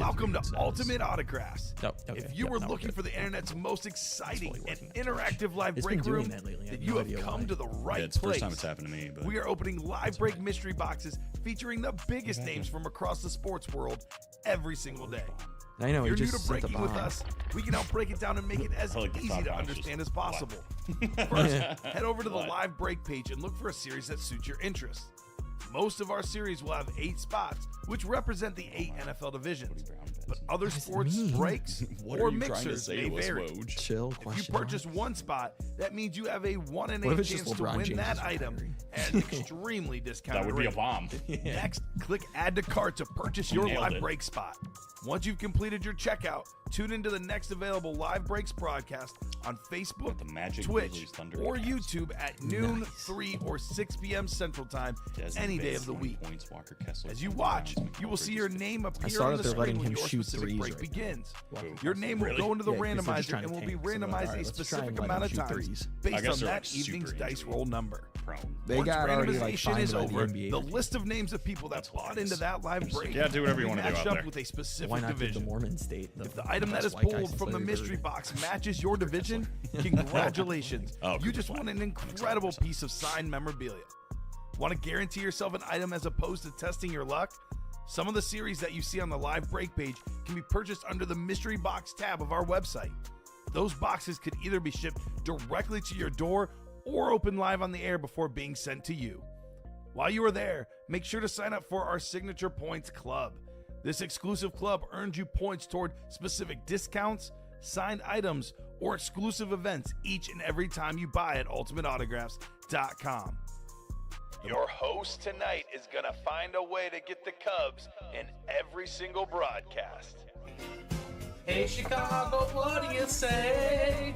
Welcome to Ultimate Autographs. Oh, okay. If you were looking for the internet's most exciting and interactive live It's break been doing room, that lately. I have then you no have idea come why. to the right It's the place. first time it's happened to me. But We are opening live break mystery boxes featuring the biggest names from across the sports world every single day. I know, If you're he new just to sent a breaking with bomb. us, we can help break it down and make it as I like the easy top to box understand just as possible. First, head over to the live break page and look for a series that suits your interests. Most of our series will have 8 spots, which represent the 8 NFL divisions. But other sports mean? breaks what or are you trying to mixers say may to us, vary. Woj? Chill. If you Question purchase one spot, that means you have a 1 in What if 8 it's just chance to LeBron win James that is item retiring? at an extremely discounted That would be a rate. bomb. Next, click Add to Cart to purchase your Nailed live it. break spot. Once you've completed your checkout, tune into the next available Live Breaks broadcast on Facebook, The Magic Twitch, Grizzlies Thunder or Cavs. YouTube at noon, Nice. 3 or 6 p.m. Central Time, Desmond any day Bates, of the 20 week. Points, Walker Kessler, As you 10 watch, rebounds, you will see your name appear saw on that the they're screen letting when him your shoot specific threes break right now. begins. Walker Your Kessler. name will Really? go into the Yeah, because they're just randomizer trying and to will be tank, so they're like, randomized "All right, a let's try specific and let amount him of shoot times threes." I based guess on they're, that like, super evening's dice injury roll number. prone. They Once got already like randomization fined is by the over, NBA. the list of names of people that bought into that live break Yeah, do whatever you will be wanna do matched out up there. with a specific Why not give the division. Mormon state? If the item that best is white guy pulled since from the Larry mystery Bird? box matches your division, congratulations. Oh, You just won an incredible piece of signed memorabilia. Want to guarantee yourself an item as opposed to testing your luck? Some of the series that you see on the live break page can be purchased under the mystery box tab of our website. Those boxes could either be shipped directly to your door or open live on the air before being sent to you. While you are there, make sure to sign up for our Signature Points Club. This exclusive club earns you points toward specific discounts, signed items, or exclusive events each and every time you buy at ultimateautographs.com. Your host tonight is going to find a way to get the Cubs in every single broadcast. Hey Chicago, what do you say?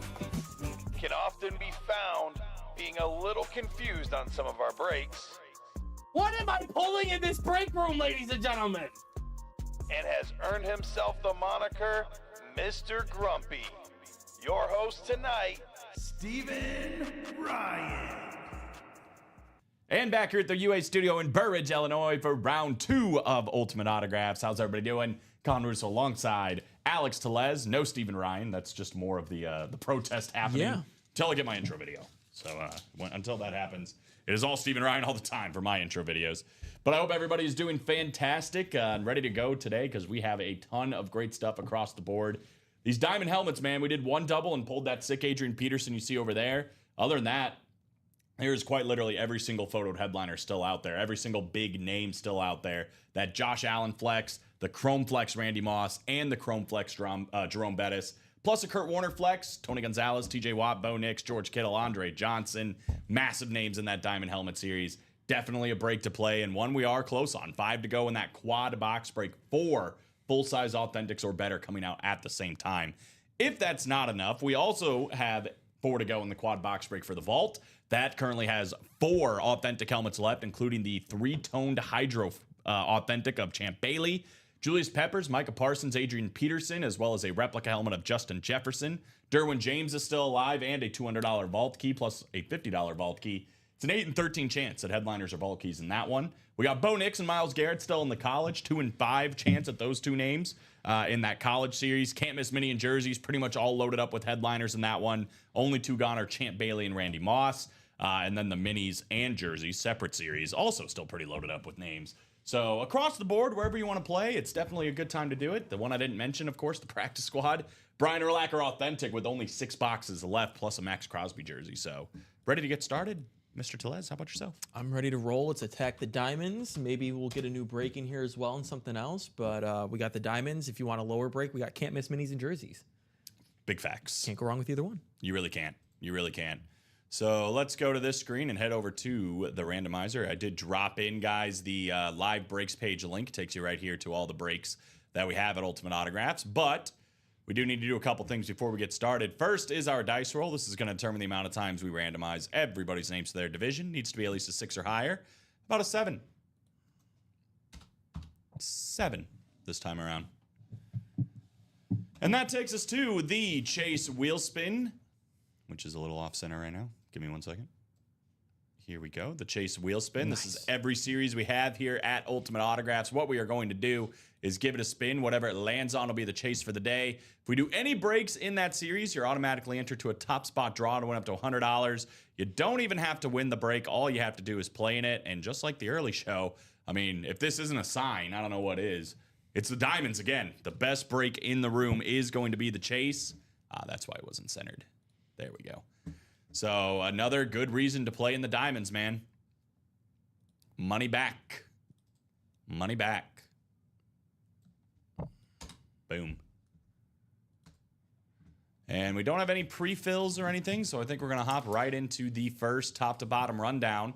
Can often be found being a little confused on some of our breaks, What am I pulling in this break room, ladies and gentlemen? and has earned himself the moniker Mr. Grumpy. Your host tonight, Stephen Ryan. And back here at the UA studio in Burridge, Illinois for round 2 of Ultimate Autographs. How's everybody doing? Con Russo alongside Alex Tellez. No Stephen Ryan. That's just more of the protest happening Yeah. until I get my intro video. So until that happens, it is all Stephen Ryan all the time for my intro videos. But I hope everybody is doing fantastic and ready to go today because we have a ton of great stuff across the board. These diamond helmets, man, we did one double and pulled that sick Adrian Peterson you see over there. Other than that, here's quite literally every single photoed headliner still out there. Every single big name still out there. That Josh Allen flex, the Chrome flex Randy Moss, and the Chrome flex Jerome Bettis. Plus a Kurt Warner flex, Tony Gonzalez, TJ Watt, Bo Nix, George Kittle, Andre Johnson. Massive names in that Diamond Helmet series. Definitely a break to play and one we are close on. 5 to go in that quad box break. 4 full-size Authentics or better coming out at the same time. If that's not enough, we also have 4 to go in the quad box break for the Vault. That currently has 4 authentic helmets left, including the 3-toned Hydro authentic of Champ Bailey, Julius Peppers, Micah Parsons, Adrian Peterson, as well as a replica helmet of Justin Jefferson. Derwin James is still alive and a $200 vault key plus a $50 vault key. It's an 8 and 13 chance that headliners are vault keys in that one. We got Bo Nix and Myles Garrett still in the college. 2 and 5 chance at those 2 names in that college series. Can't miss mini and jerseys. Pretty much all loaded up with headliners in that one. Only 2 gone are Champ Bailey and Randy Moss. And then the minis and jerseys, separate series, also still pretty loaded up with names. So across the board, wherever you want to play, it's definitely a good time to do it. The one I didn't mention, of course, the practice squad. Brian Urlacher Authentic with only 6 boxes left, plus a Max Crosby jersey. So ready to get started? Mr. Tellez, how about yourself? I'm ready to roll. Let's attack the diamonds. Maybe we'll get a new break in here as well and something else. But we got the diamonds. If you want a lower break, we got can't miss minis and jerseys. Big facts. Can't go wrong with either one. You really can't. You really can't. So let's go to this screen and head over to the randomizer. I did drop in, guys, the live breaks page link. Takes you right here to all the breaks that we have at Ultimate Autographs. But we do need to do a couple things before we get started. First is our dice roll. This is going to determine the amount of times we randomize everybody's names to their division. Needs to be at least a 6 or higher. About a 7. 7 this time around. And that takes us to the Chase wheel spin, which is a little off center right now. Give me 1 second. Here we go. The Chase wheel spin. Nice. This is every series we have here at Ultimate Autographs. What we are going to do is give it a spin. Whatever it lands on will be the chase for the day. If we do any breaks in that series, you're automatically entered to a top spot draw to win up to $100. You don't even have to win the break. All you have to do is play in it. And just like the early show, I mean, if this isn't a sign, I don't know what is. It's the diamonds again. The best break in the room is going to be the chase. That's why it wasn't centered. There we go. So another good reason to play in the diamonds, man. Money back. Money back. Boom. And we don't have any pre-fills or anything, so I think we're going to hop right into the first top-to-bottom rundown.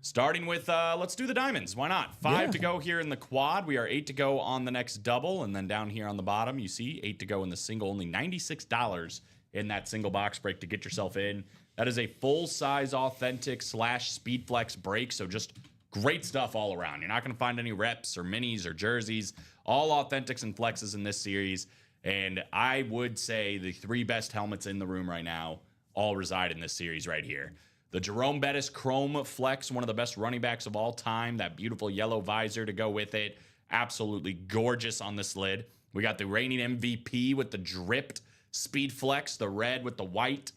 Starting with, let's do the diamonds. Why not? 5 to go here in the quad. We are 8 to go on the next double. And then down here on the bottom, you see 8 to go in the single. Only $96 in that single box break to get yourself in. That is a full-size authentic / speed flex break. So just great stuff all around. You're not going to find any reps or minis or jerseys. All authentics and flexes in this series. And I would say the 3 best helmets in the room right now all reside in this series right here. The Jerome Bettis Chrome Flex, one of the best running backs of all time. That beautiful yellow visor to go with it. Absolutely gorgeous on this lid. We got the reigning MVP with the dripped Speed Flex, the red with the white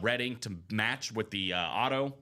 red ink to match with the auto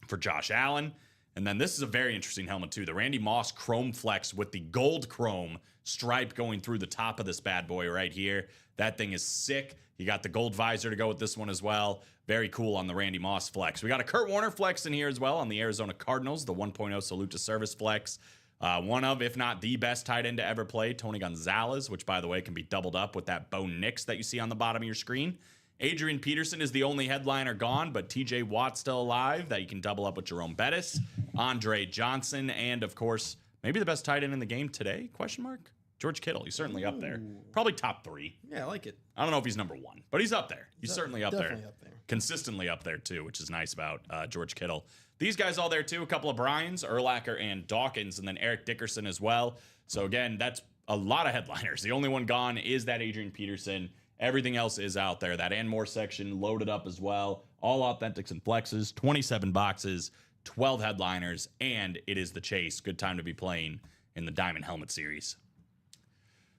for Josh Allen. And then this is a very interesting helmet too. The Randy Moss Chrome Flex with the gold chrome stripe going through the top of this bad boy right here. That thing is sick. You got the gold visor to go with this one as well. Very cool on the Randy Moss Flex. We got a Kurt Warner Flex in here as well on the Arizona Cardinals, the 1.0 Salute to Service Flex. One of, if not the best tight end to ever play, Tony Gonzalez, which, by the way, can be doubled up with that Bo Nix that you see on the bottom of your screen. Adrian Peterson is the only headliner gone, but TJ Watt still alive that you can double up with Jerome Bettis, Andre Johnson, and, of course, maybe the best tight end in the game today, question mark? George Kittle. He's certainly up there. Probably top 3. Yeah, I like it. I don't know if he's number 1, but he's up there. He's certainly up there. Definitely up there. Consistently up there, too, which is nice about George Kittle. These guys all there, too. A couple of Bryans, Urlacher, and Dawkins, and then Eric Dickerson as well. So, again, that's a lot of headliners. The only one gone is that Adrian Peterson. Everything else is out there. That and more section loaded up as well. All authentics and flexes, 27 boxes, 12 headliners, and it is the chase. Good time to be playing in the Diamond Helmet Series.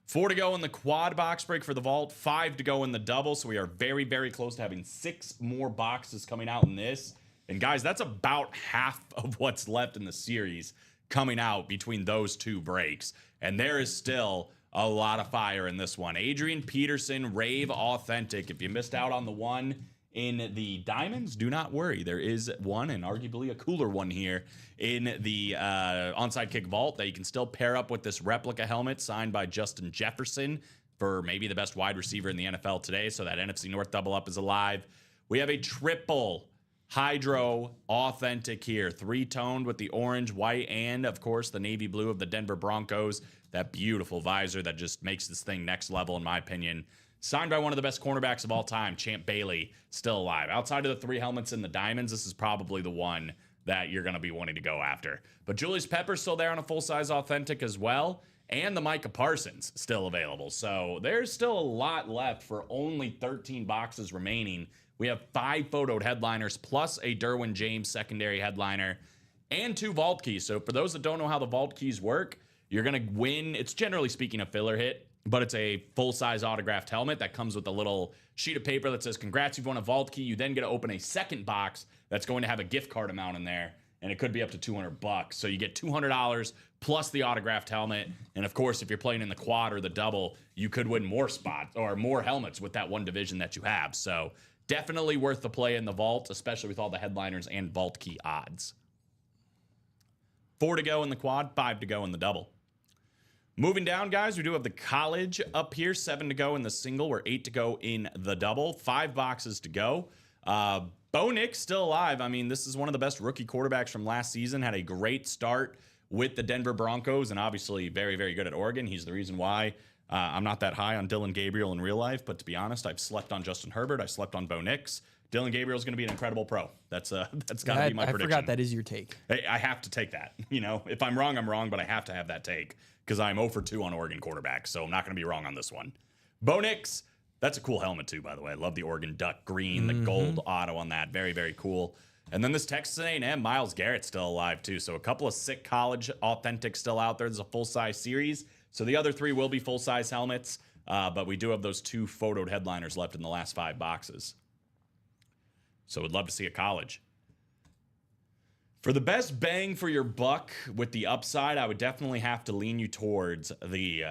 4 to go in the quad box break for the vault, 5 to go in the double. So we are very, very close to having 6 more boxes coming out in this. And guys, that's about half of what's left in the series coming out between those 2 breaks. And there is still a lot of fire in this one. Adrian Peterson, Rave Authentic. If you missed out on the one in the diamonds, do not worry. There is one, and arguably a cooler one here, in the onside kick vault that you can still pair up with this replica helmet signed by Justin Jefferson for maybe the best wide receiver in the NFL today. So that NFC North double up is alive. We have a triple Hydro Authentic here, 3-toned with the orange, white, and of course the navy blue of the Denver Broncos. That beautiful visor that just makes this thing next level, in my opinion. Signed by one of the best cornerbacks of all time, Champ Bailey, still alive. Outside of the 3 helmets in the diamonds, this is probably the one that you're going to be wanting to go after. But Julius Pepper's still there on a full-size authentic as well, and the Micah Parsons still available. So there's still a lot left for only 13 boxes remaining. We have 5 photoed headliners plus a Derwin James secondary headliner and 2 vault keys. So for those that don't know how the vault keys work, you're going to win. It's generally speaking a filler hit, but it's a full-size autographed helmet that comes with a little sheet of paper that says, congrats, you've won a vault key. You then get to open a second box that's going to have a gift card amount in there, and it could be up to $200. So you get $200 plus the autographed helmet. And of course, if you're playing in the quad or the double, you could win more spots or more helmets with that one division that you have. So definitely worth the play in the vault, especially with all the headliners and vault key odds. 4 to go in the quad, 5 to go in the double. Moving down, guys, we do have the college up here. 7 to go in the single. We're 8 to go in the double. 5 boxes to go. Bo Nix still alive. I mean, this is one of the best rookie quarterbacks from last season. Had a great start with the Denver Broncos and obviously very, very good at Oregon. He's the reason why I'm not that high on Dylan Gabriel in real life. But to be honest, I've slept on Justin Herbert. I slept on Bo Nix. Dylan Gabriel is going to be an incredible pro. That's got to be my prediction. I forgot that is your take. I have to take that. You know, if I'm wrong, I'm wrong, but I have to have that take because I'm 0 for 2 on Oregon quarterbacks, so I'm not going to be wrong on this one. Bo Nix, that's a cool helmet too, by the way. I love the Oregon Duck green, the gold auto on that. Very, very cool. And then this Texas A&M, Myles Garrett still alive too. So a couple of sick college authentic still out there. There's a full-size series. So the other 3 will be full-size helmets. But we do have those 2 photoed headliners left in the last 5 boxes. So would love to see a college. For the best bang for your buck with the upside, I would definitely have to lean you towards the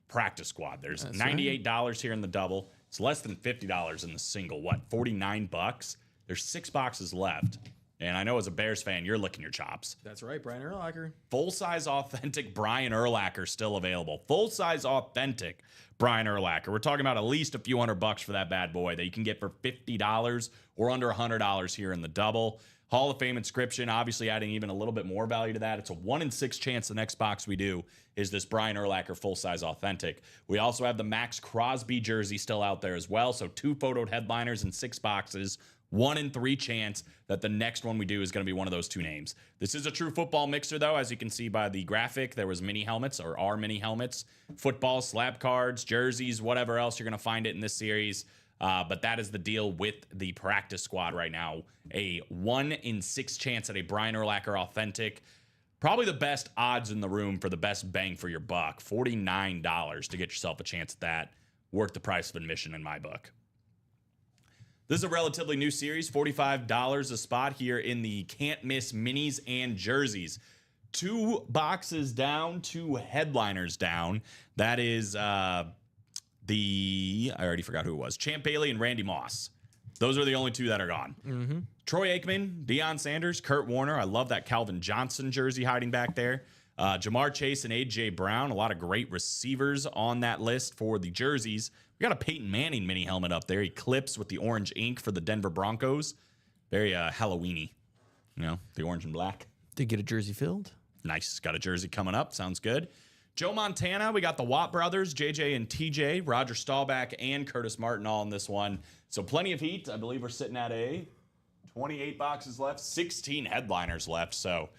practice squad. There's $98 here in the double. It's less than $50 in the single. What, 49 bucks? There's 6 boxes left. And I know as a Bears fan, you're licking your chops. That's right, Brian Urlacher. Full-size authentic Brian Urlacher still available. Full-size authentic Brian Urlacher. We're talking about at least a few $100 for that bad boy that you can get for $50 or under $100 here in the double. Hall of Fame inscription, obviously adding even a little bit more value to that. It's a 1 in 6 chance the next box we do is this Brian Urlacher full-size authentic. We also have the Max Crosby jersey still out there as well. So 2 photoed headliners in 6 boxes. 1 in 3 chance that the next one we do is going to be one of those 2 names. This is a true football mixer, though. As you can see by the graphic, there was mini helmets or are mini helmets, football, slab cards, jerseys, whatever else you're going to find it in this series. But that is the deal with the practice squad right now. A 1 in 6 chance at a Brian Urlacher authentic. Probably the best odds in the room for the best bang for your buck. $49 to get yourself a chance at that. Worth the price of admission in my book. This is a relatively new series, $45 a spot here in the can't miss minis and jerseys. 2 boxes down, 2 headliners down. That is I already forgot who it was. Champ Bailey and Randy Moss. Those are the only 2 that are gone. Troy Aikman, Deion Sanders, Kurt Warner. I love that Calvin Johnson jersey hiding back there. Jamar Chase and A.J. Brown. A lot of great receivers on that list for the jerseys. We got a Peyton Manning mini helmet up there. Eclipse with the orange ink for the Denver Broncos. Very Halloween-y. You know, the orange and black. Did get a jersey filled? Nice. Got a jersey coming up. Sounds good. Joe Montana. We got the Watt brothers, JJ and TJ, Roger Staubach, and Curtis Martin all in this one. So plenty of heat. I believe we're sitting at a 28 boxes left, 16 headliners left. So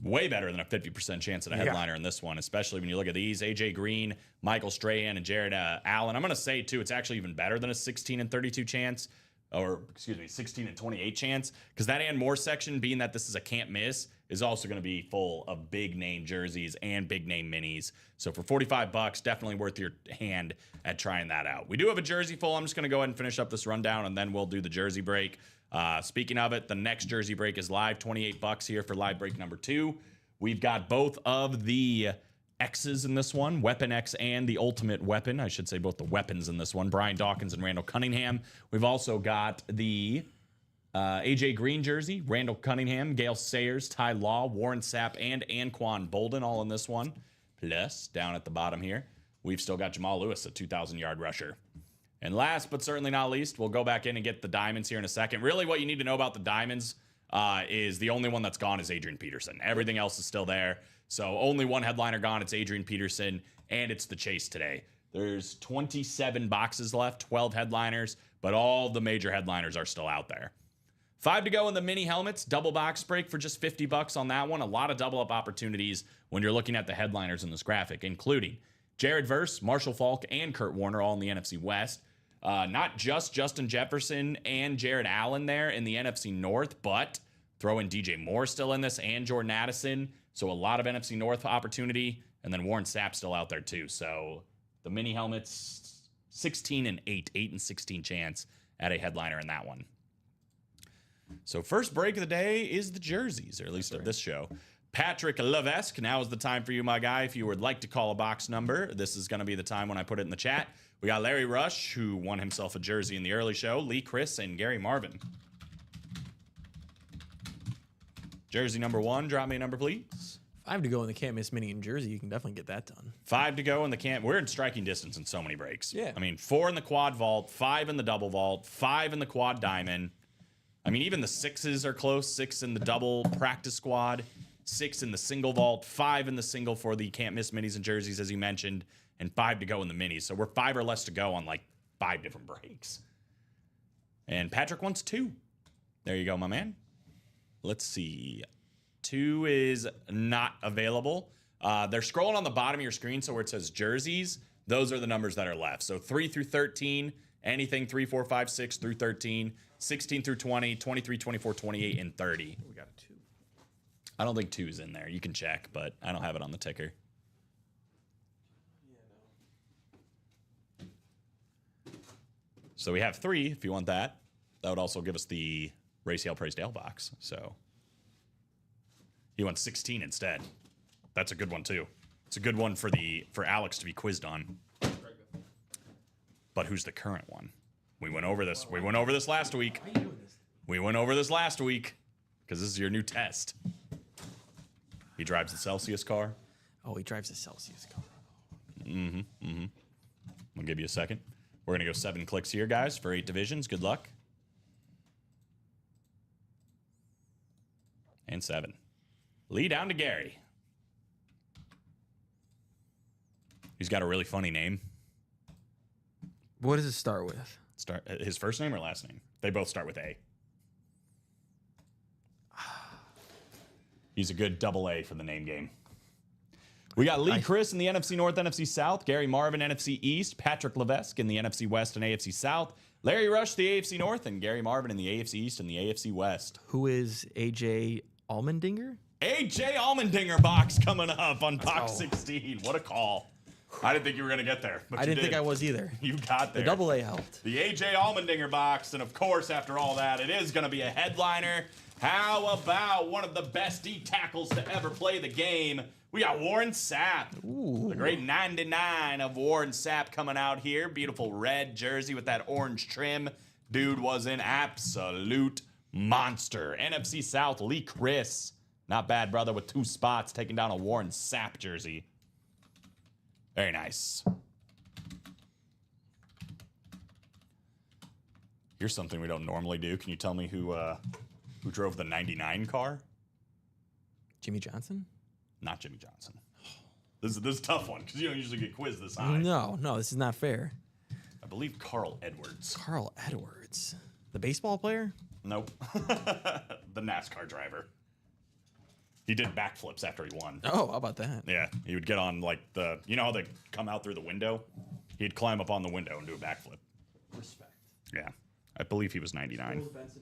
way better than a 50% chance at a headliner in this one, especially when you look at these. AJ Green, Michael Strahan, and Jared Allen. I'm going to say, too, it's actually even better than a 16 and 32 chance, or, excuse me, 16 and 28 chance, because that and more section, being that this is a can't miss, is also going to be full of big-name jerseys and big-name minis. So for 45 bucks, definitely worth your hand at trying that out. We do have a jersey full. I'm just going to go ahead and finish up this rundown, and then we'll do the jersey break. Speaking of it, the next jersey break is live, 28 bucks here for live break number 2. We've got both of the X's in this one, Weapon X and the Ultimate Weapon. I should say both the weapons in this one, Brian Dawkins and Randall Cunningham. We've also got the AJ Green jersey, Randall Cunningham, Gale Sayers, Ty Law, Warren Sapp, and Anquan Bolden all in this one. Plus, down at the bottom here, we've still got Jamal Lewis, a 2,000-yard rusher. And last but certainly not least, we'll go back in and get the diamonds here in a second. Really what you need to know about the diamonds is the only one that's gone is Adrian Peterson. Everything else is still there. So only one headliner gone. It's Adrian Peterson, and it's the chase today. There's 27 boxes left, 12 headliners, but all the major headliners are still out there. 5 to go in the mini helmets. Double box break for just 50 bucks on that one. A lot of double up opportunities when you're looking at the headliners in this graphic, including Jared Verse, Marshall Faulk, and Kurt Warner all in the NFC West. Not just Justin Jefferson and Jared Allen there in the NFC North, but throw in DJ Moore still in this and Jordan Addison. So a lot of NFC North opportunity. And then Warren Sapp still out there too. So the mini helmets, 16 and 8 and 16 chance at a headliner in that one. So first break of the day is the jerseys, or at least of this show. Patrick Levesque, now is the time for you, my guy. If you would like to call a box number, this is going to be the time when I put it in the chat. We got Larry Rush, who won himself a jersey in the early show, Lee Chris, and Gary Marvin. Jersey number 1, drop me a number, please. 5 to go in the can't miss mini in jersey. You can definitely get that done. 5 to go in the can't. We're in striking distance in so many breaks. Yeah. I mean, 4 in the quad vault, 5 in the double vault, 5 in the quad diamond. I mean, even the 6s are close. 6 in the double practice squad, 6 in the single vault, 5 in the single for the can't miss minis and jerseys, as you mentioned, and 5 to go in the minis. So we're 5 or less to go on like 5 different breaks. And Patrick wants 2. There you go, my man. Let's see. 2 is not available. They're scrolling on the bottom of your screen, so where it says jerseys, those are the numbers that are left. So 3 through 13 anything 3, 4, 5, 6 through 13, 16 through 20, 23, 24, 28, and 30. We got a 2. I don't think 2 is in there. You can check, but I don't have it on the ticker. So we have 3 if you want that. That would also give us the Race Hail Praise Dale box. So he wants 16 instead. That's a good one too. It's a good one for Alex to be quizzed on. But who's the current one? We went over this. We went over this last week. We went over this last week because this is your new test. He drives the Celsius car. Oh, he drives a Celsius car. I'll give you a second. We're going to go 7 clicks here, guys, for 8 divisions. Good luck. And 7. Lee down to Gary. He's got a really funny name. What does it start with? Start his first name or last name? They both start with A. He's a good double A for the name game. We got Lee Chris in the NFC North, NFC South, Gary Marvin, NFC East, Patrick Levesque in the NFC West and AFC South, Larry Rush, the AFC North, and Gary Marvin in the AFC East and the AFC West. Who is AJ Allmendinger? AJ Allmendinger box coming up on box 16. What a call. I didn't think you were going to get there. But I didn't think I was either. You got there. The double A helped. The AJ Allmendinger box. And of course, after all that, it is going to be a headliner. How about one of the best D tackles to ever play the game? We got Warren Sapp. Ooh. The great 99 of Warren Sapp coming out here. Beautiful red jersey with that orange trim. Dude was an absolute monster. NFC South, Lee Chris. Not bad, brother, with 2 spots taking down a Warren Sapp jersey. Very nice. Here's something we don't normally do. Can you tell me who drove the 99 car? Jimmy Johnson? Not Jimmy Johnson. This is a tough one because you don't usually get quizzed this high. No, this is not fair. I believe Carl Edwards. Carl Edwards. The baseball player? Nope. The NASCAR driver. He did backflips after he won. Oh, how about that? Yeah, he would get on like you know how they come out through the window? He'd climb up on the window and do a backflip. Respect. Yeah, I believe he was 99. Benson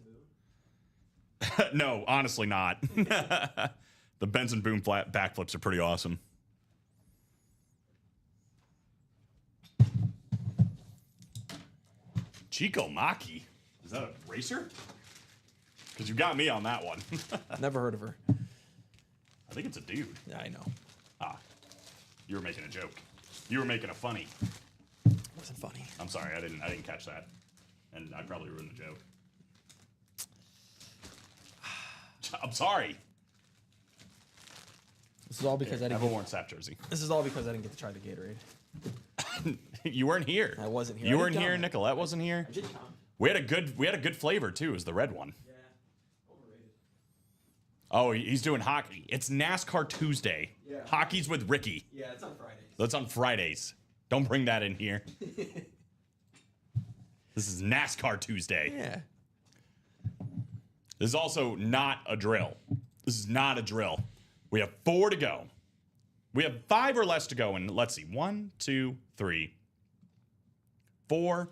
No, honestly not. The Benson Boom flat backflips are pretty awesome. Chico Maki? Is that a racer? Because you got me on that one. Never heard of her. I think it's a dude. Yeah, I know. Ah, you were making a joke. You were making a funny. It wasn't funny. I'm sorry, I didn't catch that, and I probably ruined the joke. I'm sorry. This is all because I Have didn't. a Warren Sapp jersey. This is all because I didn't get to try the Gatorade. You weren't here. I wasn't here. You I weren't did here. count. Nicolette wasn't here. I did count. We had a good flavor too. It was the red one. Yeah. Overrated. Oh, he's doing hockey. It's NASCAR Tuesday. Yeah. Hockey's with Ricky. Yeah, it's on Fridays. That's on Fridays. Don't bring that in here. This is NASCAR Tuesday. Yeah. This is also not a drill. This is not a drill. We have 4 to go. We have 5 or less to go. And let's see. 1, 2, 3, 4.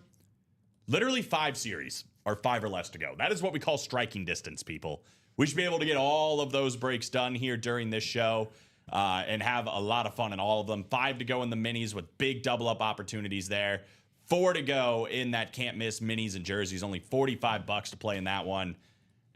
Literally 5 series are 5 or less to go. That is what we call striking distance, people. We should be able to get all of those breaks done here during this show and have a lot of fun in all of them. 5 to go in the minis with big double up opportunities there. 4 to go in that can't miss minis and jerseys. Only $45 to play in that one.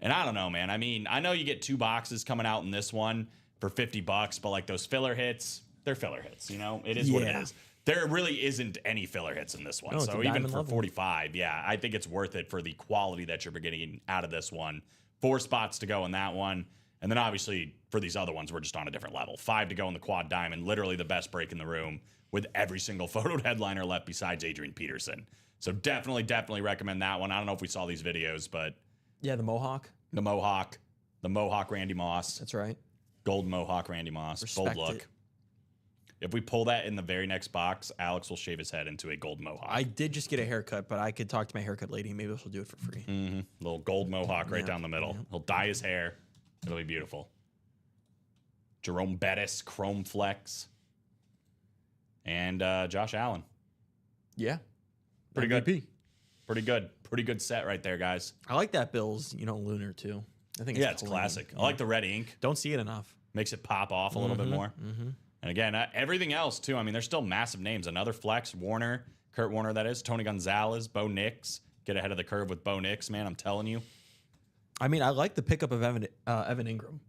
And I don't know, man. I mean, I know you get 2 boxes coming out in this one for $50, but like those filler hits, they're filler hits. You know, it is what it Yeah. is. There really isn't any filler hits in this one. No, it's So a even diamond for level. 45, yeah, I think it's worth it for the quality that you're getting out of this one. 4 spots to go in that one. And then obviously for these other ones, we're just on a different level. 5 to go in the quad diamond, literally the best break in the room with every single photo headliner left besides Adrian Peterson. So definitely recommend that one. I don't know if we saw these videos, but Yeah, the Mohawk. the Mohawk Randy Moss, That's right. gold Mohawk Randy Moss, Respect bold look. it. If we pull that in the very next box, Alex will shave his head into a gold Mohawk. I did just get a haircut, but I could talk to my haircut lady. Maybe she'll do it for free. Little gold Mohawk right Yeah, down the middle. yeah. He'll dye his hair. It'll be beautiful. Jerome Bettis, Chrome Flex, and Josh Allen. Yeah. Pretty good. MVP. Pretty good set right there, guys. I like that Bills, lunar too. I think It's clean. classic. Yeah. I like the red ink. Don't see it enough. Makes it pop off a little bit more. And again, everything else too. I mean, there's still massive names. Another flex, Warner, Kurt Warner, that is. Tony Gonzalez, Bo Nix. Get ahead of the curve with Bo Nix, man. I'm telling you. I mean, I like the pickup of Evan Ingram.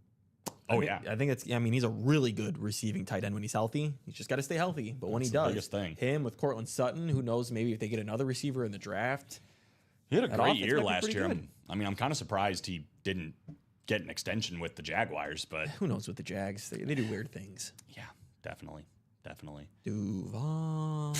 Oh, yeah. I think he's a really good receiving tight end when he's healthy. He's just got to stay healthy. But when he the does, biggest thing. him with Cortland Sutton, who knows, maybe if they get another receiver in the draft. He had a That great offense year might be last pretty year. good. I'm kind of surprised he didn't get an extension with the Jaguars, but Who knows with the Jags? They do weird things. yeah, definitely. Duval.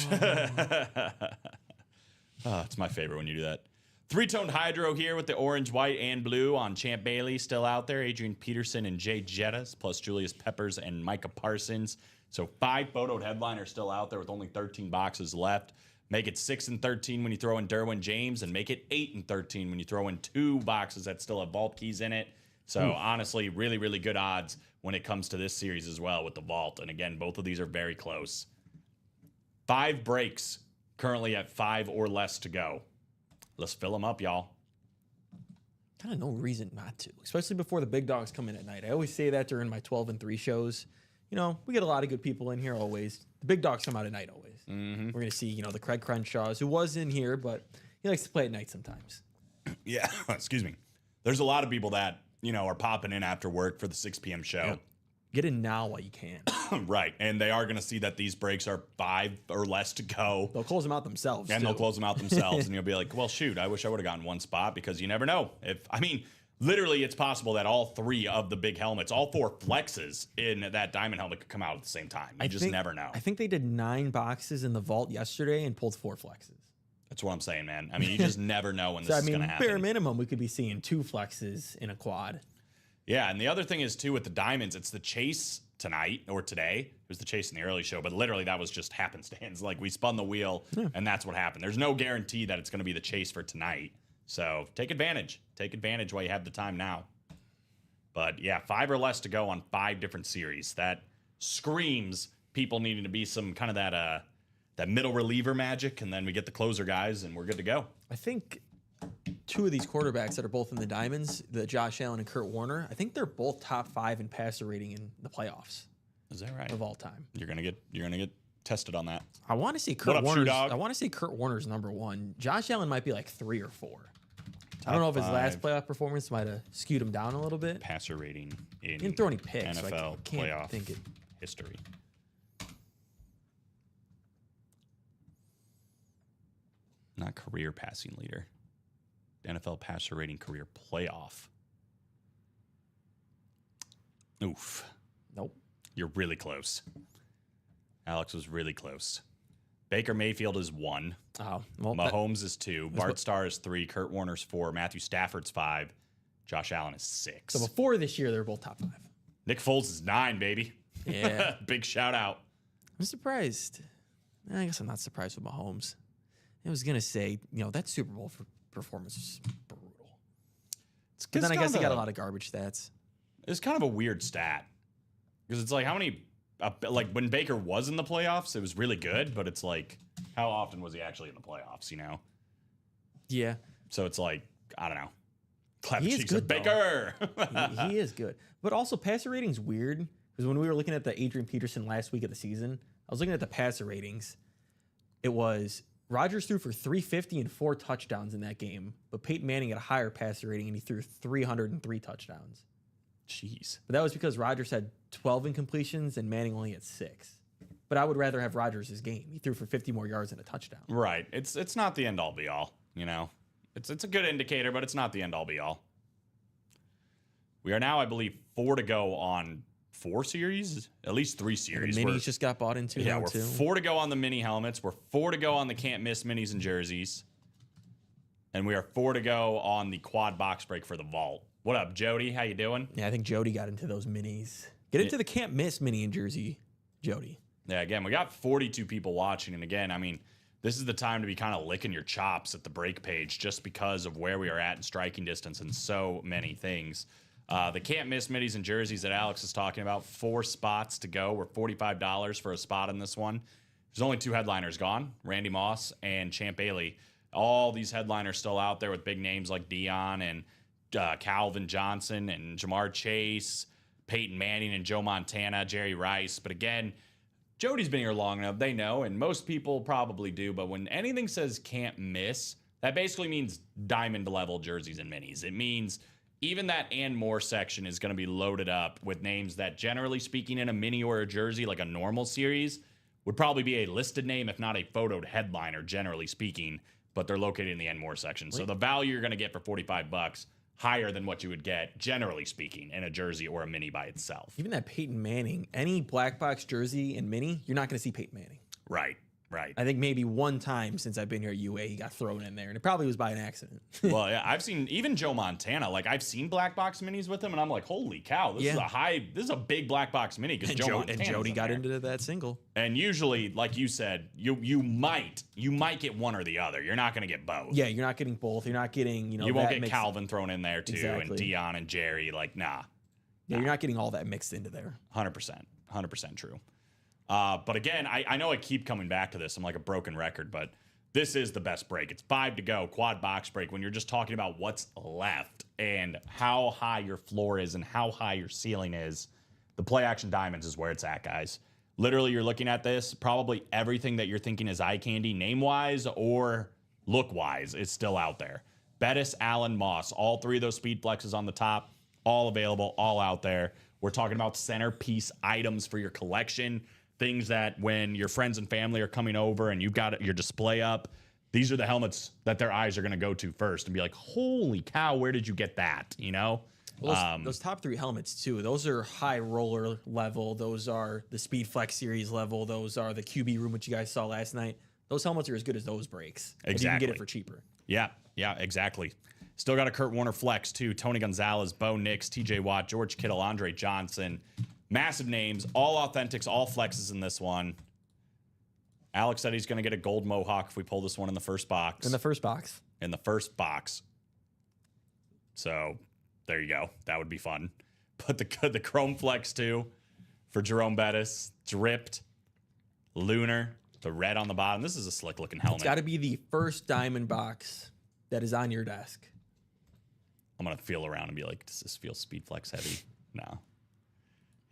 It's my favorite when you do that. Three-toned hydro here with the orange, white, and blue on Champ Bailey still out there. Adrian Peterson and Jay Jettas, plus Julius Peppers and Micah Parsons. So 5 photoed headliners still out there with only 13 boxes left. Make it 6 and 13 when you throw in Derwin James, and make it 8 and 13 when you throw in 2 boxes that still have vault keys in it. So honestly, really, really good odds when it comes to this series as well with the vault. And again, both of these are very close. 5 breaks currently at 5 or less to go. Let's fill them up, y'all. Kind of no reason not to, especially before the big dogs come in at night. I always say that during my 12 and 3 shows. We get a lot of good people in here always. The big dogs come out at night always. We're going to see, the Craig Crenshaws, who was in here, but he likes to play at night sometimes. Yeah, excuse me. There's a lot of people that, are popping in after work for the 6 p.m. show. Yep. Get in now while you can. Right. And they are going to see that these breaks are 5 or less to go. They'll close them out themselves. And too. they'll close them out themselves. And you'll be like, well, shoot, I wish I would have gotten one spot, because you never know. Literally, it's possible that all 3 of the big helmets, all 4 flexes in that diamond helmet could come out at the same time. You just never know. I think they did 9 boxes in the vault yesterday and pulled 4 flexes. That's what I'm saying, man. You just never know when this is going to happen. Bare minimum, we could be seeing 2 flexes in a quad. Yeah, and the other thing is, too, with the diamonds, it's the chase tonight or today. It was the chase in the early show, but literally that was just happenstance. Like, we spun the wheel, and that's what happened. There's no guarantee that it's going to be the chase for tonight. So take advantage. Take advantage while you have the time now. But, yeah, 5 or less to go on 5 different series. That screams people needing to be some kind of that middle reliever magic, and then we get the closer guys, and we're good to go. I think 2 of these quarterbacks that are both in the diamonds, the Josh Allen and Kurt Warner, I think they're both top 5 in passer rating in the playoffs Is that right? of all time. You're gonna get tested on that. I want to say What Kurt up, Warner's. Shoe Dog? I want to say Kurt Warner's number 1. Josh Allen might be like 3 or 4. I don't know if his 5 last playoff performance might have skewed him down a little bit. passer rating in He didn't throw any picks. So I NFL can't playoff think it. history. Not career passing leader. NFL passer rating career playoff. Oof. Nope. You're really close. Alex was really close. Baker Mayfield is 1. Oh, well, Mahomes is 2. what- Bart Starr is 3. Kurt Warner's 4. Matthew Stafford's 5. Josh Allen is 6. so before this year, they were both top 5. Nick Foles is 9, baby. Yeah. Big shout out. I'm surprised. I guess I'm not surprised with Mahomes. I was gonna say, that Super Bowl performance was brutal. But then I guess he got a lot of garbage stats. It's kind of a weird stat, because it's like, how many, like when Baker was in the playoffs, it was really good, but it's like, how often was he actually in the playoffs, Yeah, So it's like, I don't know. Clap He the is cheeks of good, Baker. he is good. But also, passer rating's weird, because when we were looking at the Adrian Peterson last week of the season, I was looking at the passer ratings. It was Rodgers threw for 350 and 4 touchdowns in that game, but Peyton Manning had a higher passer rating, and he threw 303 touchdowns. Jeez. But that was because Rodgers had 12 incompletions and Manning only had 6. But I would rather have Rodgers' game. He threw for 50 more yards and a touchdown. Right. It's not the end all be all, It's a good indicator, but it's not the end all be all. We are now, I believe, 4 to go on 4 series, at least 3 series. The minis just got bought into Yeah, now, we're too. 4 to go on the mini helmets. We're 4 to go on the can't miss minis and jerseys. And we are 4 to go on the quad box break for the vault. What up, Jody? How you doing? Yeah, I think Jody got into those minis. Get into the can't miss mini and jersey, Jody. Yeah, again, we got 42 people watching. And again, this is the time to be kind of licking your chops at the break page, just because of where we are at in striking distance and so many things. The can't miss minis and jerseys that Alex is talking about, 4 spots to go. We're $45 for a spot in this one. There's only 2 headliners gone, Randy Moss and Champ Bailey. All these headliners still out there with big names like Dion and Calvin Johnson and Jamar Chase, Peyton Manning and Joe Montana, Jerry Rice. But again, Jody's been here long enough. They know, and most people probably do. But when anything says can't miss, that basically means diamond level jerseys and minis. It means even that and more section is going to be loaded up with names that, generally speaking, in a mini or a jersey, like a normal series, would probably be a listed name, if not a photoed headliner, generally speaking. But they're located in the and more section. So the value you're going to get for $45 higher than what you would get, generally speaking, in a jersey or a mini by itself. Even that Peyton Manning, any black box jersey and mini, you're not going to see Peyton Manning. Right. I think maybe one time since I've been here at UA, he got thrown in there, and it probably was by an accident. Well, yeah, I've seen even Joe Montana. Like, I've seen black box minis with him, and I'm like, holy cow, this is a big black box mini because Jody got into that single. And usually, like you said, you might get one or the other. You're not going to get both. Yeah, you're not getting both. You're not getting, you won't get Calvin thrown in there too, Exactly. and Dion and Jerry. Like, nah. Yeah, you're not getting all that mixed into there. 100% true. But again, I know I keep coming back to this. I'm like a broken record, but this is the best break. It's 5 to go, quad box break, when you're just talking about what's left and how high your floor is and how high your ceiling is. The play action diamonds is where it's at, guys. Literally, you're looking at this, probably everything that you're thinking is eye candy, name-wise or look-wise, is still out there. Bettis, Allen, Moss, all three of those speed flexes on the top, all available, all out there. We're talking about centerpiece items for your collection. Things that when your friends and family are coming over and you've got your display up, these are the helmets that their eyes are going to go to first and be like, holy cow, where did you get that? You know? Well, those top 3 helmets, too, those are high roller level. Those are the Speed Flex series level. Those are the QB room, which you guys saw last night. Those helmets are as good as those breaks. Exactly. And you can get it for cheaper. Yeah, exactly. Still got a Kurt Warner flex, too. Tony Gonzalez, Bo Nix, TJ Watt, George Kittle, Andre Johnson. Massive names, all authentics, all flexes in this one. Alex said he's going to get a gold mohawk if we pull this one in the first box. In the first box. So there you go. That would be fun. But the chrome flex too for Jerome Bettis, dripped, lunar, the red on the bottom. This is a slick looking helmet. It's got to be the first diamond box that is on your desk. I'm going to feel around and be like, does this feel speed flex heavy? No.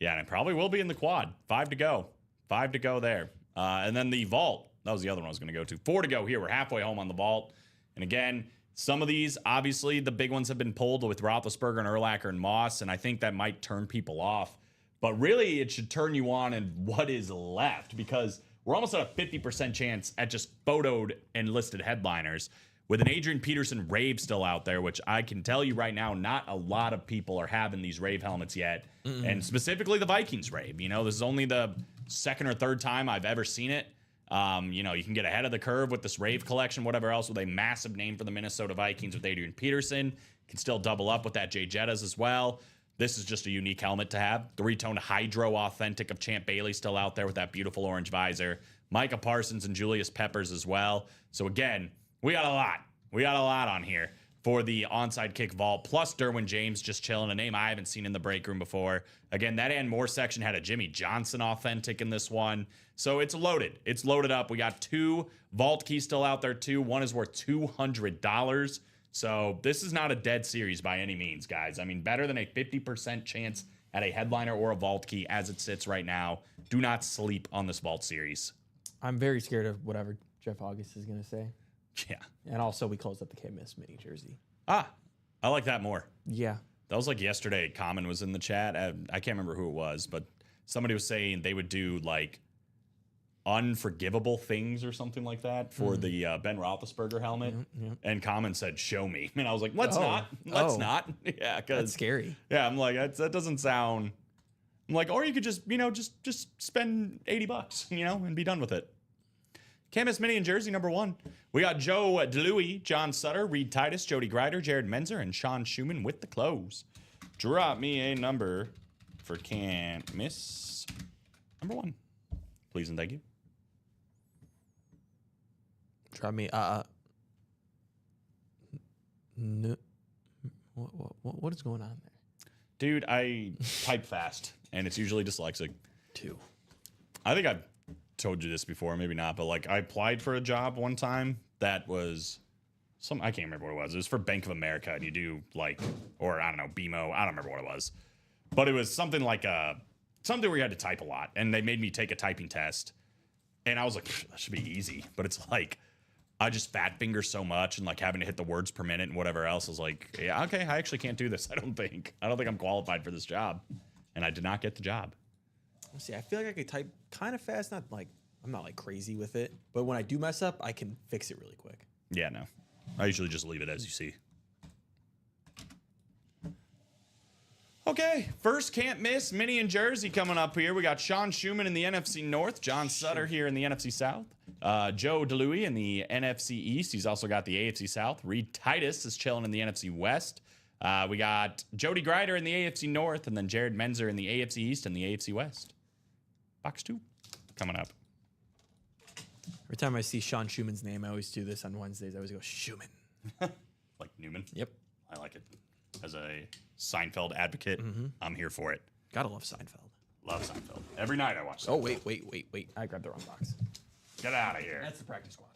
Yeah, and it probably will be in the quad. 5 to go. 5 to go there. And then the vault. That was the other one I was going to go to. 4 to go here. We're halfway home on the vault. And again, some of these, obviously, the big ones have been pulled with Roethlisberger and Urlacher and Moss, and I think that might turn people off. But really, it should turn you on in what is left, because we're almost at a 50% chance at just photoed and listed headliners. With an Adrian Peterson Rave still out there, which I can tell you right now, not a lot of people are having these Rave helmets yet. And specifically the Vikings Rave. You know, this is only the second or third time I've ever seen it. You know, you can get ahead of the curve with this Rave collection, whatever else, with a massive name for the Minnesota Vikings with Adrian Peterson. Can still double up with that Jay Jettas as well. This is just a unique helmet to have. 3-tone Hydro Authentic of Champ Bailey still out there with that beautiful orange visor. Micah Parsons and Julius Peppers as well. So again, we got a lot. We got a lot on here for the onside kick vault, plus Derwin James just chilling, a name I haven't seen in the break room before. Again, that and more section had a Jimmy Johnson authentic in this one. So it's loaded. It's loaded up. We got 2 vault keys still out there too. One is worth $200. So this is not a dead series by any means, guys. I mean, better than a 50% chance at a headliner or a vault key as it sits right now. Do not sleep on this vault series. I'm very scared of whatever Jeff August is going to say. Yeah. And also, we closed up the Can't Miss mini jersey. I like that more. Yeah. That was like yesterday. Common was in the chat. I can't remember who it was, but somebody was saying they would do like unforgivable things or something like that for the Ben Roethlisberger helmet. And Common said, "Show me." And I was like, "Let's not. Let's not." Yeah, because that's scary. Yeah, I'm like, that doesn't sound. I'm like, or you could just, you know, just spend $80, you know, and be done with it. Canvas Mini and Jersey number 1. We got Joe DeLuey, John Sutter, Reed Titus, Jody Greider, Jared Menzer, and Sean Schumann with the close. Drop me a number for Can't Miss number 1. Please and thank you. Drop me no, what is going on there? Dude, I type fast, and it's usually dyslexic. 2. I think I've told you this before, maybe not, but like I applied for a job one time that was I can't remember what it was. It was for Bank of America, and you do like, or I don't know, BMO. I don't remember what it was, but it was something like something where you had to type a lot, and they made me take a typing test, and I was like, that should be easy, but it's like I just fat finger so much, and like having to hit the words per minute and whatever else. I was like, yeah, okay, I actually can't do this. I don't think I'm qualified for this job, and I did not get the job. Let's see, I feel like I could type kind of fast. Not like I'm not like crazy with it, but when I do mess up, I can fix it really quick. Yeah, no. I usually just leave it as you see. Okay, first can't miss Mini and Jersey coming up here. We got Sean Schumann in the NFC North, John Sutter here in the NFC South, Joe DeLuey in the NFC East. He's also got the AFC South. Reed Titus is chilling in the NFC West. We got Jody Grider in the AFC North, and then Jared Menzer in the AFC East and the AFC West. Box 2 coming up. Every time I see Sean Schumann's name, I always do this on Wednesdays. I always go, Schumann. Like Newman? Yep. I like it. As a Seinfeld advocate, I'm here for it. Gotta love Seinfeld. Love Seinfeld. Every night I watch Seinfeld. Oh, wait. I grabbed the wrong box. Get out of here. That's the practice squad.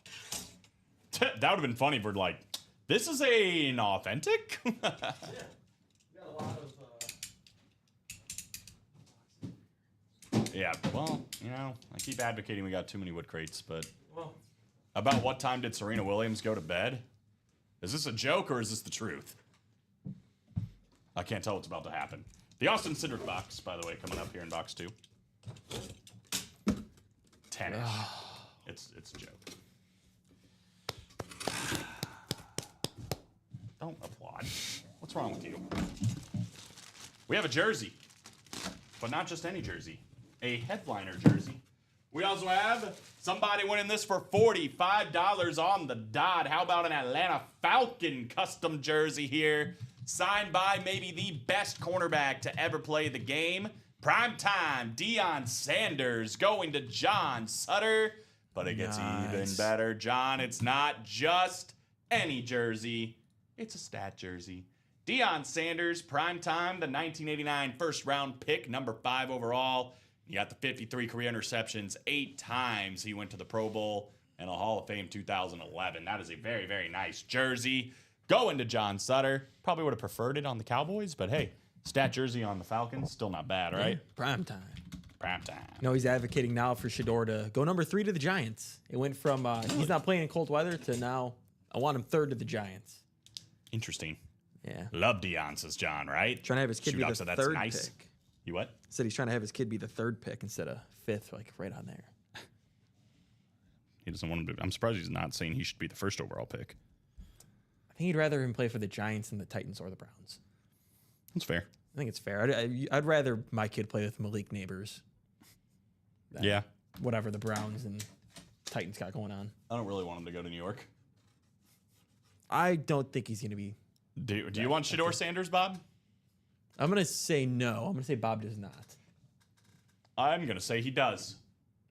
That would have been funny for like, this is an authentic? Yeah. We got a lot of... Yeah, well, you know, I keep advocating we got too many wood crates, but Well, about what time did Serena Williams go to bed? Is this a joke or is this the truth? I can't tell what's about to happen. The Austin Cindric box, by the way, coming up here in box 2. 10-ish. It's a joke. Don't applaud. What's wrong with you? We have a jersey, but not just any jersey. A headliner jersey. We also have somebody winning this for $45 on the dot. How about an Atlanta Falcon custom jersey here? Signed by maybe the best cornerback to ever play the game. Primetime Deion Sanders going to John Sutter. But it gets even better, John. It's not just any jersey. It's a stat jersey. Deion Sanders, primetime, the 1989 first round pick, number 5 overall. He got the 53 career interceptions 8 times. He went to the Pro Bowl and a Hall of Fame 2011. That is a very, very nice jersey. Going to John Sutter. Probably would have preferred it on the Cowboys, but hey, stat jersey on the Falcons, still not bad, right? prime time. Prime time. No, he's advocating now for Shador to go number 3 to the Giants. It went from he's not playing in cold weather to now I want him 3rd to the Giants. Interesting. Yeah. Love Deion, says John, right? Trying to have his kid Shoot be up, the so that's 3rd nice. pick. You what? Said he's trying to have his kid be the 3rd pick instead of 5th, like right on there. He doesn't want him to. I'm surprised he's not saying he should be the 1st overall pick. I think he'd rather him play for the Giants than the Titans or the Browns. That's fair. I think it's fair. I'd rather my kid play with Malik Neighbors. than Yeah. Whatever the Browns and Titans got going on. I don't really want him to go to New York. I don't think he's going to be. Do you want Shador Sanders, Bob? I'm going to say no. I'm going to say Bob does not. I'm going to say he does.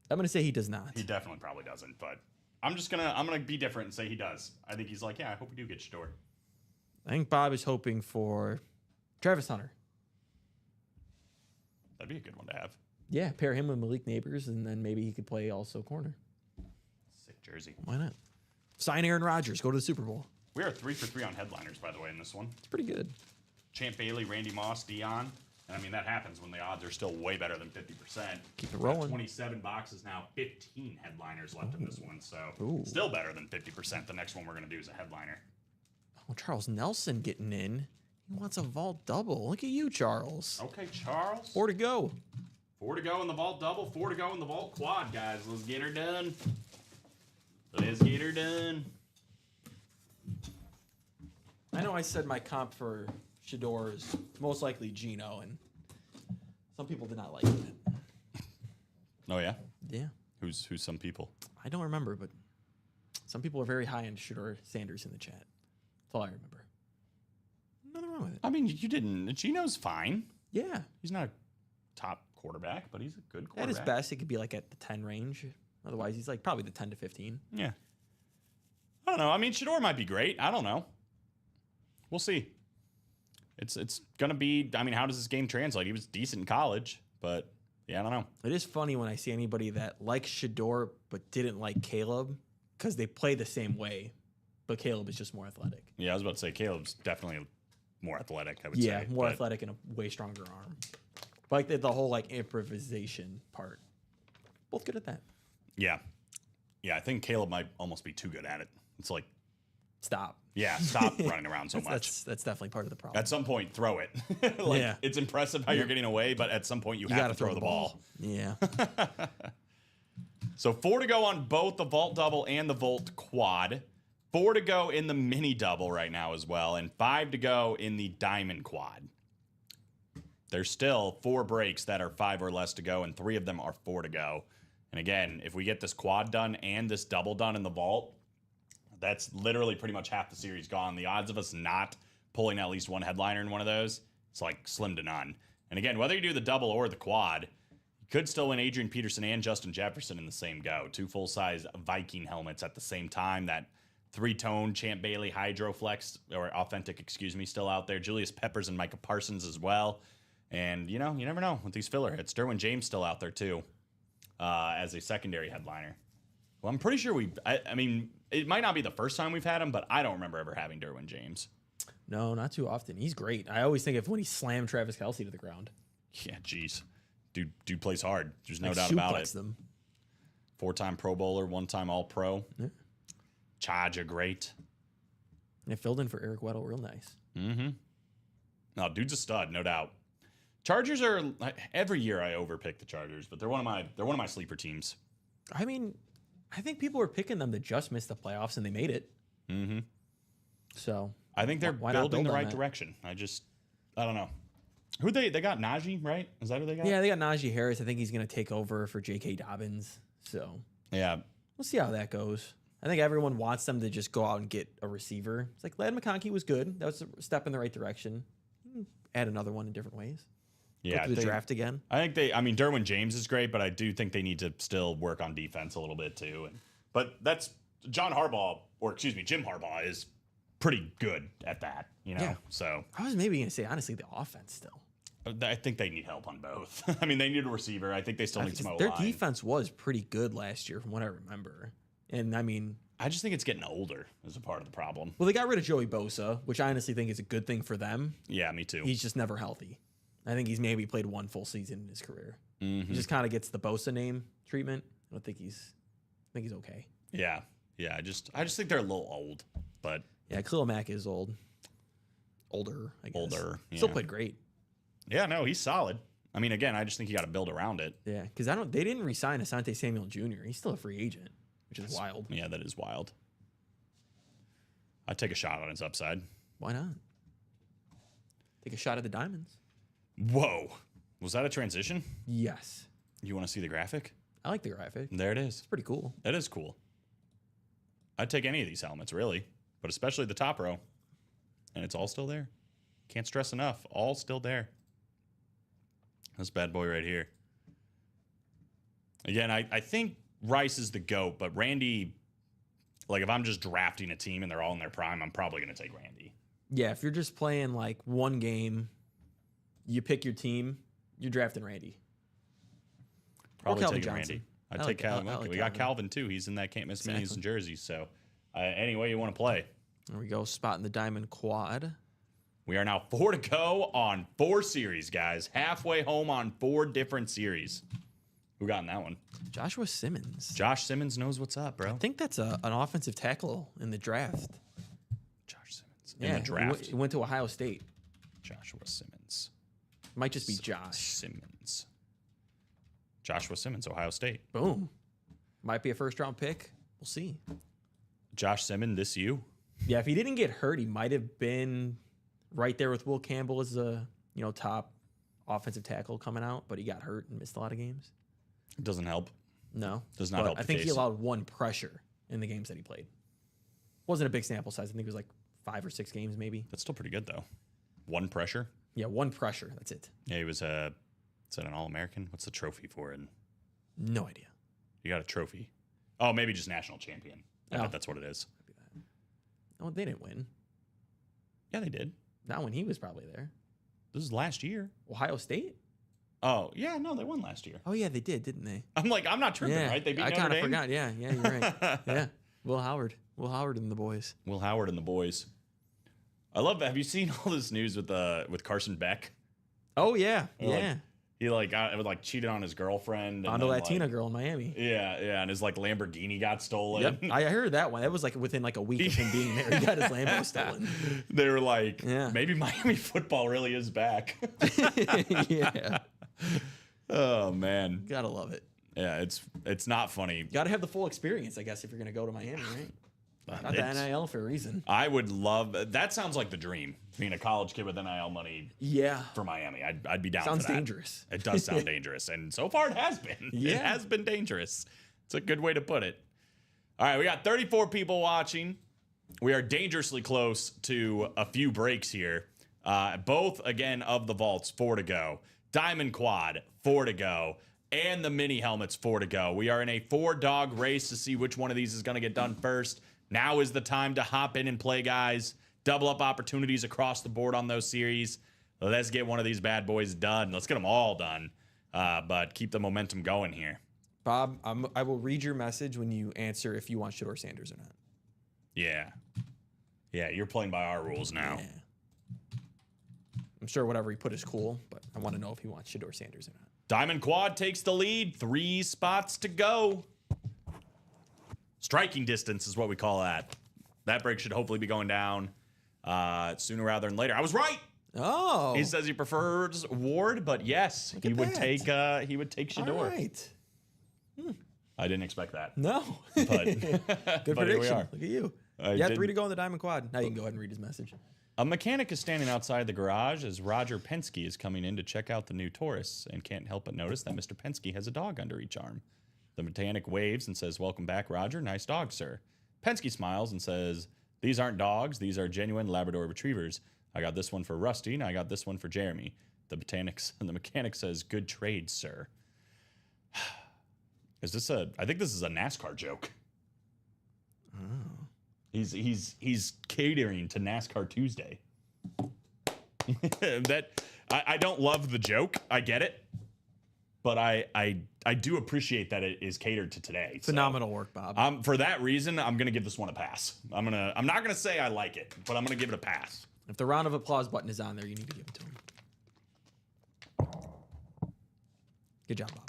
I'm going to say he does not. He definitely probably doesn't, but I'm gonna be different and say he does. I think he's like, yeah, I hope we do get Shador. I think Bob is hoping for Travis Hunter. That'd be a good one to have. Yeah, pair him with Malik Neighbors, and then maybe he could play also corner. Sick jersey. Why not? Sign Aaron Rodgers. Go to the Super Bowl. We are 3 for 3 on headliners, by the way, in this one. It's pretty good. Champ Bailey, Randy Moss, Dion. And I mean, that happens when the odds are still way better than 50%. Keep it rolling. 27 boxes now, 15 headliners left in this one. So Ooh. still better than 50%. The next one we're going to do is a headliner. Oh, Charles Nelson getting in. He wants a vault double. Look at you, Charles. Okay, Charles. 4 to go. 4 to go in the vault double, 4 to go in the vault quad, guys. Let's get her done. Let's get her done. I know I said my comp for Shador is most likely Geno, and some people did not like it. Oh, yeah? Yeah. Who's some people? I don't remember, but some people are very high on Shador Sanders in the chat. That's all I remember. Nothing wrong with it. I mean, you didn't. Geno's fine. Yeah. He's not a top quarterback, but he's a good At quarterback. his best, it could be like at the 10 range. Otherwise, he's like probably the 10 to 15. Yeah. I don't know. I mean, Shador might be great. I don't know. We'll see. It's going to be, I mean, how does this game translate? He was decent in college, but yeah, I don't know. It is funny when I see anybody that likes Shador but didn't like Caleb because they play the same way. but Caleb is just more athletic. Yeah, I was about to say Caleb's definitely more athletic, I would Yeah, say. more but athletic and a way stronger arm. But like the whole like improvisation part, both good at that. Yeah. Yeah, I think Caleb might almost be too good at it. It's like, Stop. yeah, stop running around so much. That's definitely part of the problem. At some point, throw it. Like, Yeah. it's impressive how you're getting away, but at some point you have gotta to throw the ball. Yeah. So 4 to go on both the vault double and the vault quad. 4 to go in the mini double right now as well, and 5 to go in the diamond quad. There's still 4 breaks that are 5 or less to go, and 3 of them are 4 to go. And again, if we get this quad done and this double done in the vault, that's literally pretty much half the series gone. The odds of us not pulling at least one headliner in one of those, it's like slim to none. And again, whether you do the double or the quad, you could still win Adrian Peterson and Justin Jefferson in the same go. 2 full-size Viking helmets at the same time. That 3-tone Champ Bailey Hydroflex, or Authentic, still out there. Julius Peppers and Micah Parsons as well. And, you know, you never know with these filler hits. Derwin James still out there, too, as a secondary headliner. Well, I'm pretty sure I mean, it might not be the first time we've had him, but I don't remember ever having Derwin James. No, not too often. He's great. I always think of when he slammed Travis Kelce to the ground. Yeah, jeez. Dude plays hard. There's no Like, doubt about suplex it. them. 4-time Pro Bowler, 1-time All-Pro. Yeah. Charger great. And it filled in for Eric Weddle real nice. Mm-hmm. No, dude's a stud, no doubt. Chargers are every year I overpick the Chargers, but they're one of my sleeper teams. I mean, I think people were picking them to just miss the playoffs, and they made it. Mm-hmm. So I think they're why not building build the on right that? direction. I don't know. Who they got Najee, right? Is that who they got? Yeah, they got Najee Harris. I think he's going to take over for J.K. Dobbins. So Yeah. we'll see how that goes. I think everyone wants them to just go out and get a receiver. It's like Ladd McConkey was good. That was a step in the right direction. Add another one in different ways. Yeah. Go to the draft again. I think Derwin James is great, but I do think they need to still work on defense a little bit too. But that's Jim Harbaugh is pretty good at that, you know? Yeah. So I was maybe going to say, honestly, the offense still. I think they need help on both. I mean, they need a receiver. I think they still need some O-line. Their defense was pretty good last year from what I remember. And I mean, I just think it's getting older is a part of the problem. well, they got rid of Joey Bosa, which I honestly think is a good thing for them. Yeah, me too. He's just never healthy. I think he's maybe played one full season in his career. Mhm. He just kind of gets the Bosa name treatment. I think he's okay. Yeah. I just think they're a little old, but Yeah, Khalil Mack is older, I guess. Older, Still yeah. played great. yeah, no, he's solid. I mean, again, I just think you got to build around it. Yeah, because they didn't re-sign Asante Samuel Jr. He's still a free agent, which is wild. Yeah, that is wild. I'd take a shot on his upside. Why not? Take a shot at the Diamonds. Whoa. Was that a transition? Yes. You want to see the graphic? I like the graphic. There it is. It's pretty cool. That is cool. I'd take any of these helmets, really, but especially the top row. And it's all still there. Can't stress enough. All still there. This bad boy right here. Again, I think Rice is the GOAT, but Randy, like if I'm just drafting a team and they're all in their prime, I'm probably going to take Randy. Yeah, if you're just playing like one game, you pick your team, you're drafting Randy. Probably Calvin taking Johnson. Randy. I I'd like- take Calvin. I Okay, like we got Calvin. Calvin too. He's in that can't miss minis Exactly. and jerseys. So any way you want to play. There we go. Spot in the Diamond Quad. We are now 4 to go on 4 series, guys. Halfway home on 4 different series. Who got in that one? Joshua Simmons. Josh Simmons knows what's up, bro. I think that's an offensive tackle in the draft. Josh Simmons in the he draft. He went to Ohio State. Joshua Simmons. Might just be Josh. Simmons. Joshua Simmons, Ohio State. Boom. Might be a first round pick. We'll see. Josh Simmons, this you? Yeah, if he didn't get hurt, he might have been right there with Will Campbell as a top offensive tackle coming out, but he got hurt and missed a lot of games. It doesn't help. No. Does not But help I the think he case. allowed one pressure in the games that he played. Wasn't a big sample size. I think it was like 5 or 6 games maybe. That's still pretty good, though. 1 pressure. Yeah, one pressure. That's it. Yeah, he was is that an All-American? What's the trophy for it? No idea. You got a trophy. Oh, maybe just national champion. I Oh. bet that's what it is. Oh, they didn't win. Yeah, they did. Not when he was probably there. This is last year. Ohio State? Oh, yeah, no, they won last year. Oh, yeah, they did, didn't they? I'm like, I'm not tripping, right? They beat I Notre kind of Dame. forgot. Yeah, you're right. Yeah, Will Howard. Will Howard and the boys. Will Howard and the boys. I love that. Have you seen all this news with Carson Beck? Oh yeah, Like, yeah. he like cheated on his girlfriend. And On the then, Latina like, girl in Miami. Yeah, and his like Lamborghini got stolen. Yep, I heard that one. That was like within like a week of him being there. He got his Lambo stolen. They were like, Yeah. maybe Miami football really is back. Yeah, Oh man, gotta love it. yeah, it's not funny. Gotta have the full experience, I guess, if you're gonna go to Miami, right? Not the It's- NIL for a reason. I would love that. Sounds like the dream. Being a college kid with NIL money Yeah, for Miami, I'd be down. sounds for that. dangerous. It does sound dangerous, and so far it has been. It Yeah. has been dangerous. It's a good way to put it. All right, we got 34 people watching. We are dangerously close to a few breaks here. Both again of the vaults, 4 to go. Diamond Quad, 4 to go. And the mini helmets, 4 to go. We are in a 4-dog race to see which one of these is going to get done first. Now is the time to hop in and play, guys. Double up opportunities across the board on those series. Let's get one of these bad boys done. Let's get them all done. But keep the momentum going here. Bob, I will read your message when you answer if you want Shador Sanders or not. Yeah. Yeah, you're playing by our rules now. Yeah. I'm sure whatever he put is cool, but I want to know if he wants Shador Sanders or not. Diamond Quad takes the lead. 3 spots to go. Striking distance is what we call that. That break should hopefully be going down sooner rather than later. I was right. Oh, He says he prefers Ward, but yes, he at would that. take Shador. all right. I didn't expect that. No, But, good but here we prediction. are. Look at you. I Yeah, did- 3 to go in the Diamond Quad. Now you can go ahead and read his message. A mechanic is standing outside the garage as Roger Penske is coming in to check out the new Taurus and can't help but notice that Mr. Penske has a dog under each arm. The mechanic waves and says, "Welcome back, Roger. Nice dog, sir." Penske smiles and says, "These aren't dogs. These are genuine Labrador retrievers. I got this one for Rusty and I got this one for Jeremy." The mechanic says, "Good trade, sir." I think this is a NASCAR joke. He's catering to NASCAR Tuesday. I don't love the joke. I get it, but I do appreciate that it is catered to today. So, Phenomenal work, Bob. for that reason, I'm gonna give this one a pass. I'm not gonna say I like it, but I'm gonna give it a pass. If the round of applause button is on there, you need to give it to him. Good job, Bob.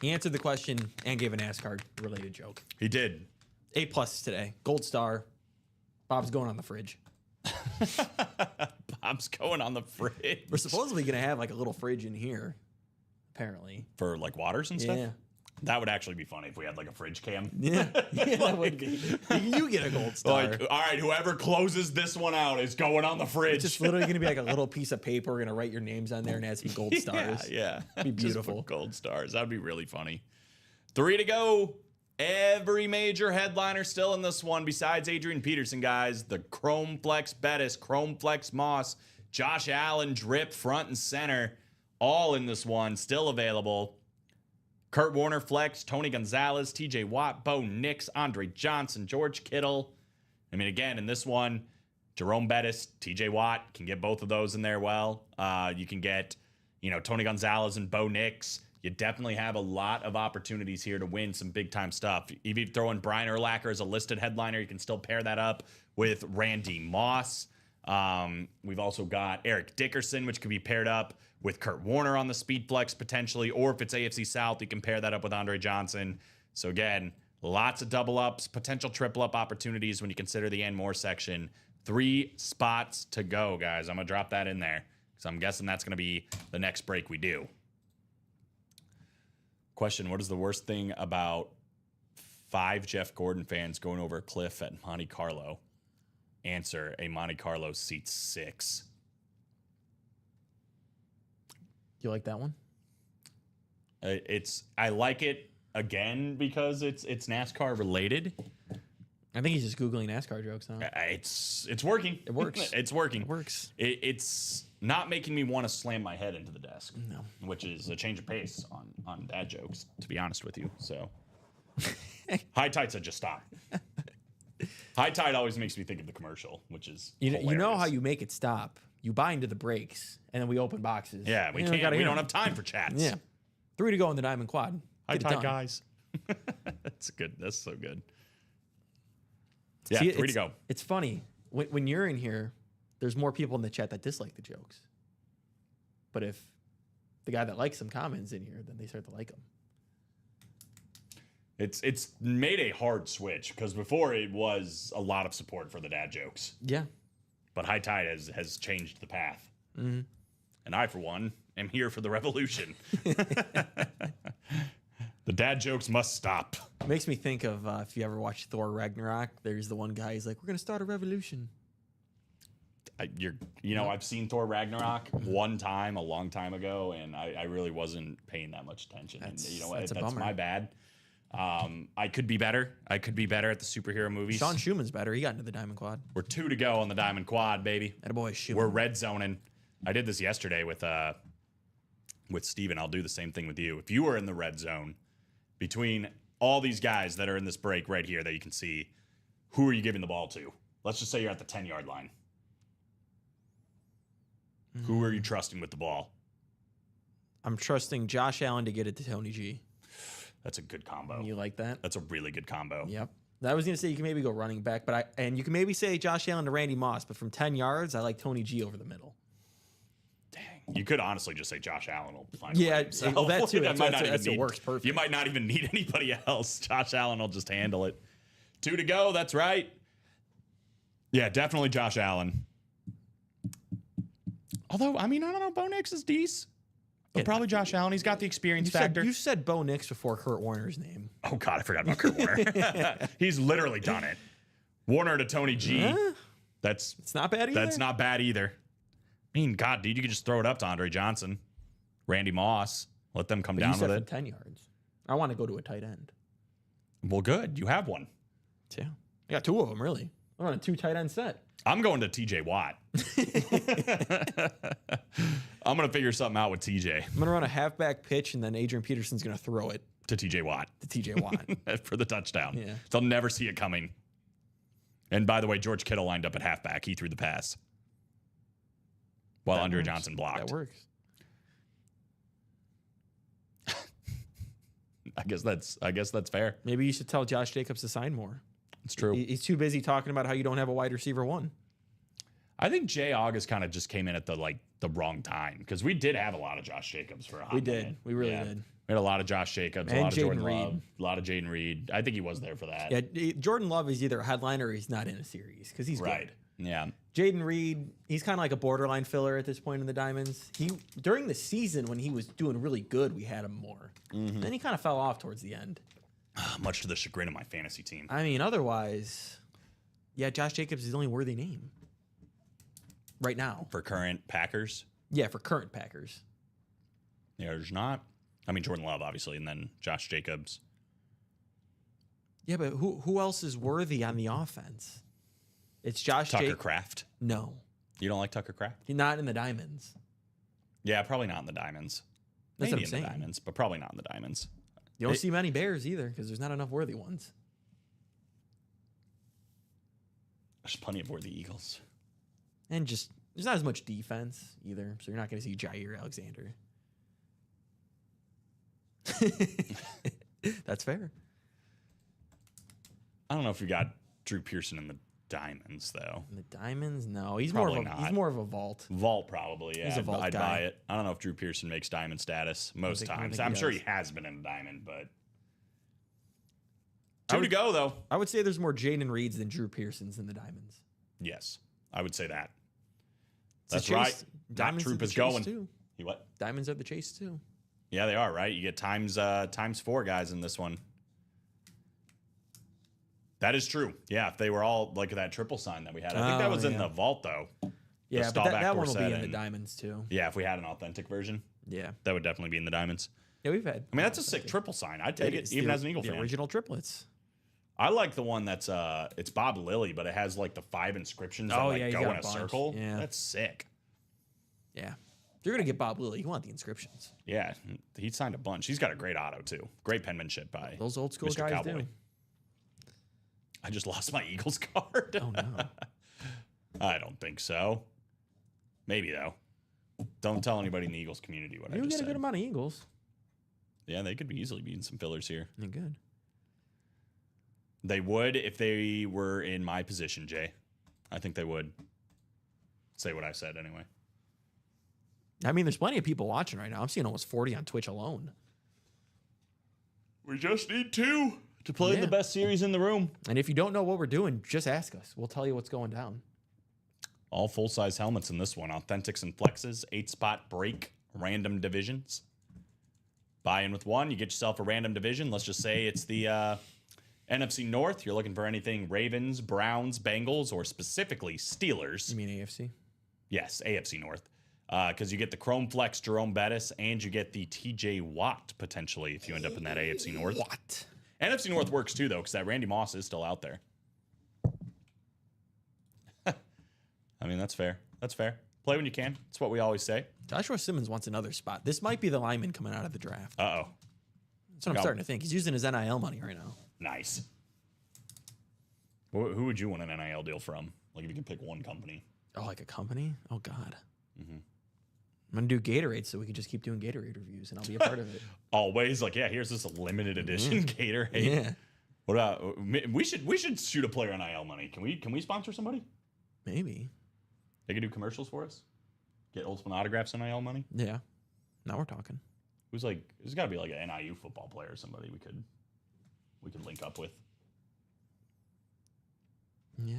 He answered the question and gave a NASCAR-related joke. He did. A+ today. Gold star. Bob's going on the fridge. Bob's going on the fridge. We're supposedly going to have like a little fridge in here, apparently. For like waters and stuff. Yeah. That would actually be funny if we had like a fridge cam. Yeah, that would be. You get a gold star. Like, all right, whoever closes this one out is going on the fridge. It's just literally going to be like a little piece of paper. We're going to write your names on there and add some gold stars. Yeah. Be Just beautiful. put gold stars. That'd be really funny. 3 to go. Every major headliner still in this one besides Adrian Peterson, guys. The Chrome Flex Bettis, Chrome Flex Moss, Josh Allen drip front and center. All in this one. Still available. Kurt Warner Flex, Tony Gonzalez, TJ Watt, Bo Nix, Andre Johnson, George Kittle. I mean, again, in this one, Jerome Bettis, TJ Watt can get both of those in there well. You can get, Tony Gonzalez and Bo Nix. You definitely have a lot of opportunities here to win some big time stuff. If you throw in Brian Urlacher as a listed headliner, you can still pair that up with Randy Moss. We've also got Eric Dickerson, which could be paired up with Kurt Warner on the speed flex potentially, or if it's AFC South, you can pair that up with Andre Johnson. So again, lots of double ups, potential triple up opportunities when you consider the and more section. 3 spots to go, guys. I'm going to drop that in there because I'm guessing that's going to be the next break we do. Question, what is the worst thing about 5 Jeff Gordon fans going over a cliff at Monte Carlo? Answer, a Monte Carlo seats 6. You like that one? I like it again because it's NASCAR related. I think he's just Googling NASCAR jokes now. It's working. It works. It's working. It works. It's not making me want to slam my head into the desk. No. Which is a change of pace on dad jokes, to be honest with you. So High Tide said just stop. High Tide always makes me think of the commercial, which is You know how hilarious. you make it stop. You buy into the brakes, and then we open boxes. Yeah, we You know, can't. gotta We hear don't 'em. have time for chats. Yeah. 3 to go in the Diamond Quad. High Get it Tide done. guys. That's good. That's so good. Yeah, See, 3 to go. It's funny. When you're in here, there's more people in the chat that dislike the jokes. But if the guy that likes them comments in here, then they start to like them. It's made a hard switch because before it was a lot of support for the dad jokes, Yeah. but High Tide has changed the path. Mm-hmm. And I, for one, am here for the revolution. The dad jokes must stop. Makes me think of if you ever watched Thor Ragnarok, there's the one guy, he's like, we're going to start a revolution. I've seen Thor Ragnarok one time a long time ago, and I really wasn't paying that much attention. That's a that's bummer. my bad. I could be better. I could be better at the superhero movies. Sean Schumann's better. He got into the Diamond Quad. We're 2 to go on the Diamond Quad, baby. That boy Schumann. We're red zoning. I did this yesterday with Steven. I'll do the same thing with you. If you were in the red zone between all these guys that are in this break right here that you can see, who are you giving the ball to? Let's just say you're at the 10-yard line. Who are you trusting with the ball? I'm trusting Josh Allen to get it to Tony G. That's a good combo. You like that? That's a really good combo. Yep. I was going to say you can maybe go running back, and you can maybe say Josh Allen to Randy Moss, but from 10 yards, I like Tony G over the middle. Dang. You could honestly just say Josh Allen will find Yeah, himself. well, that too. That That's the worst. Perfect. You might not even need anybody else. Josh Allen will just handle it. 2 to go. That's right. Yeah, definitely Josh Allen. Although, I mean, I don't know. Bo Nix is decent. But probably Josh Allen. He's got the experience factor. You said Bo Nix before Kurt Warner's name. Oh, God, I forgot about Kurt Warner. He's literally done it. Warner to Tony G. It's not bad either. That's not bad either. I mean, God, dude, you could just throw it up to Andre Johnson, Randy Moss. Let them come down you said with from it. 10 yards. I want to go to a tight end. Well, good. You have one. Yeah. I got 2 of them, really. I'm on a 2 tight end set. I'm going to TJ Watt. I'm going to figure something out with TJ. I'm going to run a halfback pitch, and then Adrian Peterson's going to throw it To TJ Watt to TJ Watt. for the touchdown. Yeah. They'll never see it coming. And by the way, George Kittle lined up at halfback. He threw the pass while Andre Johnson blocked. That works. I guess that's fair. Maybe you should tell Josh Jacobs to sign more. It's true. He's too busy talking about how you don't have a wide receiver 1. I think Jay August kind of just came in at the wrong time because we did have a lot of Josh Jacobs for a hot minute. We really did. We had a lot of Josh Jacobs, a And lot of Jordan Jaden Reed. Love, a lot of Jaden Reed. I think he was there for that. Yeah, Jordan Love is either a headliner or he's not in a series because he's Right. good. Yeah. Jaden Reed, he's kind of like a borderline filler at this point in the Diamonds. During the season when he was doing really good, we had him more. Then he kind of fell off towards the end. Much to the chagrin of my fantasy team. I mean, otherwise, yeah, Josh Jacobs is the only worthy name right now. For current Packers, Yeah, for current Packers. yeah, there's not. I mean, Jordan Love, obviously, and then Josh Jacobs. Yeah, but who else is worthy on the offense? It's Josh Tucker Jacobs. Kraft. No, You don't like Tucker Kraft? he's not in the Diamonds. Yeah, probably not in the Diamonds. That's Maybe what I'm in the saying. Diamonds, but probably not in the Diamonds. You don't see many Bears either because there's not enough worthy ones. There's plenty of worthy Eagles. And just there's not as much defense either, so you're not going to see Jair Alexander. That's fair. I don't know if you got Drew Pearson in the Diamonds, though. And the Diamonds, no, he's Probably more of a, not. he's more of a vault. Vault, probably. Yeah, He's a vault I'd guy. buy it. I don't know if Drew Pearson makes Diamond status most I don't times. think he I'm sure he does. has been in a Diamond, but 2 to go, though. I would say there's more Jaden Reeds than Drew Pearsons in the Diamonds. Yes, I would say that. It's That's the right. chase. That Diamonds troop are the is chase going. too. You what? Diamonds are the chase too. Yeah, they are, right? You get times 4 guys in this one. That is true. Yeah, if they were all like that triple sign that we had. I think that was in yeah. the vault, though. Yeah, but Staubach that one will be Dorsett in the and- Diamonds too. Yeah, if we had an authentic version, Yeah. that would definitely be in the Diamonds. Yeah, we've had. I mean, that's a sick triple sign. I'd take it, It's even the- as an Eagle the fan. original triplets. I like the one that's it's Bob Lilly, but it has like the 5 inscriptions that Oh, like yeah, he's go got in a a bunch. circle. Yeah. That's sick. Yeah. If you're gonna get Bob Lilly, you want the inscriptions. Yeah, he signed a bunch. He's got a great auto too. Great penmanship by Those old school Mr. guys Cowboy. do. I just lost my Eagles card. Oh no. I don't think so. Maybe though. Don't tell anybody in the Eagles community what I You just get a said. good amount of Eagles. Yeah, they could be easily beating some fillers here. You're good. They would if they were in my position, Jay. I think they would. Say what I said anyway. I mean, there's plenty of people watching right now. I'm seeing almost 40 on Twitch alone. We just need 2 to play Yeah. the best series in the room. And if you don't know what we're doing, just ask us. We'll tell you what's going down. All full-size helmets in this one. Authentics and flexes, 8-spot break, random divisions. Buy in with 1, you get yourself a random division. Let's just say it's the NFC North. You're looking for anything Ravens, Browns, Bengals, or specifically Steelers. You mean AFC? Yes, AFC North. Because you get the Chrome Flex Jerome Bettis, and you get the TJ Watt, potentially, if you end up in that AFC North. What? NFC North works too, though, because that Randy Moss is still out there. I mean, that's fair. That's fair. Play when you can. That's what we always say. Joshua Simmons wants another spot. This might be the lineman coming out of the draft. Uh-oh. That's what I'm starting to think. He's using his NIL money right now. Nice. Who would you want an NIL deal from? Like, if you can pick one company. Oh, like a company? Oh, God. I'm going to do Gatorade so we can just keep doing Gatorade reviews, and I'll be a part of it. Always like, yeah, here's this limited edition Gatorade. Yeah. What about we should shoot a player NIL money. Can we sponsor somebody? Maybe. They could do commercials for us. Get Ultimate Autographs NIL money. Yeah. Now we're talking. Who's like? There's got to be like an NIU football player or somebody we could link up with. Yeah.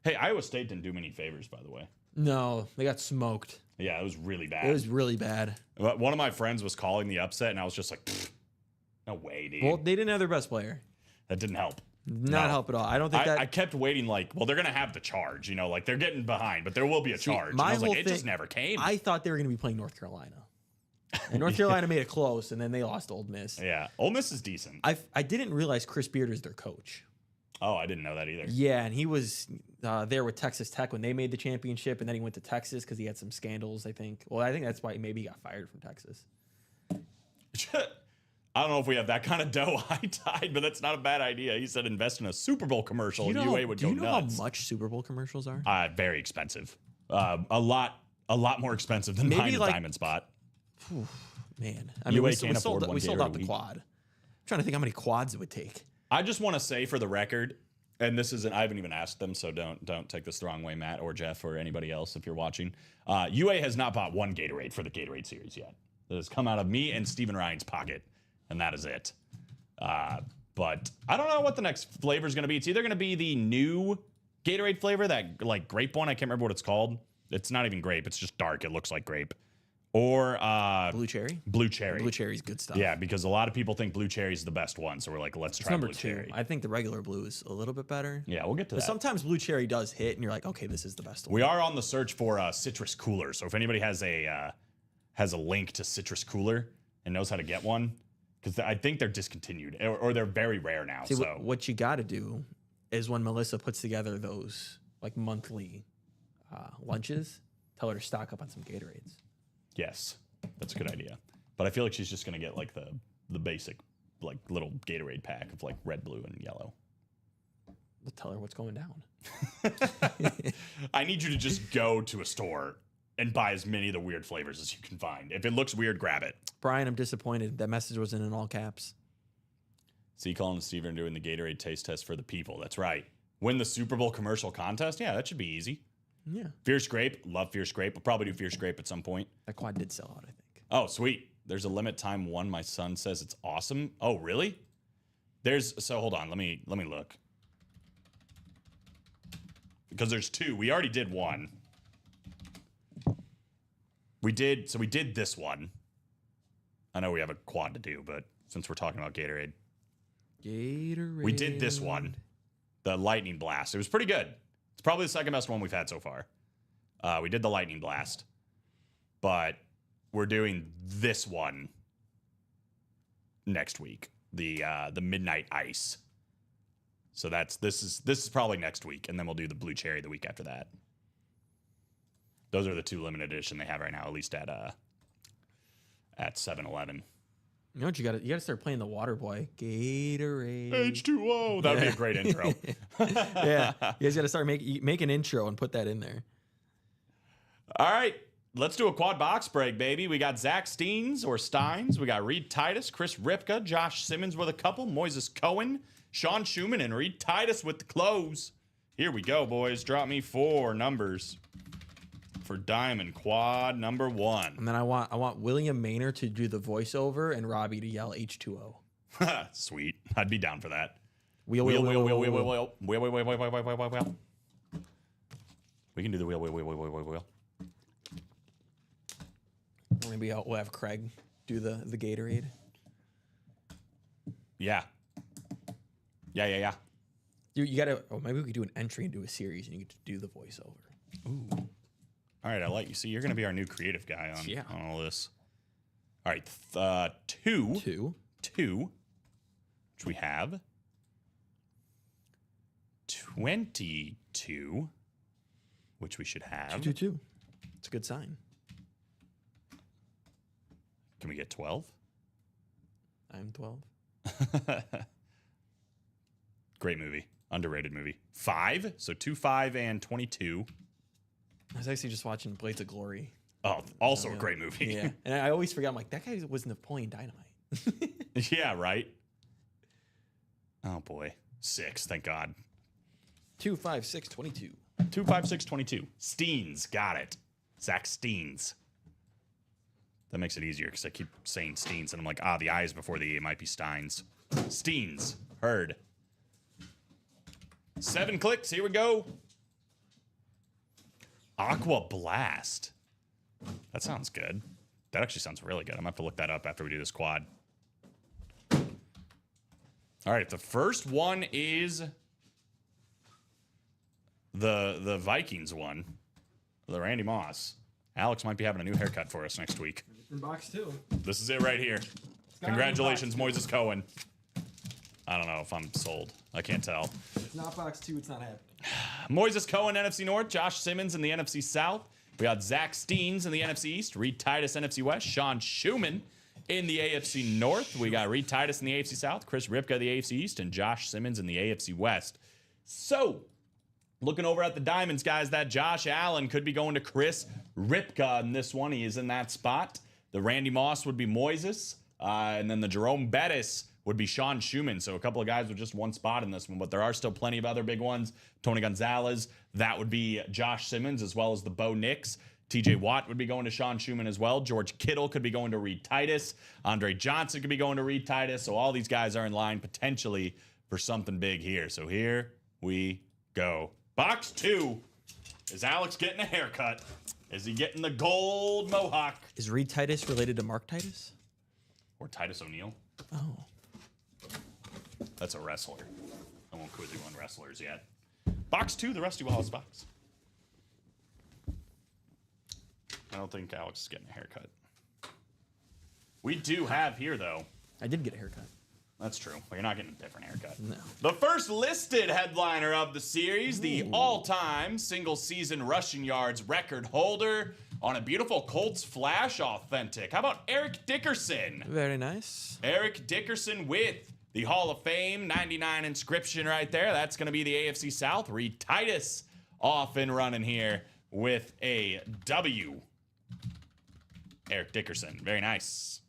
Hey, Iowa State didn't do many favors, by the way. No, they got smoked. Yeah, it was really bad. It was really bad. One of my friends was calling the upset, and I was just like, no way, dude. Well, they didn't have their best player. That didn't help. Not help at all. I don't think that. I kept waiting, like, well, they're going to have the charge, like they're getting behind, but there will be a charge. And my I was like, whole it just never came. I thought they were going to be playing North Carolina. And North Carolina made it close, and then they lost to Ole Miss. Yeah, Ole Miss is decent. I didn't realize Chris Beard is their coach. Oh, I didn't know that either. Yeah, and he was there with Texas Tech when they made the championship, and then he went to Texas because he had some scandals, I think. Well, I think that's why maybe he got fired from Texas. I don't know if we have that kind of dough high-tide, but that's not a bad idea. He said invest in a Super Bowl commercial, and UA would go nuts. Do you know how much Super Bowl commercials are? Very expensive. A lot more expensive than buying a diamond spot. Man, I mean, we sold out the week. quad. I'm trying to think how many quads it would take. I just want to say for the record, and this isn't, I haven't even asked them, so don't take this the wrong way, Matt or Jeff or anybody else if you're watching. UA has not bought one Gatorade for the Gatorade series yet. It has come out of me and Steven Ryan's pocket, and that is it. But I don't know what the next flavor is going to be. It's either going to be the new Gatorade flavor, that like grape one. I can't remember what it's called. It's not even grape. It's just dark. It looks like grape. Or blue cherry. Blue cherry. Blue cherry's good stuff. Yeah, because a lot of people think blue cherry is the best one. So we're like, let's try number blue 2. cherry. I think the regular blue is a little bit better. Yeah, we'll get to But that. sometimes blue cherry does hit, and you're like, okay, this is the best one. We are on the search for citrus cooler. So if anybody has a link to citrus cooler and knows how to get one, because I think they're discontinued or they're very rare now. See, so what you got to do is when Melissa puts together those like monthly lunches, tell her to stock up on some Gatorades. yes, that's a good idea. But I feel like she's just gonna get like the basic like little Gatorade pack of like red, blue, and yellow. We'll tell her what's going down. I need you to just go to a store and buy as many of the weird flavors as you can find. If it looks weird, grab it. Brian, I'm disappointed. That message wasn't in all caps. See, Colin and Steven doing the Gatorade taste test for the people. That's right. Win the Super Bowl commercial contest. Yeah, that should be easy. Yeah. Fierce Grape. Love Fierce Grape. We'll probably do Fierce Grape at some point. That quad did sell out, I think. Oh, sweet. There's a limit time one. My son says it's awesome. Oh, really? So hold on. Let me look. Because there's 2. We already did one. We did this one. I know we have a quad to do, but since we're talking about Gatorade. We did this one. The Lightning Blast. It was pretty good. It's probably the second best one we've had so far. We did the Lightning Blast. But we're doing this one next week. The Midnight Ice. So this is probably next week, and then we'll do the Blue Cherry the week after that. Those are the 2 limited edition they have right now, at least at 7-Eleven. You know what you got to start playing the Water Boy Gatorade. H2O. That would be a great intro. Yeah, you guys got to start make an intro and put that in there. All right. let's do a quad box break, baby. We got Zach Steins. We got Reed Titus, Chris Ripka, Josh Simmons with a couple, Moises Cohen, Sean Schumann, and Reed Titus with the close. Here we go, boys. Drop me 4 numbers for Diamond Quad number 1. And then I want William Maynard to do the voiceover and Robbie to yell H2O. Sweet. I'd be down for that. Wheel. Wheel. We can do the wheel. Or maybe we'll have Craig do the Gatorade. Yeah. You gotta. Oh, maybe we could do an entry into a series and you get to do the voiceover. Ooh. All right, I like you. See, you're going to be our new creative guy on all this. All right, 2, which we have. 22, which we should have. 2. It's a good sign. Can we get 12? I'm 12. Great movie. Underrated movie. 5. So 2, 5, and 22. I was actually just watching Blades of Glory. Oh, also a great movie. Yeah. And I always forget, I'm like, that guy was Napoleon Dynamite. Yeah, right? Oh, boy. 6, thank God. 2, 5, 6, 22. 2, 5, 6, 22. Steens. Got it. Zach Steens. That makes it easier because I keep saying Steens, and I'm like, the I is before the E. It might be Steins. Steens. Heard. 7 clicks. Here we go. Aqua Blast. That sounds good. That actually sounds really good. I'm going to have to look that up after we do this quad. All right. The first one is the Vikings one. The Randy Moss. Alex might be having a new haircut for us next week. From box 2. This is it right here. Congratulations, Moises Cohen. I don't know if I'm sold. I can't tell. It's not box 2. It's not happening. Moises Cohen, NFC North. Josh Simmons in the NFC South. We got Zach Steens in the NFC East. Reed Titus, NFC West. Sean Schumann in the AFC North. We got Reed Titus in the AFC South. Chris Ripka, the AFC East. And Josh Simmons in the AFC West. So, looking over at the Diamonds, guys, that Josh Allen could be going to Chris Ripka in this one. He is in that spot. The Randy Moss would be Moises. And then the Jerome Bettis would be Sean Schumann. So a couple of guys with just one spot in this one, but there are still plenty of other big ones. Tony Gonzalez, that would be Josh Simmons, as well as the Bo Nix. TJ Watt would be going to Sean Schumann as well. George Kittle could be going to Reed Titus. Andre Johnson could be going to Reed Titus. So all these guys are in line potentially for something big here. So here we go. Box 2. Is Alex getting a haircut? Is he getting the gold mohawk? Is Reed Titus related to Mark Titus? Or Titus O'Neil? Oh. That's a wrestler. I won't quiz you on wrestlers yet. Box 2, the Rusty Wallace box. I don't think Alex is getting a haircut. We do have here, though. I did get a haircut. That's true. But you're not getting a different haircut. No. The first listed headliner of the series, the all-time single-season rushing yards record holder on a beautiful Colts Flash Authentic. How about Eric Dickerson? Very nice. Eric Dickerson with the Hall of Fame 99 inscription right there. That's going to be the AFC South. Reed Titus off and running here with a W. Eric Dickerson. Very nice.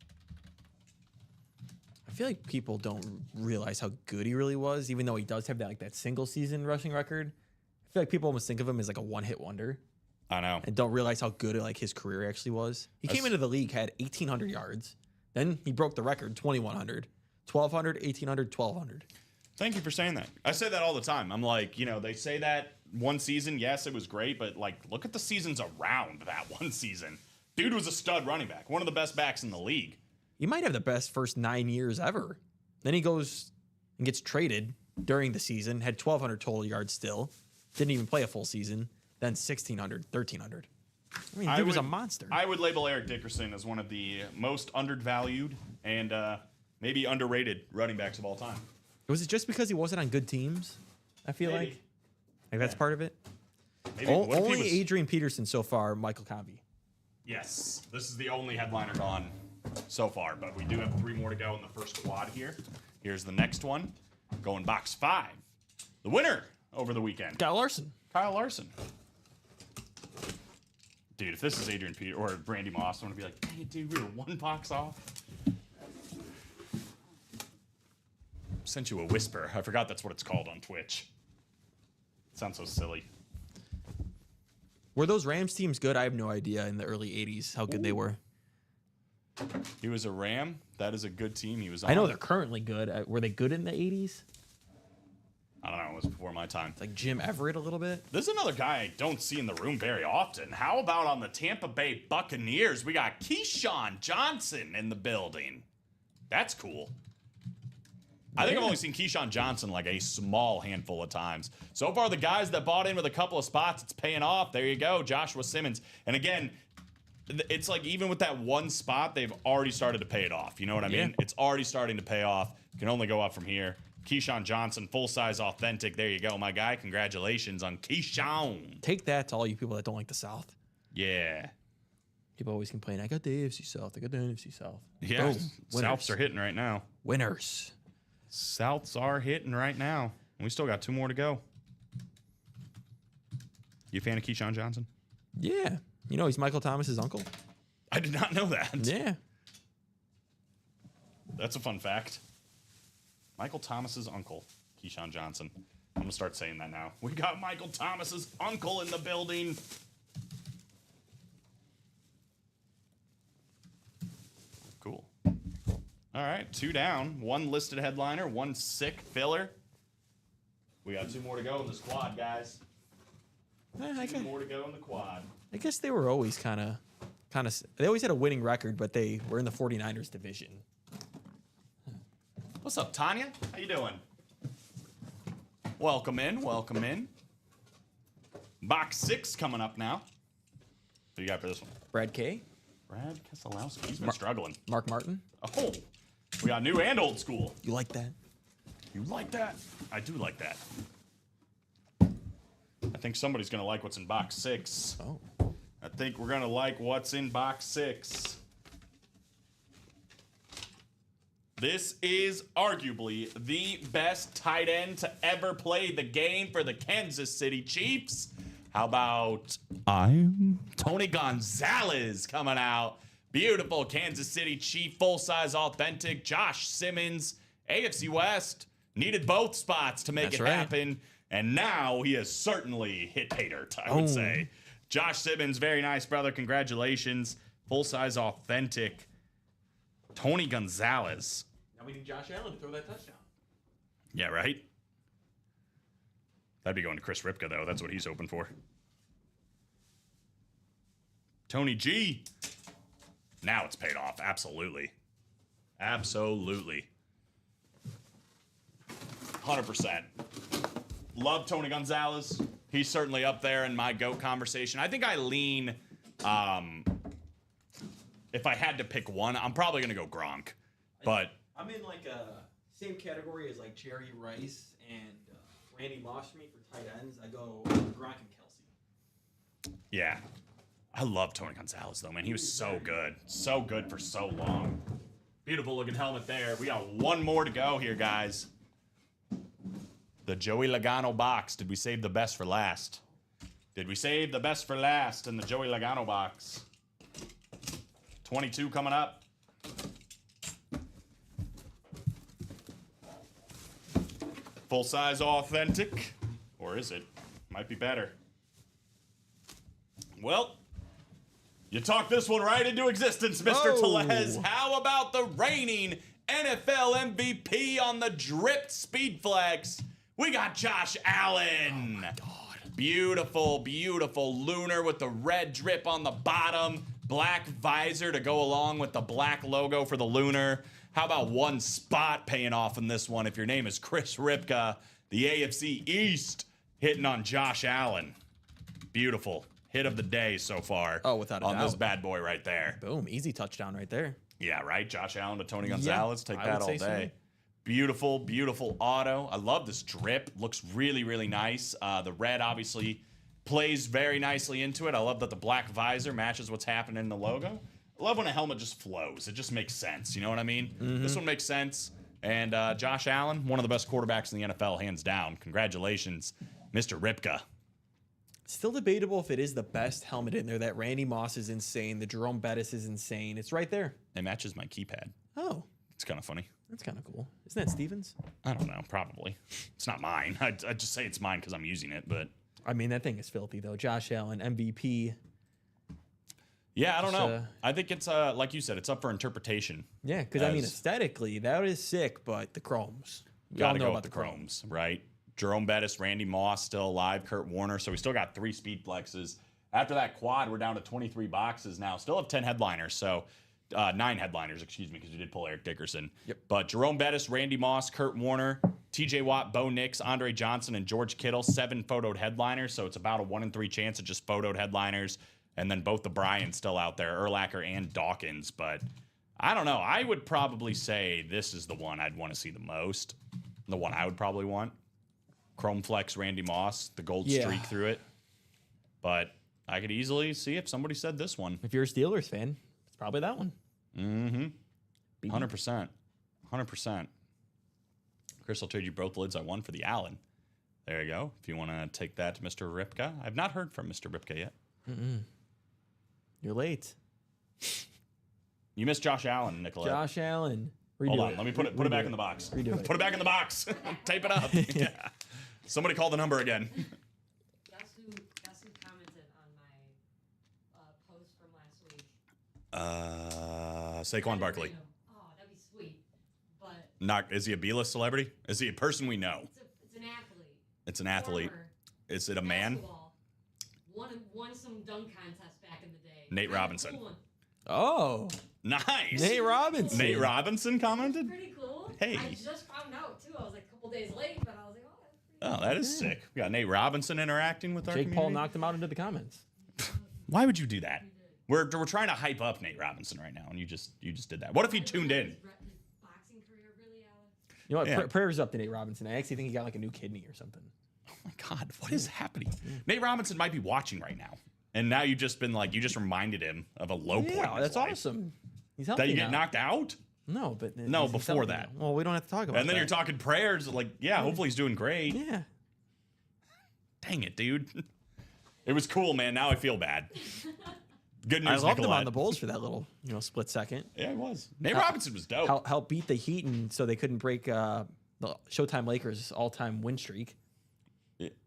I feel like people don't realize how good he really was, even though he does have that single season rushing record. I feel like people almost think of him as like a one-hit wonder. I know. And don't realize how good his career actually was. He came into the league, had 1,800 yards. Then he broke the record, 2,100. 1,200, 1,800, 1,200. Thank you for saying that. I say that all the time. I'm like, they say that one season, yes, it was great, but look at the seasons around that one season. Dude was a stud running back, one of the best backs in the league. He might have the best first 9 years ever. Then he goes and gets traded during the season, had 1,200 total yards still, didn't even play a full season, then 1,600, 1,300. I mean, dude was a monster. I would label Eric Dickerson as one of the most undervalued and maybe underrated running backs of all time. Was it just because he wasn't on good teams? I feel like that's part of it. Maybe. What if he Only was- Adrian Peterson so far, Michael Convey. Yes, this is the only headliner gone so far, but we do have 3 more to go in the first quad here. Here's the next one, going box 5. The winner over the weekend, Kyle Larson. Kyle Larson. Dude, if this is Adrian Peter or Randy Moss, I'm gonna be like, dang it, dude, we were 1 box off. Sent you a whisper. I forgot that's what it's called on Twitch. Sounds so silly. Were those Rams teams good? I have no idea in the early 80s how good they were. He was a Ram. That is a good team. He was on. I know they're currently good. Were they good in the 80s? I don't know. It was before my time. It's like Jim Everett a little bit. There's another guy I don't see in the room very often. How about on the Tampa Bay Buccaneers? We got Keyshawn Johnson in the building. That's cool. I think I've only seen Keyshawn Johnson like a small handful of times. So far, the guys that bought in with a couple of spots, it's paying off. There you go, Joshua Simmons. And again, it's like even with that one spot, they've already started to pay it off. You know what I mean? It's already starting to pay off. Can only go up from here. Keyshawn Johnson, full-size authentic. There you go, my guy. Congratulations on Keyshawn. Take that to all you people that don't like the South. Yeah. People always complain, I got the AFC South. I got the NFC South. Yeah. Boom. Souths are hitting right now. Winners. Souths are hitting right now. We still got 2 more to go. You a fan of Keyshawn Johnson? Yeah. You know, he's Michael Thomas's uncle. I did not know that. Yeah. That's a fun fact. Michael Thomas's uncle, Keyshawn Johnson. I'm going to start saying that now. We got Michael Thomas's uncle in the building. Cool. All right, 2 down. 1 listed headliner, 1 sick filler. We got 2 more to go in the squad, guys. 2 more to go in the quad. I guess they were always kind of, they always had a winning record, but they were in the 49ers division. What's up, Tanya? How you doing? Welcome in, welcome in. Box 6 coming up now. What do you got for this one? Brad K. Brad Keselowski. He's been struggling. Mark Martin. Oh, we got new and old school. You like that? You like that? I do like that. I think somebody's going to like what's in box 6. Oh. I think we're going to like what's in box 6. This is arguably the best tight end to ever play the game for the Kansas City Chiefs. How about Tony Gonzalez coming out? Beautiful Kansas City Chief, full-size authentic. Josh Simmons, AFC West, needed both spots to make That's it right. happen. And now he has certainly hit pay dirt, I would say. Josh Simmons, very nice, brother. Congratulations. Full-size authentic. Tony Gonzalez. Now we need Josh Allen to throw that touchdown. Yeah, right? That'd be going to Chris Ripka, though. That's what he's hoping for. Tony G. Now it's paid off. Absolutely. Absolutely. 100%. Love Tony Gonzalez. He's certainly up there in my GOAT conversation. I think I lean, if I had to pick one, I'm probably going to go Gronk. But I'm in like a same category as like Jerry Rice and Randy Moss for me for tight ends. I go Gronk and Kelsey. yeah, I love Tony Gonzalez, though, man. He was so good. So good for so long. Beautiful looking helmet there. We got 1 more to go here, guys. The Joey Logano box. Did we save the best for last? Did we save the best for last in the Joey Logano box? 22 coming up. Full-size authentic. Or is it? Might be better. Well, you talked this one right into existence, Mr. Telez. How about the reigning NFL MVP on the dripped speed flex? We got Josh Allen. Oh my God. Beautiful, beautiful lunar with the red drip on the bottom. Black visor to go along with the black logo for the lunar. How about 1 spot paying off in this one if your name is Chris Ripka, the AFC East, hitting on Josh Allen. Beautiful. Hit of the day so far. Oh, without a doubt. On this bad boy right there. Boom. Easy touchdown right there. Yeah, right? Josh Allen to Tony Gonzalez. Take I that would all say so. day. Beautiful, beautiful auto. I love this drip. Looks really, really nice. The red obviously plays very nicely into it. I love that the black visor matches what's happening in the logo. I love when a helmet just flows. It just makes sense. You know what I mean? This one makes sense. And Josh Allen, one of the best quarterbacks in the NFL, hands down. Congratulations, Mr. Ripka. Still debatable if it is the best helmet in there. That Randy Moss is insane. The Jerome Bettis is insane. It's right there. It matches my keypad. Oh, It's kind of funny. that's kind of cool. Isn't that Stevens? I don't know. Probably. It's not mine. I just say it's mine because I'm using it. But I mean, that thing is filthy, though. Josh Allen, MVP. yeah, I don't Just, know. I think it's like you said, it's up for interpretation. Yeah, because I mean, As- aesthetically, that is sick, but the chromes. We all Got to know go about with the Chromes, right? Jerome Bettis, Randy Moss still alive, Kurt Warner. So we still got 3 speed flexes. After that quad, we're down to 23 boxes now. Still have 10 headliners. So 9 headliners, excuse me, because we did pull Eric Dickerson. Yep. But Jerome Bettis, Randy Moss, Kurt Warner, TJ Watt, Bo Nix, Andre Johnson, and George Kittle, 7 photoed headliners. So it's about a 1 in 3 chance of just photoed headliners. And then both the Bryans still out there, Urlacher and Dawkins. But I don't know. I would probably say this is the one I'd want to see the most. The one I would probably want. Chrome Flex Randy Moss, the gold Yeah. streak through it. But I could easily see if somebody said this one. If you're a Steelers fan, it's probably that one. 100%. 100%. Chris, I'll trade you both lids I won for the Allen. There you go. If you want to take that to Mr. Ripka. I've not heard from Mr. Ripka yet. You're late. You missed Josh Allen, Nicolette. Josh Allen. Redo Hold on. it. Let me put it back in the box. Redo it. Put it back in the box. Tape it up. Yeah. Somebody call the number again. Guess who commented on my post from last week? Saquon Barkley. Oh, that'd be sweet. But Not is he a B-list celebrity? Is he a person we know? it's an athlete. It's an athlete. Former Is it a man? basketball. Won some dunk contests back in the day. Nate Kinda Robinson. cool one. Oh, Nice. Nate Robinson. Nate Robinson commented? Pretty cool. Hey. I just found out too. I was like a couple days late, but I was like, oh, that's pretty Oh, that is sick. We got Nate Robinson interacting with our Jake community. Paul knocked him out into the comments. Why would you do that? We're trying to hype up Nate Robinson right now, and you just did that. What if he tuned in? His boxing career really, Alex. You know what? Yeah. Prayers up to Nate Robinson. I actually think he got like a new kidney or something. Oh my God, what is happening? Nate Robinson might be watching right now, and now you just reminded him of a low point. in Yeah, his that's life. awesome. He's healthy That you get now. knocked out, No, but No, he's before healthy that. now. Well, we don't have to talk about and then that. you're talking prayers. Like, yeah, hopefully he's doing great. Yeah. Dang it, dude. It was cool, man. Now I feel bad. Good news, I loved him Nicolette. on the Bulls for that little, split second. Yeah, it was. Nate Robinson was dope. Help beat the Heat, and so they couldn't break the Showtime Lakers all-time win streak.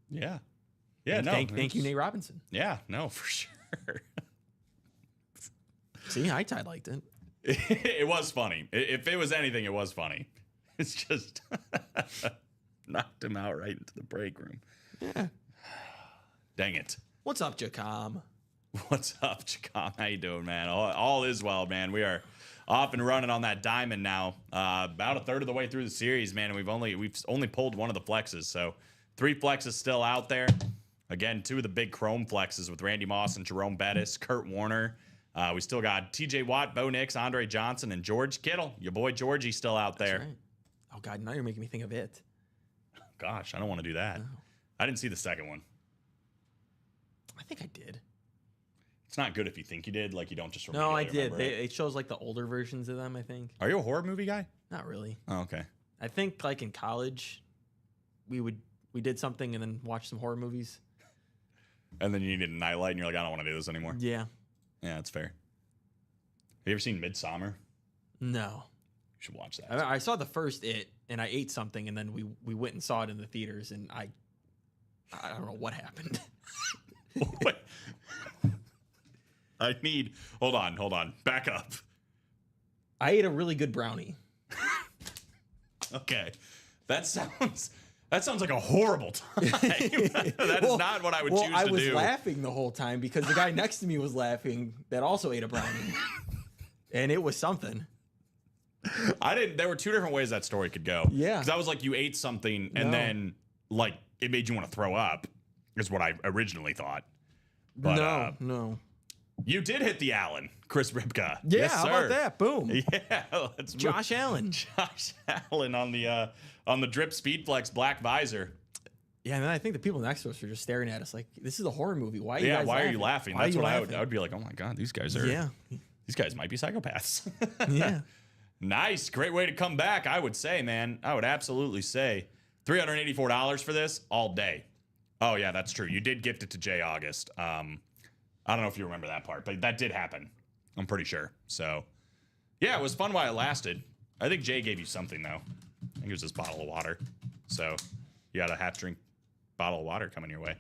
Yeah. Yeah, no. Thank you, Nate Robinson. Yeah, no, for sure. See, I liked it. It was funny. If it was anything, it was funny. It's just knocked him out right into the break room. Yeah. Dang it. What's up, Jacom? What's up, Chacom? How you doing, man? All is well, man. We are off and running on that diamond now. About a third of the way through the series, man, and we've only pulled one of the flexes, so 3 flexes still out there. Again, 2 of the big chrome flexes with Randy Moss and Jerome Bettis, Kurt Warner. We still got TJ Watt, Bo Nix, Andre Johnson, and George Kittle. Your boy Georgie still out there. That's right. Oh God, now you're making me think of it. Gosh, I don't want to do that. I didn't see the second one. I think I did. It's not good if you think you did, like you don't just remember. No, I did. It shows like the older versions of them, I think. Are you a horror movie guy? Not really. Oh, okay. I think like in college, we did something and then watched some horror movies. And then you needed a nightlight, and you're like, I don't want to do this anymore. Yeah. Yeah, that's fair. Have you ever seen Midsommar? No. You should watch that. I saw the first It, and I ate something, and then we went and saw it in the theaters, and I don't know what happened. Wait. Hold on. Back up. I ate a really good brownie. Okay. That sounds like a horrible time. That is not what I would choose to do. I was laughing the whole time because the guy next to me was laughing that also ate a brownie. And it was something. There were 2 different ways that story could go. Yeah. Because I was like, you ate something and No. then like it made you want to throw up, is what I originally thought. But No. you did hit the Allen, Chris Ripka. Yeah, Yes, how sir. about that? Boom. Yeah, let's move. Josh Allen. Josh Allen on the drip Speedflex black visor. Yeah, and then I think the people next to us were just staring at us like, this is a horror movie. Why are you Yeah, guys why laughing? are you laughing? Why are That's you what laughing? I would be like, oh my God, these guys are Yeah. these guys might be psychopaths. Yeah. Nice. Great way to come back, I would say, man. I would absolutely say $384 for this all day. Oh yeah, that's true. You did gift it to Jay August. I don't know if you remember that part, but that did happen. I'm pretty sure. So yeah, it was fun while it lasted. I think Jay gave you something though. I think it was this bottle of water. So you got a half drink bottle of water coming your way.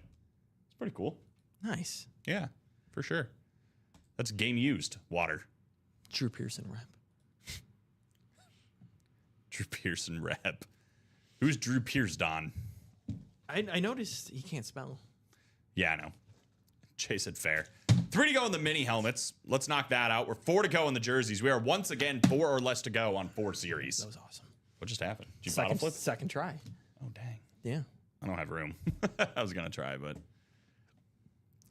It's pretty cool. Nice. Yeah, for sure. That's game used water. Drew Pearson rep. Drew Pearson rep. Who's Drew Pierce Don? I noticed he can't spell. Yeah, I know. Jay said fair. 3 to go in the mini helmets. Let's knock that out. We're 4 to go in the jerseys. We are once again 4 or less to go on 4 series. That was awesome. What just happened? Did you bottle flip? Second try. Oh, dang. Yeah. I don't have room. I was going to try, but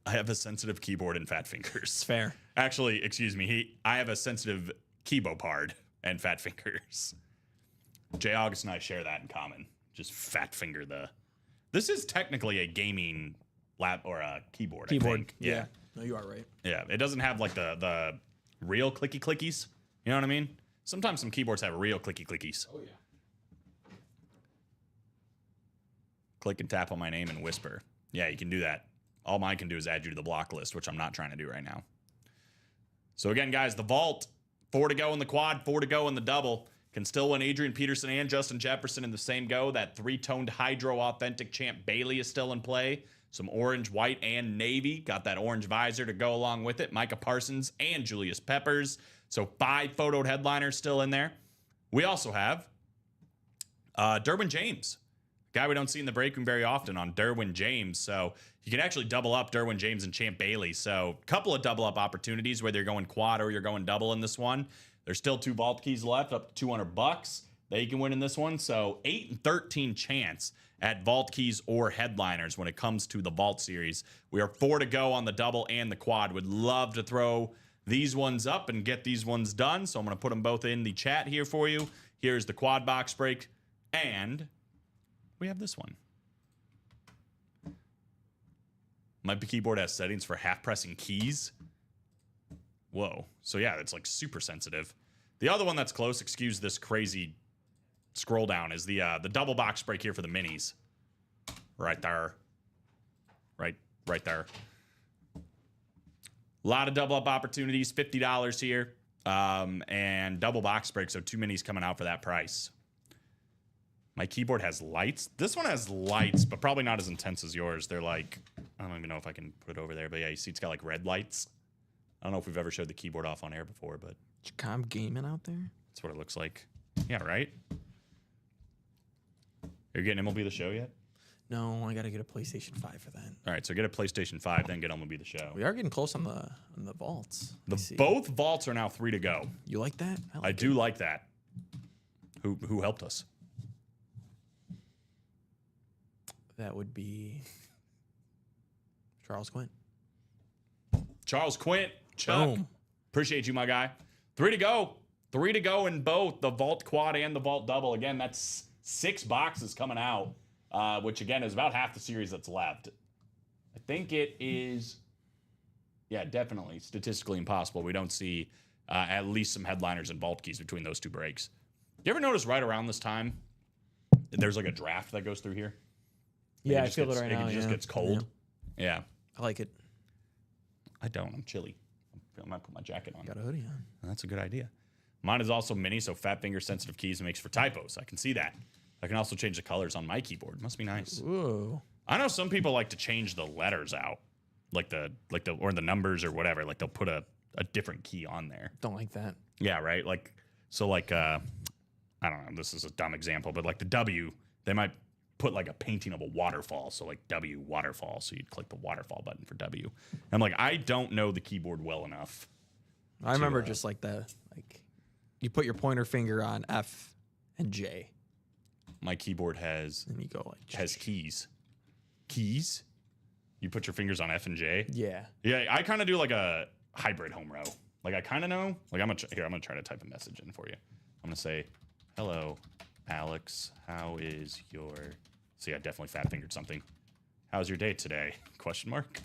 I have a sensitive keyboard and fat fingers. It's fair. Actually, excuse me. I have a sensitive keyboard and fat fingers. Jay August and I share that in common. Just fat finger the... This is technically a gaming lap or a keyboard. I think. Yeah. No, you are right. Yeah. It doesn't have like the real clicky clickies. You know what I mean? Sometimes some keyboards have real clicky clickies. Oh, yeah. Click and tap on my name and whisper. Yeah, you can do that. All mine can do is add you to the block list, which I'm not trying to do right now. So again, guys, the vault, 4 to go in the quad, 4 to go in the double. Can still win Adrian Peterson and Justin Jefferson in the same go. That 3-toned Hydro Authentic Champ Bailey is still in play. Some orange, white, and navy. Got that orange visor to go along with it. Micah Parsons and Julius Peppers. So 5 photoed headliners still in there. We also have Derwin James. Guy we don't see in the break room very often on Derwin James. So you can actually double up Derwin James and Champ Bailey. So a couple of double up opportunities, whether you're going quad or you're going double in this one. There's still 2 vault keys left, up to $200 that you can win in this one. So 8 and 13 chance at vault keys or headliners when it comes to the vault series. We are 4 to go on the double and the quad. Would love to throw these ones up and get these ones done. So I'm going to put them both in the chat here for you. Here's the quad box break. And we have this one. My keyboard has settings for half pressing keys. Whoa. So yeah, it's like super sensitive. The other one that's close, excuse this crazy scroll down, is the double box break here for the minis. Right there. Right there. A lot of double up opportunities, $50 here. And double box break, so 2 minis coming out for that price. My keyboard has lights. This one has lights, but probably not as intense as yours. They're like, I don't even know if I can put it over there, but yeah, you see it's got like red lights. I don't know if we've ever showed the keyboard off on air before, but Chicom gaming out there. that's what it looks like. Yeah, right? You're getting MLB The Show yet? No, I got to get a PlayStation 5 for that. All right, so get a PlayStation 5, then get MLB The Show. We are getting close on the vaults. Both vaults are now 3 to go. You like that? I do like that. Who helped us? That would be Charles Quint. Charles Quint, Chuck. Boom. Appreciate you, my guy. 3 to go. 3 to go in both the vault quad and the vault double. Again, that's 6 boxes coming out, which again is about half the series that's left. I think it is, yeah, definitely statistically impossible. We don't see at least some headliners and vault keys between those 2 breaks. You ever notice right around this time, there's like a draft that goes through here? Yeah, I feel it right now. It just gets cold. Yeah. I like it. I don't. I'm chilly. I might put my jacket on. Got a hoodie on. That's a good idea. Mine is also mini, so fat finger sensitive keys makes for typos. I can see that. I can also change the colors on my keyboard. Must be nice. Whoa. I know some people like to change the letters out, like the or the numbers or whatever. Like they'll put a different key on there. Don't like that. Yeah, right. Like so, like I don't know. This is a dumb example, but like the W, they might put like a painting of a waterfall. So like W waterfall. So you'd click the waterfall button for W. I'm like, I don't know the keyboard well enough. I remember just like you put your pointer finger on F and J. My keyboard has And you go like has keys. Keys? You put your fingers on F and J? Yeah. Yeah, I kind of do like a hybrid home row. Like I kind of know. Like I'm gonna try to type a message in for you. I'm gonna say, "Hello, Alex. How is your?" See, I definitely fat fingered something. How's your day today? Question mark.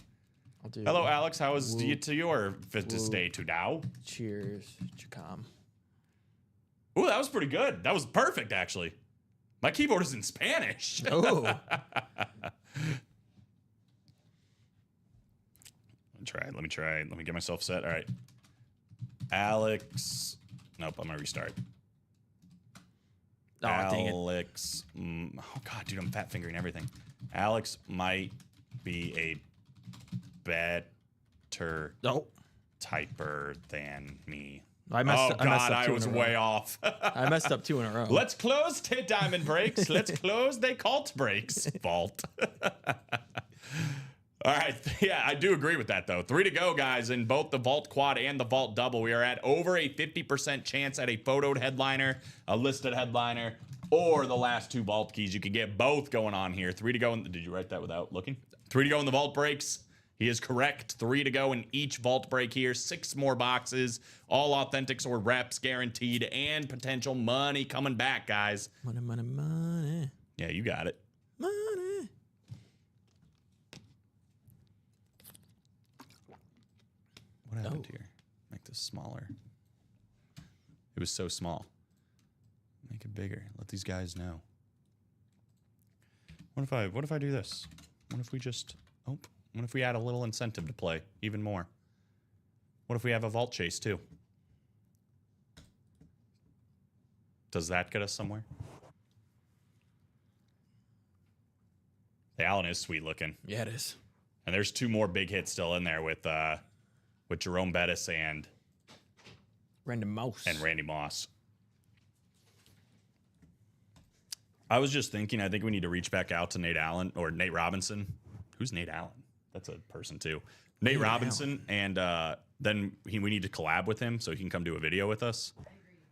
I'll do. Hello, Alex. How is to your fitness day today? Cheers, Chicom. Ooh, that was pretty good. That was perfect, actually. My keyboard is in Spanish. Oh. Let me try. Let me get myself set. All right. Alex. Nope, I'm going to restart. Oh, dang it. Alex. Oh, God, dude, I'm fat fingering everything. Alex might be a better Oh, typer than me. I messed Oh, up. I messed God, up I two was in a row. way off. I messed up 2 in a row. Let's close the diamond breaks. Let's close the cult breaks. Vault. All right. Yeah, I do agree with that, though. 3 to go, guys, in both the Vault Quad and the Vault Double. We are at over a 50% chance at a photoed headliner, a listed headliner, or the last 2 Vault keys. You can get both going on here. 3 to go. Did you write that without looking? 3 to go in the Vault breaks. He is correct. 3 to go in each Vault break here. 6 more boxes. All authentics or reps guaranteed, and potential money coming back, guys. Money, money, money, Yeah, you got it. money. What happened here? Make this smaller. It was so small. Make it bigger. Let these guys know. What if I do this? What if we just what if we add a little incentive to play even more? What if we have a vault chase too? Does that get us somewhere? The Allen is sweet looking. Yeah, it is. And there's 2 more big hits still in there with Jerome Bettis and Random Mouse. Randy Moss. I was just thinking, I think we need to reach back out to Nate Allen or Nate Robinson. Who's Nate Allen? That's a person too. Nate Robinson, and then we need to collab with him so he can come do a video with us.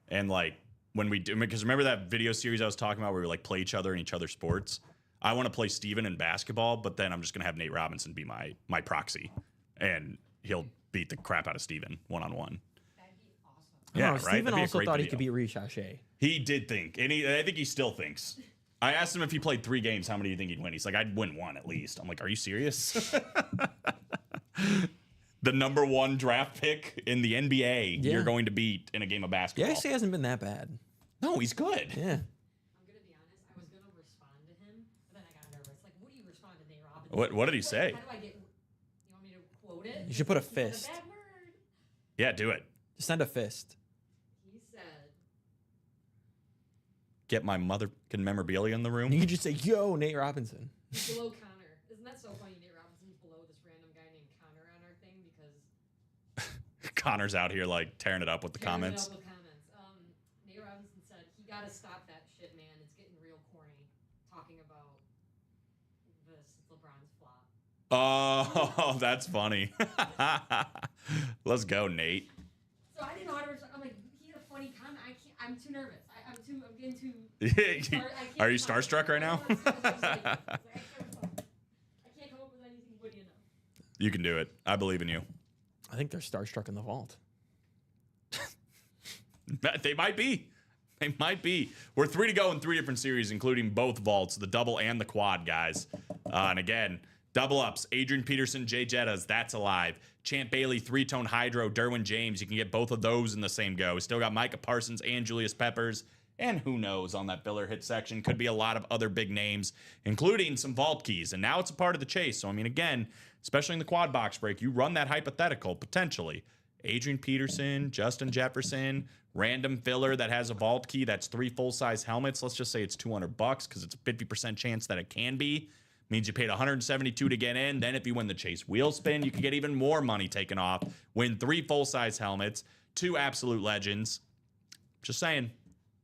And like when we do, because remember that video series I was talking about where we like play each other in each other's sports? I want to play Steven in basketball, but then I'm just gonna have Nate Robinson be my proxy, and he'll beat the crap out of Steven one-on-one. That'd be awesome. Yeah, Oh, right. Steven That'd be a also great thought he video. could beat Ricochet. He did think, and I think he still thinks. I asked him if he played 3 games, how many do you think he'd win? He's like, I'd win 1 at least. I'm like, are you serious? The number 1 draft pick in the NBA, Yeah. you're going to beat in a game of basketball. Yeah, actually hasn't been that bad. No, he's good. Yeah. I'm gonna be honest. I was gonna respond to him, but then I got nervous. Like, what do you respond to Nate Robinson? What did he say? How do I get? You want me to quote it? You should put a It's not fist. bad word. Yeah, do it. Just send a fist. He said, Get my mother memorabilia in the room. You could just say, "Yo, Nate Robinson." "Below Connor." Isn't that so funny? Nate Robinson's below this random guy named Connor on our thing because Connor's out here like tearing it up with the tearing it comments. up with comments. Nate Robinson said he gotta stop that shit, man. It's getting real corny. Talking about this LeBron's flop. Oh, that's funny. Let's go, Nate. So I didn't know how to respond. I'm like, he had a funny comment. I can't. I'm too nervous. I'm getting too. Are you starstruck right now? I can't come up with anything witty enough. You can do it. I believe in you. I think they're starstruck in the vault. They might be. They might be. We're 3 to go in 3 different series, including both vaults, the double and the quad, guys. And again, double ups, Adrian Peterson, Jay Jettas, that's alive. Champ Bailey, 3-tone Hydro, Derwin James. You can get both of those in the same go. We still got Micah Parsons and Julius Peppers. And who knows on that filler hit section. Could be a lot of other big names, including some vault keys. And now it's a part of the chase. So, I mean, again, especially in the quad box break, you run that hypothetical, potentially. Adrian Peterson, Justin Jefferson, random filler that has a vault key that's 3 full-size helmets. Let's just say it's $200 because it's a 50% chance that it can be. Means you paid $172 to get in. Then if you win the chase wheel spin, you can get even more money taken off. Win 3 full-size helmets, 2 absolute legends. Just saying,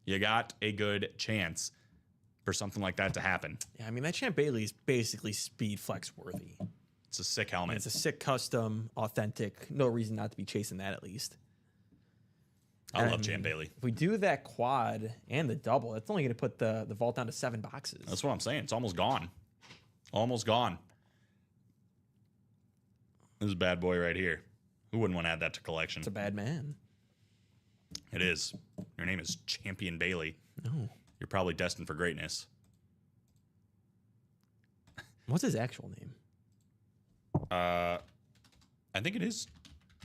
you got a good chance for something like that to happen. Yeah, I mean that Champ Bailey is basically speed flex worthy. It's a sick helmet. It's a sick custom, authentic. No reason not to be chasing that at least. I love And Champ Bailey. If we do that quad and the double, that's only going to put the vault down to 7 boxes. That's what I'm saying. It's almost gone. Almost gone. This is a bad boy right here. Who wouldn't want to add that to collection? It's a bad man. It is. Your name is Champion Bailey. No. You're probably destined for greatness. What's his actual name? I think it is.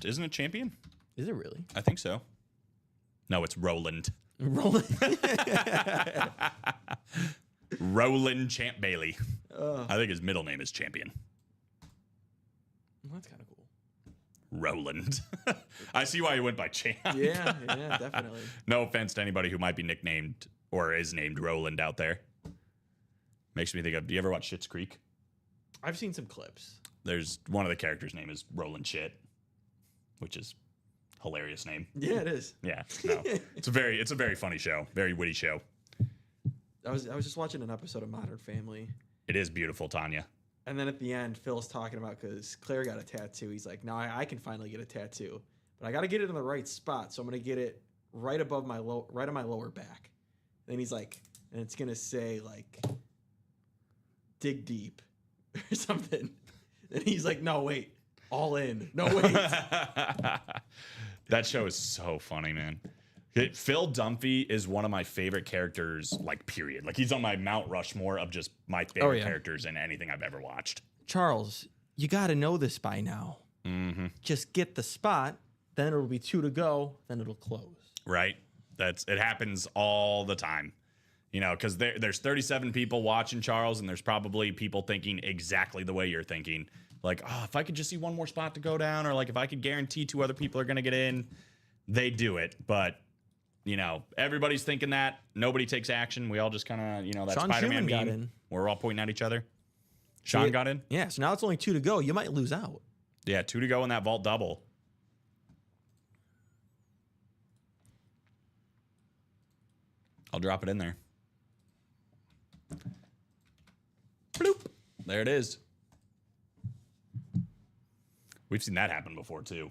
Isn't it Champion? Is it really? I think so. No, it's Roland. Roland. Roland Champ Bailey. I think his middle name is Champion. That's kind of cool. Roland. I see why you went by Chan. Yeah, definitely. No offense to anybody who might be nicknamed or is named Roland out there. Makes me think of, do you ever watch Schitt's Creek? I've seen some clips. There's one of the characters' name is Roland Shit, which is hilarious name. Yeah, it is. Yeah, no, it's a very funny show, very witty show. I was just watching an episode of Modern Family, It is beautiful, Tanya. and then at the end, Phil's talking about because Claire got a tattoo. He's like, "No, I can finally get a tattoo, but I got to get it in the right spot. So I'm gonna get it right above right on my lower back." And then he's like, and it's gonna say like, "Dig deep," or something. And he's like, "No, wait, all in. No, wait." That show is so funny, man. Phil Dunphy is one of my favorite characters, like, period. Like, he's on my Mount Rushmore of just my favorite characters in anything I've ever watched. Charles, you got to know this by now. Mm-hmm. Just get the spot, then it'll be 2 to go, then it'll close. Right? It happens all the time. You know, because there's 37 people watching, Charles, and there's probably people thinking exactly the way you're thinking. Like, oh, if I could just see one more spot to go down, or like if I could guarantee 2 other people are going to get in, they do it. But, you know, everybody's thinking that. Nobody takes action. We all just kind of, you know, that Sean Spider-Man Schumann got meme in. where we're all pointing at each other. Sean got in? Yeah, so now it's only 2 to go. You might lose out. Yeah, 2 to go in that vault double. I'll drop it in there. Bloop. There it is. We've seen that happen before, too.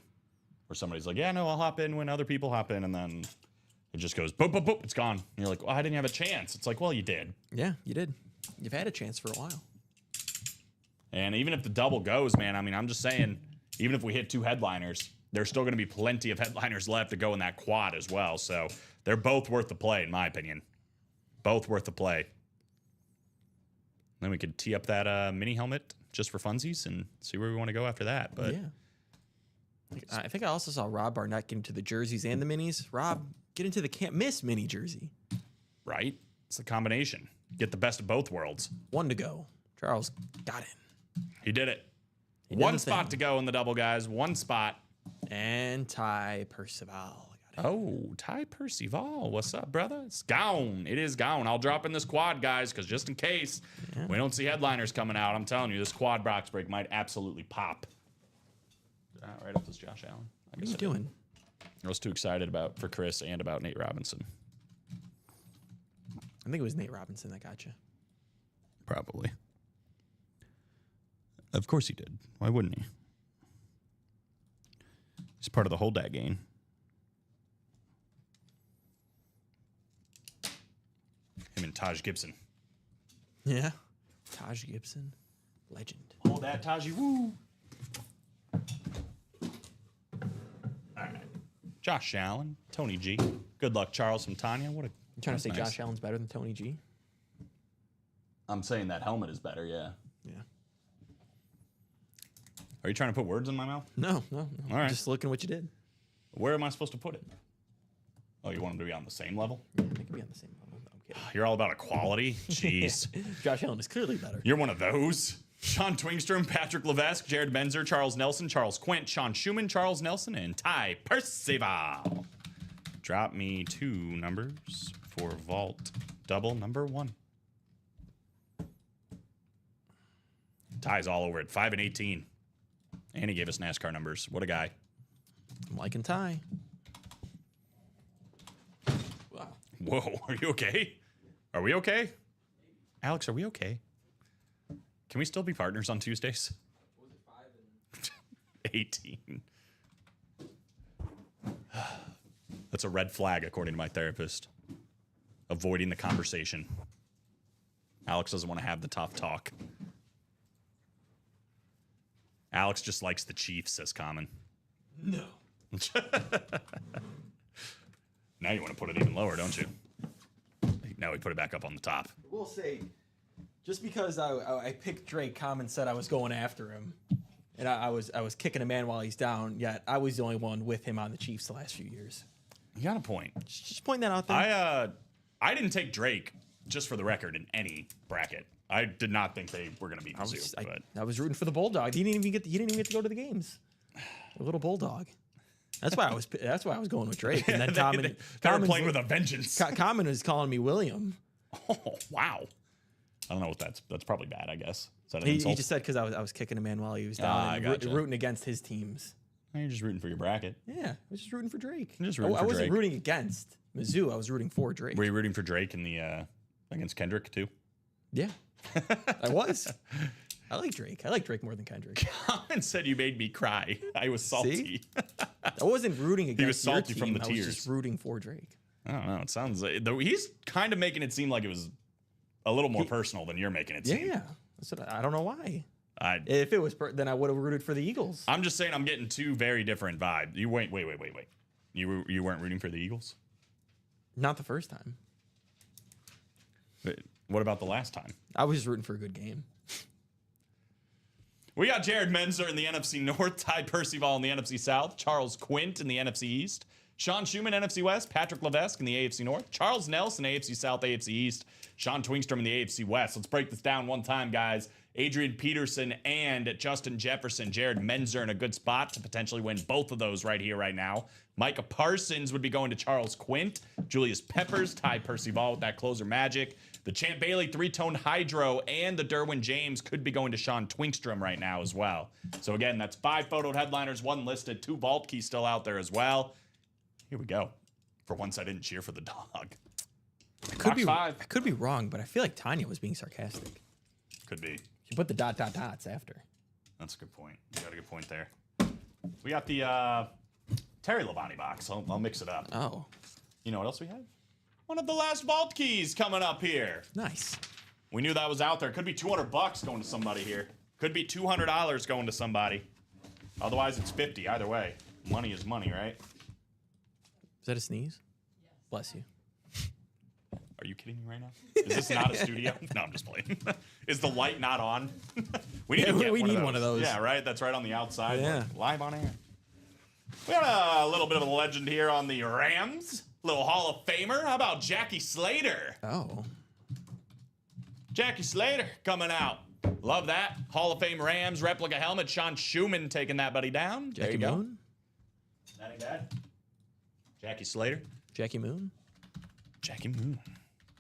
Where somebody's like, yeah, no, I'll hop in when other people hop in. And then it just goes, boop, boop, boop, it's gone. And you're like, well, I didn't have a chance. It's like, well, you did. Yeah, you did. You've had a chance for a while. And even if the double goes, man, I mean, I'm just saying, even if we hit 2 headliners, there's still going to be plenty of headliners left to go in that quad as well. So they're both worth the play, in my opinion. Both worth the play. Then we could tee up that mini helmet just for funsies and see where we want to go after that. But yeah. I think I also saw Rob Barnett get into the jerseys and the minis. Rob, get into the can't miss mini jersey. right, it's the combination. Get the best of both worlds. 1 to go. Charles got in. He did it. He did One the spot thing. to go in the double, guys. 1 spot. And Ty Percival got in. Oh, Ty Percival. What's up, brother? It's gone. It is gone. I'll drop in this quad, guys, because just in case we don't see headliners coming out, I'm telling you, this quad box break might absolutely pop. Right up this Josh Allen. What are you doing? I was too excited for Chris and about Nate Robinson. I think it was Nate Robinson that got you. Probably. Of course he did. Why wouldn't he? He's part of the whole dat game. Him and Taj Gibson. Yeah. Taj Gibson, legend. Hold that, Taji. Woo. All right. Josh Allen, Tony G. Good luck, Charles from Tanya. What a. You trying to say nice. Josh Allen's better than Tony G? I'm saying that helmet is better, yeah. Yeah. Are you trying to put words in my mouth? No. All right. Just looking what you did. Where am I supposed to put it? Oh, you want them to be on the same level? Yeah, they could be on the same level. I'm kidding. You're all about equality? Jeez. Josh Allen is clearly better. You're one of those. Sean Twingstrom, Patrick Levesque, Jared Benzer, Charles Nelson, Charles Quint, Sean Schumann, Charles Nelson, and Ty Percival. Drop me 2 numbers for vault double number 1. Ty's all over it. 5 and 18. And he gave us NASCAR numbers. What a guy. I'm liking Ty. Wow. Whoa, are you okay? Are we okay? Alex, are we okay? Can we still be partners on Tuesdays? 18. That's a red flag, according to my therapist. Avoiding the conversation. Alex doesn't want to have the tough talk. Alex just likes the Chiefs, says Common. No. Now you want to put it even lower, don't you? Now we put it back up on the top. We'll say, just because I picked Drake, Common said I was going after him, and I was kicking a man while he's down. Yet I was the only one with him on the Chiefs the last few years. You got a point. Just point that out there. I didn't take Drake, just for the record, in any bracket. I did not think they were going to beat Mizzou, but I was rooting for the Bulldog. He didn't even get to go to the games. A little bulldog. That's why I was going with Drake. And then they were playing with a vengeance. Common was calling me William. Oh, wow. I don't know what that's probably bad, I guess. Is that an He insult? just said because I was kicking a man while he was down and gotcha. rooting against his teams. You're just rooting for your bracket. Yeah, I was just rooting for Drake. You're just rooting I for wasn't Drake. rooting against Mizzou. I was rooting for Drake. Were you rooting for Drake in the against Kendrick too? Yeah, I was. I like Drake. I like Drake more than Kendrick. Colin said you made me cry. I was salty. I wasn't rooting against was your salty team. from the I tears. was just rooting for Drake. I don't know. It sounds like though he's kind of making it seem like it was a little more personal than you're making it seem. Yeah, that's what I don't know why. I, If it was, then I would have rooted for the Eagles. I'm just saying I'm getting two very different vibes. You wait. You weren't rooting for the Eagles? Not the first time. Wait, what about the last time? I was just rooting for a good game. We got Jared Menzer in the NFC North, Ty Percival in the NFC South, Charles Quint in the NFC East, Sean Schumann, NFC West, Patrick Levesque in the AFC North, Charles Nelson, AFC South, AFC East, Sean Twingstrom in the AFC West. Let's break this down one time, guys. Adrian Peterson and Justin Jefferson. Jared Menzer in a good spot to potentially win both of those right here, right now. Micah Parsons would be going to Charles Quint. Julius Peppers, Ty Percival with that closer magic. The Champ Bailey three-tone Hydro and the Derwin James could be going to Sean Twingstrom right now as well. So again, that's 5 photoed headliners, 1 listed, 2 vault keys still out there as well. Here we go. For once, I didn't cheer for the dog. Box 5. I could be wrong, but I feel like Tanya was being sarcastic. Could be. She put the ... dots after. That's a good point. You got a good point there. We got the Terry Labonte box. I'll mix it up. Oh, You know what else we have? One of the last vault keys coming up here. nice. We knew that was out there. Could be $200 going to somebody here. Could be $200 going to somebody. Otherwise, it's 50. Either way, money is money, right? Is that a sneeze? Bless you. Are you kidding me right now? Is this not a studio? No, I'm just playing. Is the light not on? We need to get we need one of those. Yeah, right. That's right on the outside. Yeah. Look, live on air. We got a little bit of a legend here on the Rams. Little Hall of Famer. How about Jackie Slater? Oh, Jackie Slater coming out. Love that. Hall of Fame Rams replica helmet. Sean Schumann taking that buddy down. There Jackie you go. Moon. That ain't bad. Jackie Slater. Jackie Moon. Jackie Moon.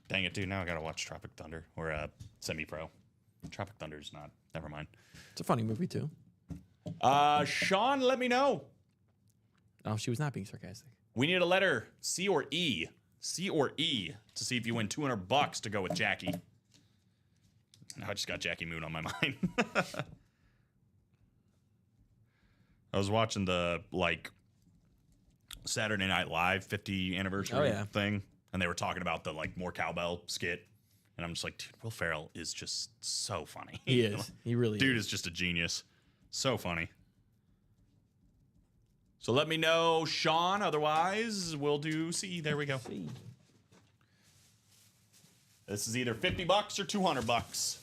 Dang it, dude. Now I gotta watch Tropic Thunder or Semi-Pro. Tropic Thunder's not. Never mind. It's a funny movie too. Sean, let me know. Oh, she was not being sarcastic. We need a letter C or E. C or E to see if you win $200 to go with Jackie. Now I just got Jackie Moon on my mind. I was watching the Saturday Night Live 50 anniversary thing, and they were talking about the more cowbell skit, and I'm just like, dude, Will Ferrell is just so funny. He is. He really Dude is. is just a genius. So funny. So let me know, Sean. Otherwise, we'll do C. There we go. This is either $50 or $200.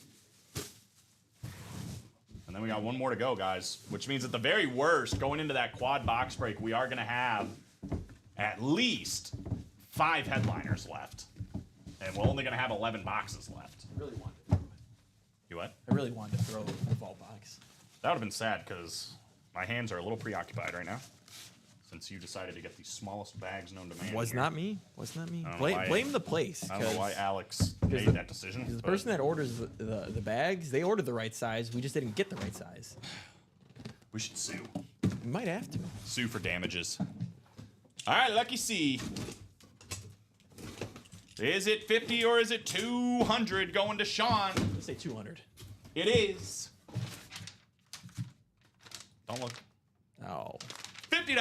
And then we got one more to go, guys. Which means at the very worst, going into that quad box break, we are going to have at least 5 headliners left. And we're only going to have 11 boxes left. I really wanted to throw it. You what? I really wanted to throw the vault box. That would have been sad because my hands are a little preoccupied right now. Since you decided to get the smallest bags known to man. Was here. not me. Was not me. I don't know why- Blame the place. I don't know why 'cause Alex made that decision. The but person that orders the bags, they ordered the right size. We just didn't get the right size. we should sue. We might have to. Sue for damages. All right, Lucky C. Is it 50 or is it 200 going to Sean? Let's say 200. It is. Don't look. Oh. $50.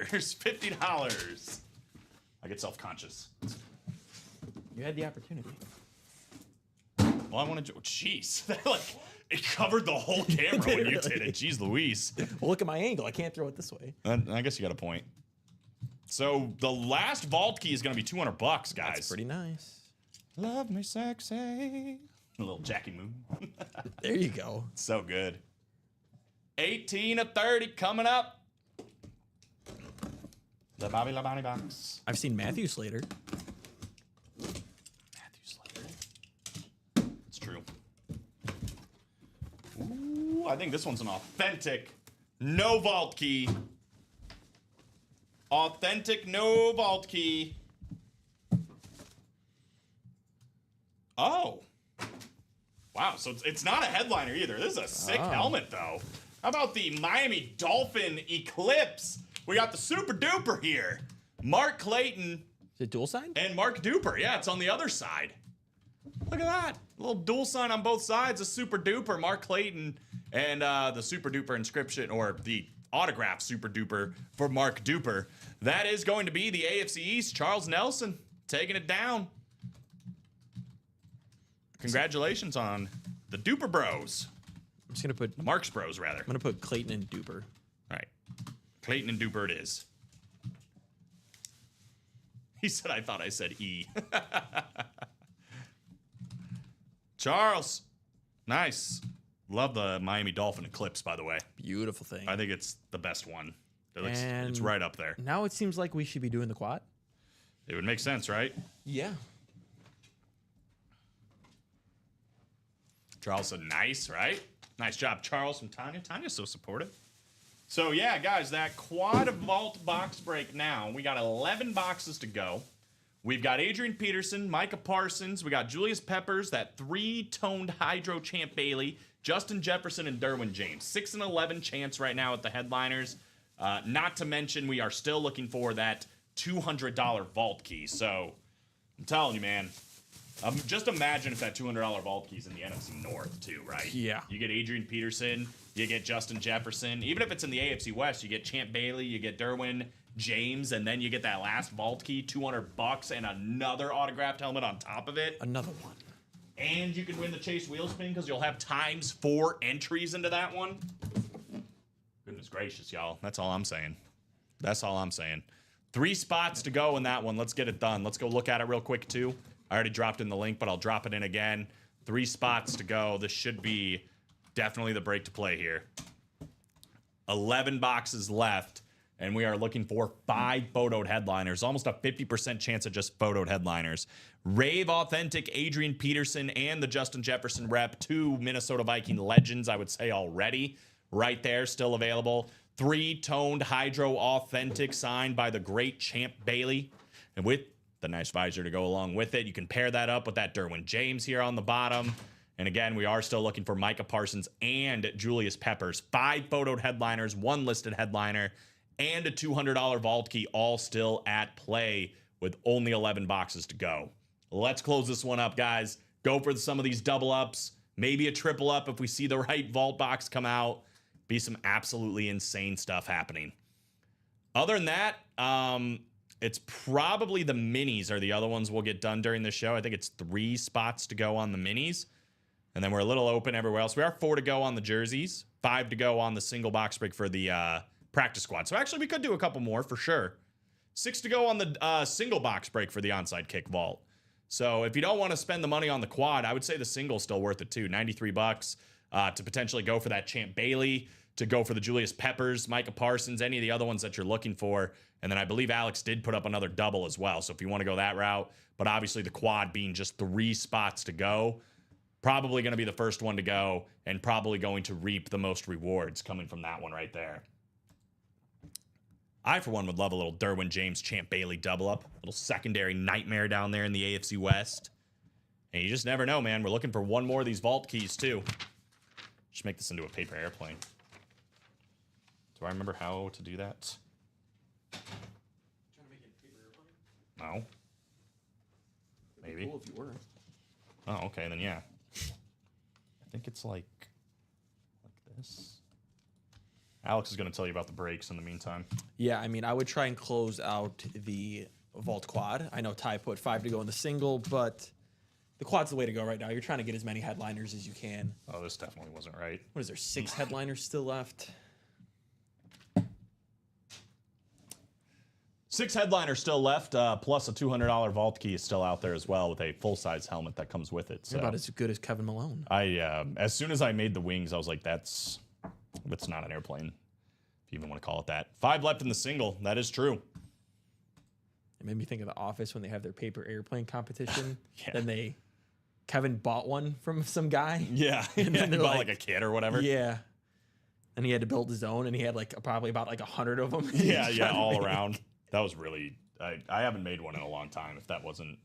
$50. I get self-conscious. You had the opportunity. Well, I wanted to. Jeez. It covered the whole camera when you did it. Jeez Louise. Well, look at my angle. I can't throw it this way. I guess you got a point. So the last vault key is going to be $200, guys. That's pretty nice. Love me sexy. A little Jackie Moon. There you go. So good. 18 of 30 coming up. The Bobby Labonte box. I've seen Matthew Slater. Matthew Slater. It's true. Ooh, I think this one's an authentic No vault key. Authentic, no vault key. Oh. Wow, so it's not a headliner either. This is a sick helmet, though. How about the Miami Dolphin Eclipse? We got the super duper here. Mark Clayton. Is it dual sign? And Mark Duper. Yeah, it's on the other side. Look at that. A little dual sign on both sides. A super duper, Mark Clayton, and the super duper inscription, or the autograph super duper for Mark Duper. That is going to be the AFC East. Charles Nelson taking it down. Congratulations on the Duper Bros. I'm just gonna put The Marks Bros, rather. I'm gonna put Clayton and Duper. All right. Clayton and Duper it is. He said, I thought I said E. Charles. Nice. Love the Miami Dolphin Eclipse, by the way. Beautiful thing. I think it's the best one. It's And- right up there. Now it seems like we should be doing the quad. It would make sense, right? Yeah. Charles said, nice, right? Nice job, Charles, from Tanya. Tanya's so supportive. So, yeah, guys, that quad vault box break now. We got 11 boxes to go. We've got Adrian Peterson, Micah Parsons. We got Julius Peppers, that three-toned Hydro Champ Bailey, Justin Jefferson, and Derwin James. 6 and 11 chance right now at the headliners. Not to mention, we are still looking for that $200 vault key. So, I'm telling you, man. Just imagine if that $200 vault key's in the NFC North, too, right? Yeah. You get Adrian Peterson, you get Justin Jefferson. Even if it's in the AFC West, you get Champ Bailey, you get Derwin James, and then you get that last vault key, $200, and another autographed helmet on top of it. Another one. And you can win the Chase Wheel Spin because you'll have times 4 entries into that one. Goodness gracious, y'all. That's all I'm saying. That's all I'm saying. 3 spots to go in that one. Let's get it done. Let's go look at it real quick, too. I already dropped in the link, but I'll drop it in again. 3 spots to go. This should be definitely the break to play here. 11 boxes left, and we are looking for 5 photoed headliners. Almost a 50% chance of just photoed headliners. Rave Authentic, Adrian Peterson, and the Justin Jefferson rep. 2 Minnesota Viking legends, I would say, already. Right there, still available. 3-toned Hydro Authentic signed by the great Champ Bailey. And with the nice visor to go along with it. You can pair that up with that Derwin James here on the bottom. And again, we are still looking for Micah Parsons and Julius Peppers. 5 photoed headliners, 1 listed headliner, and a $200 vault key, all still at play with only 11 boxes to go. Let's close this one up, guys. Go for some of these double ups, maybe a triple up if we see the right vault box come out. Be some absolutely insane stuff happening. Other than that, it's probably the minis are the other ones we'll get done during the show. I think it's 3 spots to go on the minis. And then we're a little open everywhere else. We are 4 to go on the jerseys, 5 to go on the single box break for the practice squad. So actually we could do a couple more for sure. 6 to go on the single box break for the onside kick vault. So if you don't want to spend the money on the quad, I would say the single's still worth it too. $93 to potentially go for that Champ Bailey, to go for the Julius Peppers, Micah Parsons, any of the other ones that you're looking for. And then I believe Alex did put up another double as well. So if you want to go that route, but obviously the quad being just 3 spots to go, probably going to be the first one to go and probably going to reap the most rewards coming from that one right there. I, for one, would love a little Derwin James, Champ Bailey double up. A little secondary nightmare down there in the AFC West. And you just never know, man. We're looking for 1 more of these vault keys, too. Just make this into a paper airplane. Do I remember how to do that? No. Maybe. Cool if you were. Oh, okay, then yeah. I think it's like this. Alex is going to tell you about the breaks in the meantime. Yeah, I mean, I would try and close out the vault quad. I know Ty put 5 to go in the single, but the quad's the way to go right now. You're trying to get as many headliners as you can. Oh, this definitely wasn't right. What is there, 6 headliners still left? 6 headliners still left, plus a $200 vault key is still out there as well with a full-size helmet that comes with it. So You're about as good as Kevin Malone. as soon as I made the wings, I was like, that's not an airplane, if you even want to call it that. 5 left in the single. That is true. It made me think of The Office when they have their paper airplane competition. Yeah. Then Kevin bought one from some guy. Yeah, And then you they're bought like- like a kid or whatever. Yeah. and he had to build his own, and he had like probably about like 100 of them. Yeah, all around. That was really. I haven't made one in a long time. If that wasn't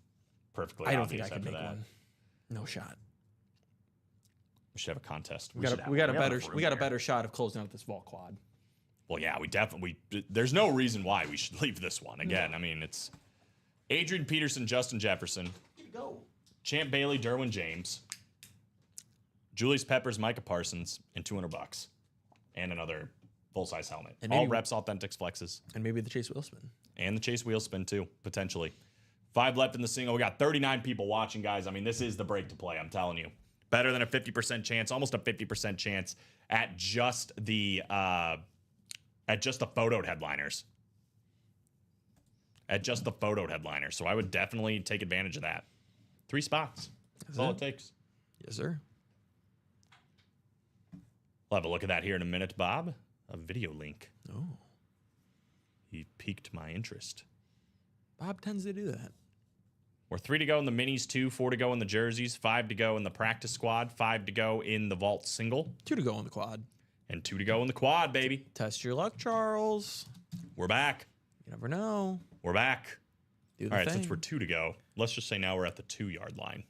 perfectly I don't think obvious I could after make that. one. No shot. We should have a contest. We got a better shot of closing out this vault quad. Well, yeah, we definitely. There's no reason why we should leave this one again. I mean, it's Adrian Peterson, Justin Jefferson, Champ Bailey, Derwin James, Julius Peppers, Micah Parsons, and $200, and another full-size helmet. And All maybe- reps, Authentics flexes, And maybe the Chase Wheelspin. and the Chase wheel spin too, potentially. 5 left in the single. We got 39 people watching, guys. I mean, this is the break to play. I'm telling you, better than a 50% chance, almost a 50% chance at just the photoed headliners. At just the photoed headliners. So I would definitely take advantage of that. 3 spots. That's all it takes. Yes, sir. We'll have a look at that here in a minute, Bob. A video link. Oh, He piqued my interest. Bob tends to do that. We're 3 to go in the minis, 2, 4 to go in the jerseys, 5 to go in the practice squad, 5 to go in the vault single, 2 to go on the quad. and 2 to go in the quad, baby. Test your luck, Charles. We're back. You never know. We're back. Do the All right, thing. since we're 2 to go, let's just say now we're at the 2-yard line.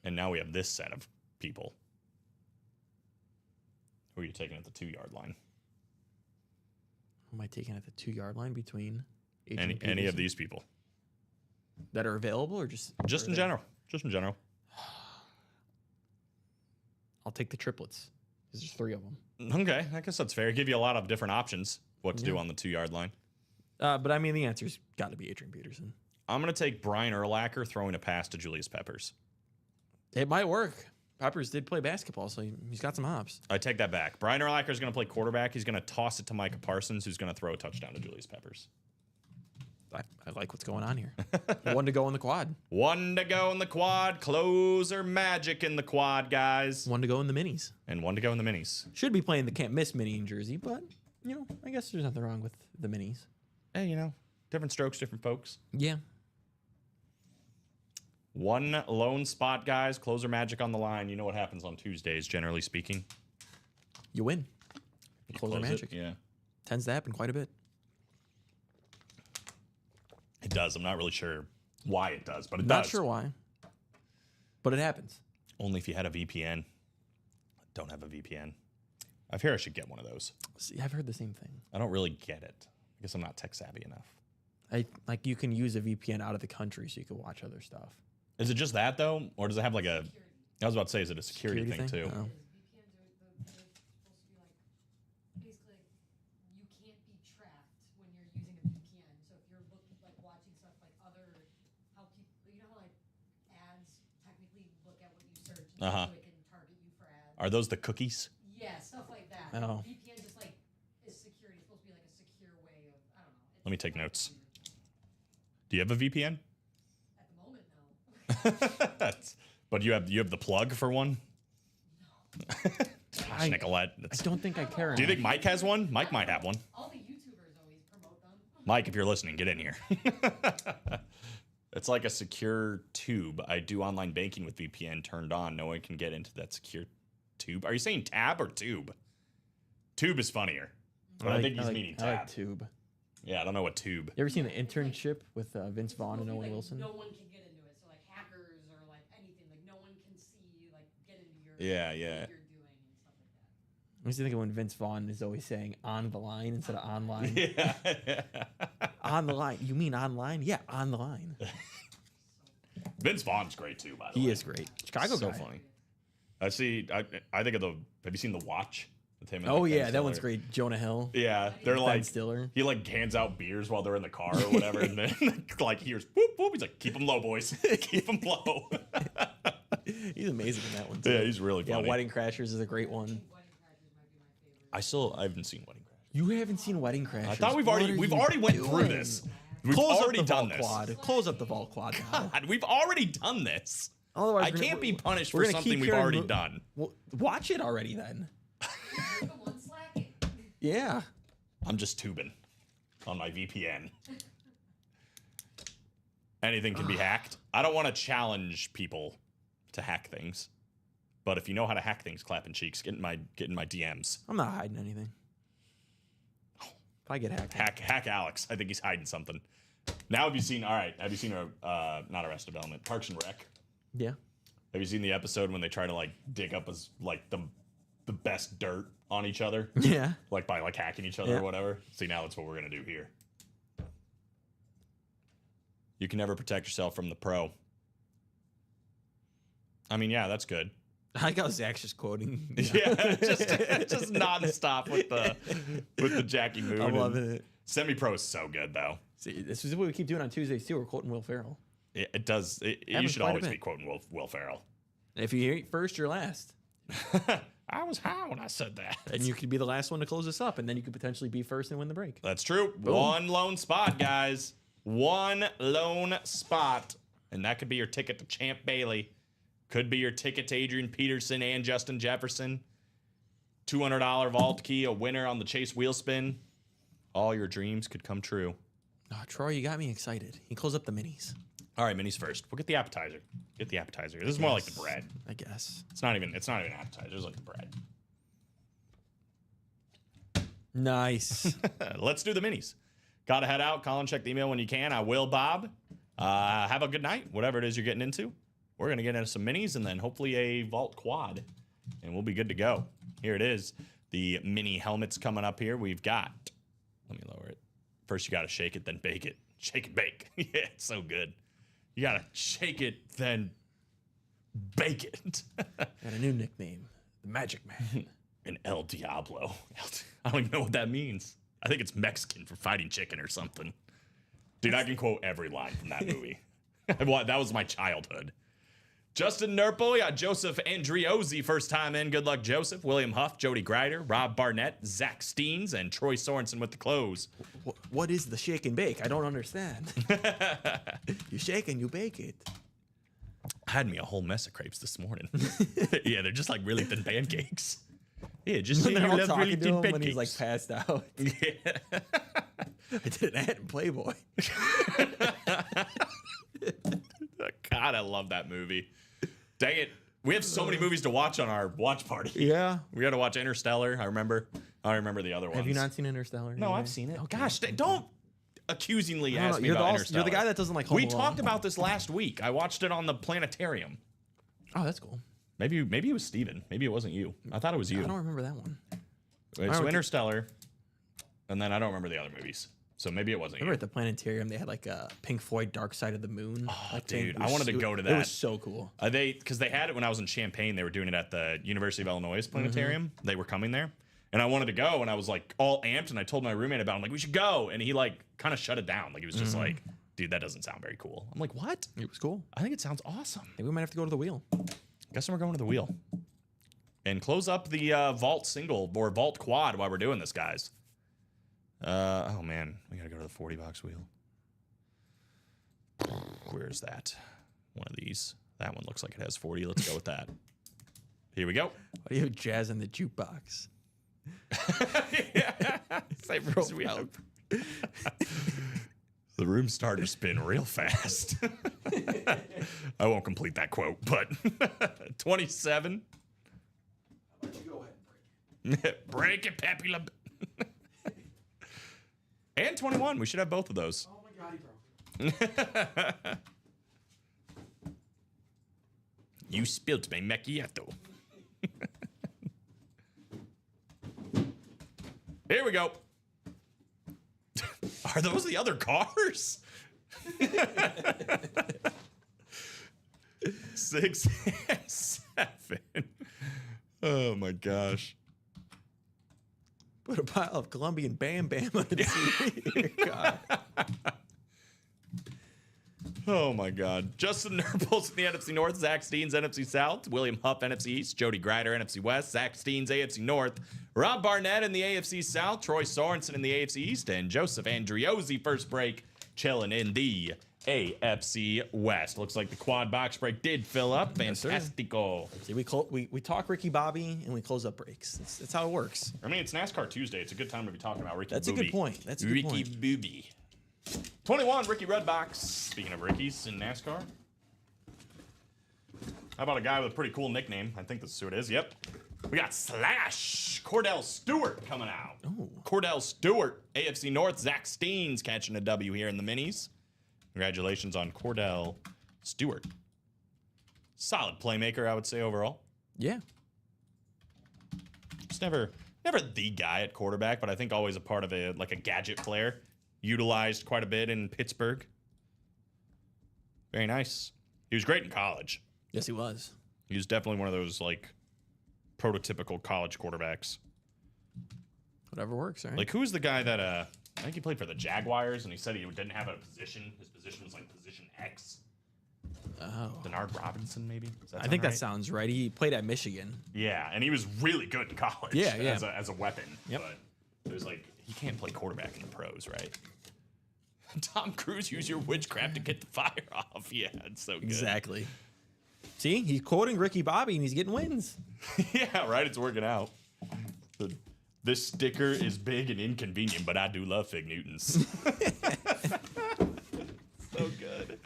And now we have this set of people. Who are you taking at the 2-yard line? Who am I taking at the 2-yard line between Adrian Any Peterson of these people? that are available, or just Just or in they- general. Just in general. I'll take the triplets. 'Cause there's 3 of them. Okay, I guess that's fair. Give you a lot of different options what to do on the 2-yard line. But I mean, the answer's got to be Adrian Peterson. I'm going to take Brian Urlacher throwing a pass to Julius Peppers. It might work. Peppers did play basketball, so he's got some hops. I take that back. Brian Urlacher is going to play quarterback. He's going to toss it to Micah Parsons, who's going to throw a touchdown to Julius Peppers. I like what's going on here. 1 to go in the quad. 1 to go in the quad. Closer magic in the quad, guys. 1 to go in the minis. And 1 to go in the minis. Should be playing the can't miss mini in Jersey, but I guess there's nothing wrong with the minis. Hey, different strokes, different folks. Yeah. 1 lone spot, guys. Closer magic on the line. You know what happens on Tuesdays, generally speaking. You win. Closer Close it, magic. Yeah. Tends to happen quite a bit. It does. I'm not really sure why it does, but it Not does. sure why, but it happens. Only if you had a VPN. Don't have a VPN. I fear I should get one of those. See, I've heard the same thing. I don't really get it. I guess I'm not tech savvy enough. Like you can use a VPN out of the country so you can watch other stuff. Is it just that though, or does it have like a? I was about to say, is it a security thing too? Oh. VPNs are supposed to be like, basically, you can't be tracked when you're using a VPN. So if you're looking, like watching stuff like other, how people, how like ads technically look at what you search, Uh-huh. so it can target you for ads. Are those the cookies? Yeah, stuff like that. Oh. VPN just like is security. It's supposed to be like a secure way of, I don't know. Let me take notes. Do you have a VPN? At the moment, no. That's. But you have the plug for one. Gosh, I- Nicolette. I don't think I care. Do you enough. think Mike has one? Mike might have one. All the YouTubers always promote them. Mike, if you're listening, get in here. It's like a secure tube. I do online banking with VPN turned on. No one can get into that secure tube. Are you saying tab or tube? Tube is funnier. But I think he's meaning I like tab. Tube. Yeah, I don't know what tube. You ever seen the internship with Vince Vaughn and Owen Like, Wilson? No one can get into it. So like hackers or like anything, like no one can see, like get into your Yeah, what yeah. you're doing and stuff like that. I used to think of when Vince Vaughn is always saying on the line instead of online. Yeah. On the line. You mean online? Yeah, on the line. Vince Vaughn's great too, by the way. He is great. Chicago So guy. funny. I see. I think of the. Have you seen The Watch with him? And Oh like, Ben yeah, that one's Stiller? great. Jonah Hill. Yeah, they're Ben like Stiller. he like hands out beers while they're in the car or whatever, and then like hears whoop whoop. He's like, keep them low, boys. Keep them low. He's amazing in that one too. Yeah, he's really Yeah, funny. Wedding Crashers is a great one. Wedding Crashers might be my favorite. I haven't seen Wedding Crashers. You haven't seen Wedding Crashers? I thought we've What already are you went through doing? this. We've Close already up the done vault this. quad. Close up the vault quad now. God, we've already done this. Otherwise, I we're gonna- can't be punished we're for gonna something keep we've hearing already mo- done. Well, watch it already then. You're the one slacking. Yeah. I'm just tubing on my VPN. Anything can be hacked. I don't want to challenge people to hack things. But if you know how to hack things, Clapping Cheeks, get in my DMs. I'm not hiding anything. If I get hacked. Hack Alex. I think he's hiding something. Now have you seen not Arrested Development, Parks and Rec? Yeah. Have you seen the episode when they try to like dig up the best dirt on each other? Yeah. Like by like hacking each other Yeah. or whatever? See, now that's what we're gonna do here. You can never protect yourself from the pro. I mean, yeah, that's good. I like how Zach's just quoting. Yeah, just nonstop with the Jackie Moon. I'm loving it. Semi-pro is so good though. See, this is what we keep doing on Tuesdays too. We're quoting Will Ferrell. It does. You Happens should quite a always bit. be quoting Will Ferrell. And if you hear it first, you're last. I was high when I said that. And you could be the last one to close this up, and then you could potentially be first and win the break. That's true. One lone spot, guys. One lone spot. And that could be your ticket to Champ Bailey. Could be your ticket to Adrian Peterson and Justin Jefferson. $200 vault key, a winner on the Chase wheel spin. All your dreams could come true. Oh, Troy, you got me excited. He closed up the minis. All right, minis first. We'll get the appetizer. Get the appetizer. This is more like the bread. I guess. It's not even appetizer. It's like the bread. Nice. Let's do the minis. Gotta head out. Colin, check the email when you can. I will, Bob. Have a good night, whatever it is you're getting into. We're going to get into some minis and then hopefully a vault quad, and we'll be good to go. Here it is. The mini helmets coming up here. We've got, let me lower it. First, you got to shake it, then bake it. Shake and bake. Yeah, it's so good. You got to shake it, then bake it. Got a new nickname, the Magic Man. An El Diablo. I don't even know what that means. I think it's Mexican for fighting chicken or something. Dude, I can quote every line from that movie. That was my childhood. Justin Nurple, we got Joseph Andriozzi, first time in. Good luck, Joseph. William Huff, Jody Greider, Rob Barnett, Zach Steens, and Troy Sorensen with the close. What is the shake and bake? I don't understand. You shake and you bake it. I had me a whole mess of crepes this morning. Yeah, they're just like really thin pancakes. Yeah, just When say they're you all love talking really to thin him pancakes. when he's like passed out. Yeah. I did an ad in Playboy. God, I love that movie. Dang it. We have so many movies to watch on our watch party. Yeah. We got to watch Interstellar. I remember the other ones. Have you not seen Interstellar? No, I've seen it. Oh, gosh, don't accusingly I don't ask know, me you're about the Interstellar. you're the guy that doesn't like Home We Alone. talked about this last week. I watched it on the planetarium. Oh, that's cool. Maybe it was Steven. Maybe it wasn't you. I thought it was you. I don't remember that one. Wait, so don't- Interstellar, and then I don't remember the other movies. So maybe it wasn't Remember you. at the planetarium they had like a Pink Floyd Dark Side of the Moon. like thing? dude, It I was wanted to so- go to It that. was so cool. Because they had it when I was in Champaign. They were doing it at the University of Illinois Planetarium. They were coming there. And I wanted to go, and I was like all amped, and I told my roommate about it. I'm like, we should go. And he like kind of shut it down. Like he was just like, dude, that doesn't sound very cool. I'm like, what? It was cool. I think it sounds awesome. Maybe we might have to go to the wheel. Guess we're going to the wheel. And close up the vault single or vault quad while we're doing this, guys. Oh man, we gotta go to the 40-box wheel. Where's that? One of these. That one looks like it has 40. Let's go with that. Here we go. Why do you have jazz in the jukebox? Cypress wheel. The room started to spin real fast. I won't complete that quote, but 27. Why don't you go ahead and break it? Break it, Pepe Le And 21. We should have both of those. Oh my god, he broke it. You spilt my macchiato. Here we go. Are those the other cars? 6 and 7. Oh my gosh. Put a pile of Colombian Bam Bam under the seat. God. Oh my God. Justin Nurples in the NFC North, Zach Steens, NFC South, William Huff, NFC East, Jody Greider, NFC West, Zach Steens, AFC North, Rob Barnett in the AFC South, Troy Sorensen in the AFC East, and Joseph Andriozzi first break chilling in the AFC West. Looks like the quad box break did fill up. Yes, sir. Fantastico. See, we talk Ricky Bobby and we close up breaks. That's how it works. I mean, it's NASCAR Tuesday. It's a good time to be talking about Ricky That's a Booby. good point. That's a good Ricky point. Booby. 21, Ricky Redbox. Speaking of Rickies in NASCAR. How about a guy with a pretty cool nickname? I think this is who it is. Yep. We got Slash. Cordell Stewart coming out. Oh. Cordell Stewart, AFC North. Zach Steens catching a W here in the minis. Congratulations on Cordell Stewart. Solid playmaker, I would say, overall. Yeah. Just never the guy at quarterback, but I think always a part of a gadget player. Utilized quite a bit in Pittsburgh. Very nice. He was great in college. Yes, he was. He was definitely one of those prototypical college quarterbacks. Whatever works, right? Like, who's the guy that I think he played for the Jaguars, and he said he didn't have a position. His position was position X. Oh. Denard Robinson, maybe. I think that sounds right. He played at Michigan. Yeah, and he was really good in college. Yeah. As a weapon. Yep. But it was he can't play quarterback in the pros, right? Tom Cruise, use your witchcraft to get the fire off. Yeah, it's so good. Exactly. See, he's quoting Ricky Bobby and he's getting wins. Yeah, right. It's working out. This sticker is big and inconvenient, but I do love Fig Newtons. So good.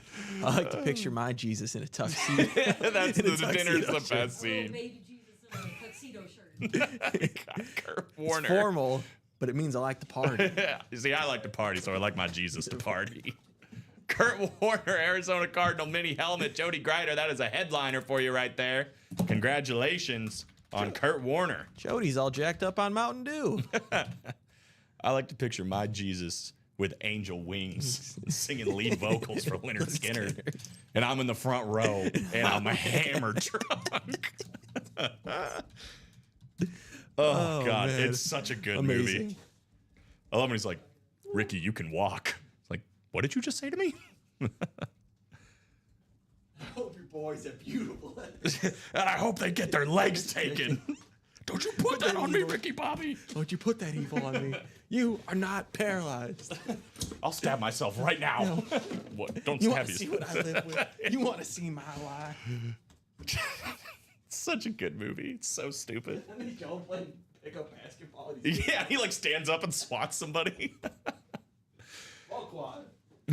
I like to picture my Jesus in a tuxedo. That's the tuxedo dinner's the shirt. best Little scene. baby Jesus in a tuxedo shirt. Kurt It's Warner. formal, but it means I like to party. Yeah. You see, I like to party, so I like my Jesus to party. Kurt Warner, Arizona Cardinal mini helmet. Jody Grider, that is a headliner for you right there. Congratulations on Kurt Warner. Jody's all jacked up on Mountain Dew. I like to picture my Jesus with angel wings singing lead vocals for Leonard Skinner. And I'm in the front row and I'm a hammer drunk. Oh, God. man. It's such a good Amazing. movie. I love when he's like, Ricky, you can walk. It's like, what did you just say to me? I hope your boys have beautiful legs. And I hope they get their legs taken. Don't you put that on me, Ricky Bobby. Don't you put that evil on me. You are not paralyzed. I'll stab myself right now. What? Don't You stab want to see what I live with? You want to see my life? Such a good movie. It's so stupid. And then go play pickup basketball. Yeah, he stands up and swats somebody. Ball quad.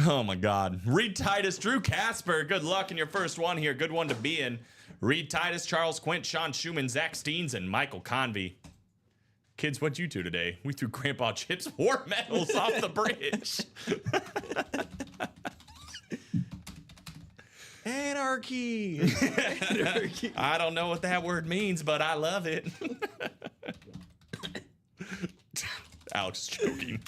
Oh my God. Reed Titus, Drew Casper. Good luck in your first one here. Good one to be in. Reed Titus, Charles Quint, Sean Schumann, Zach Steens, and Michael Convey. Kids, what'd you do today? We threw Grandpa Chip's war medals off the bridge. Anarchy. I don't know what that word means, but I love it. Alex is joking.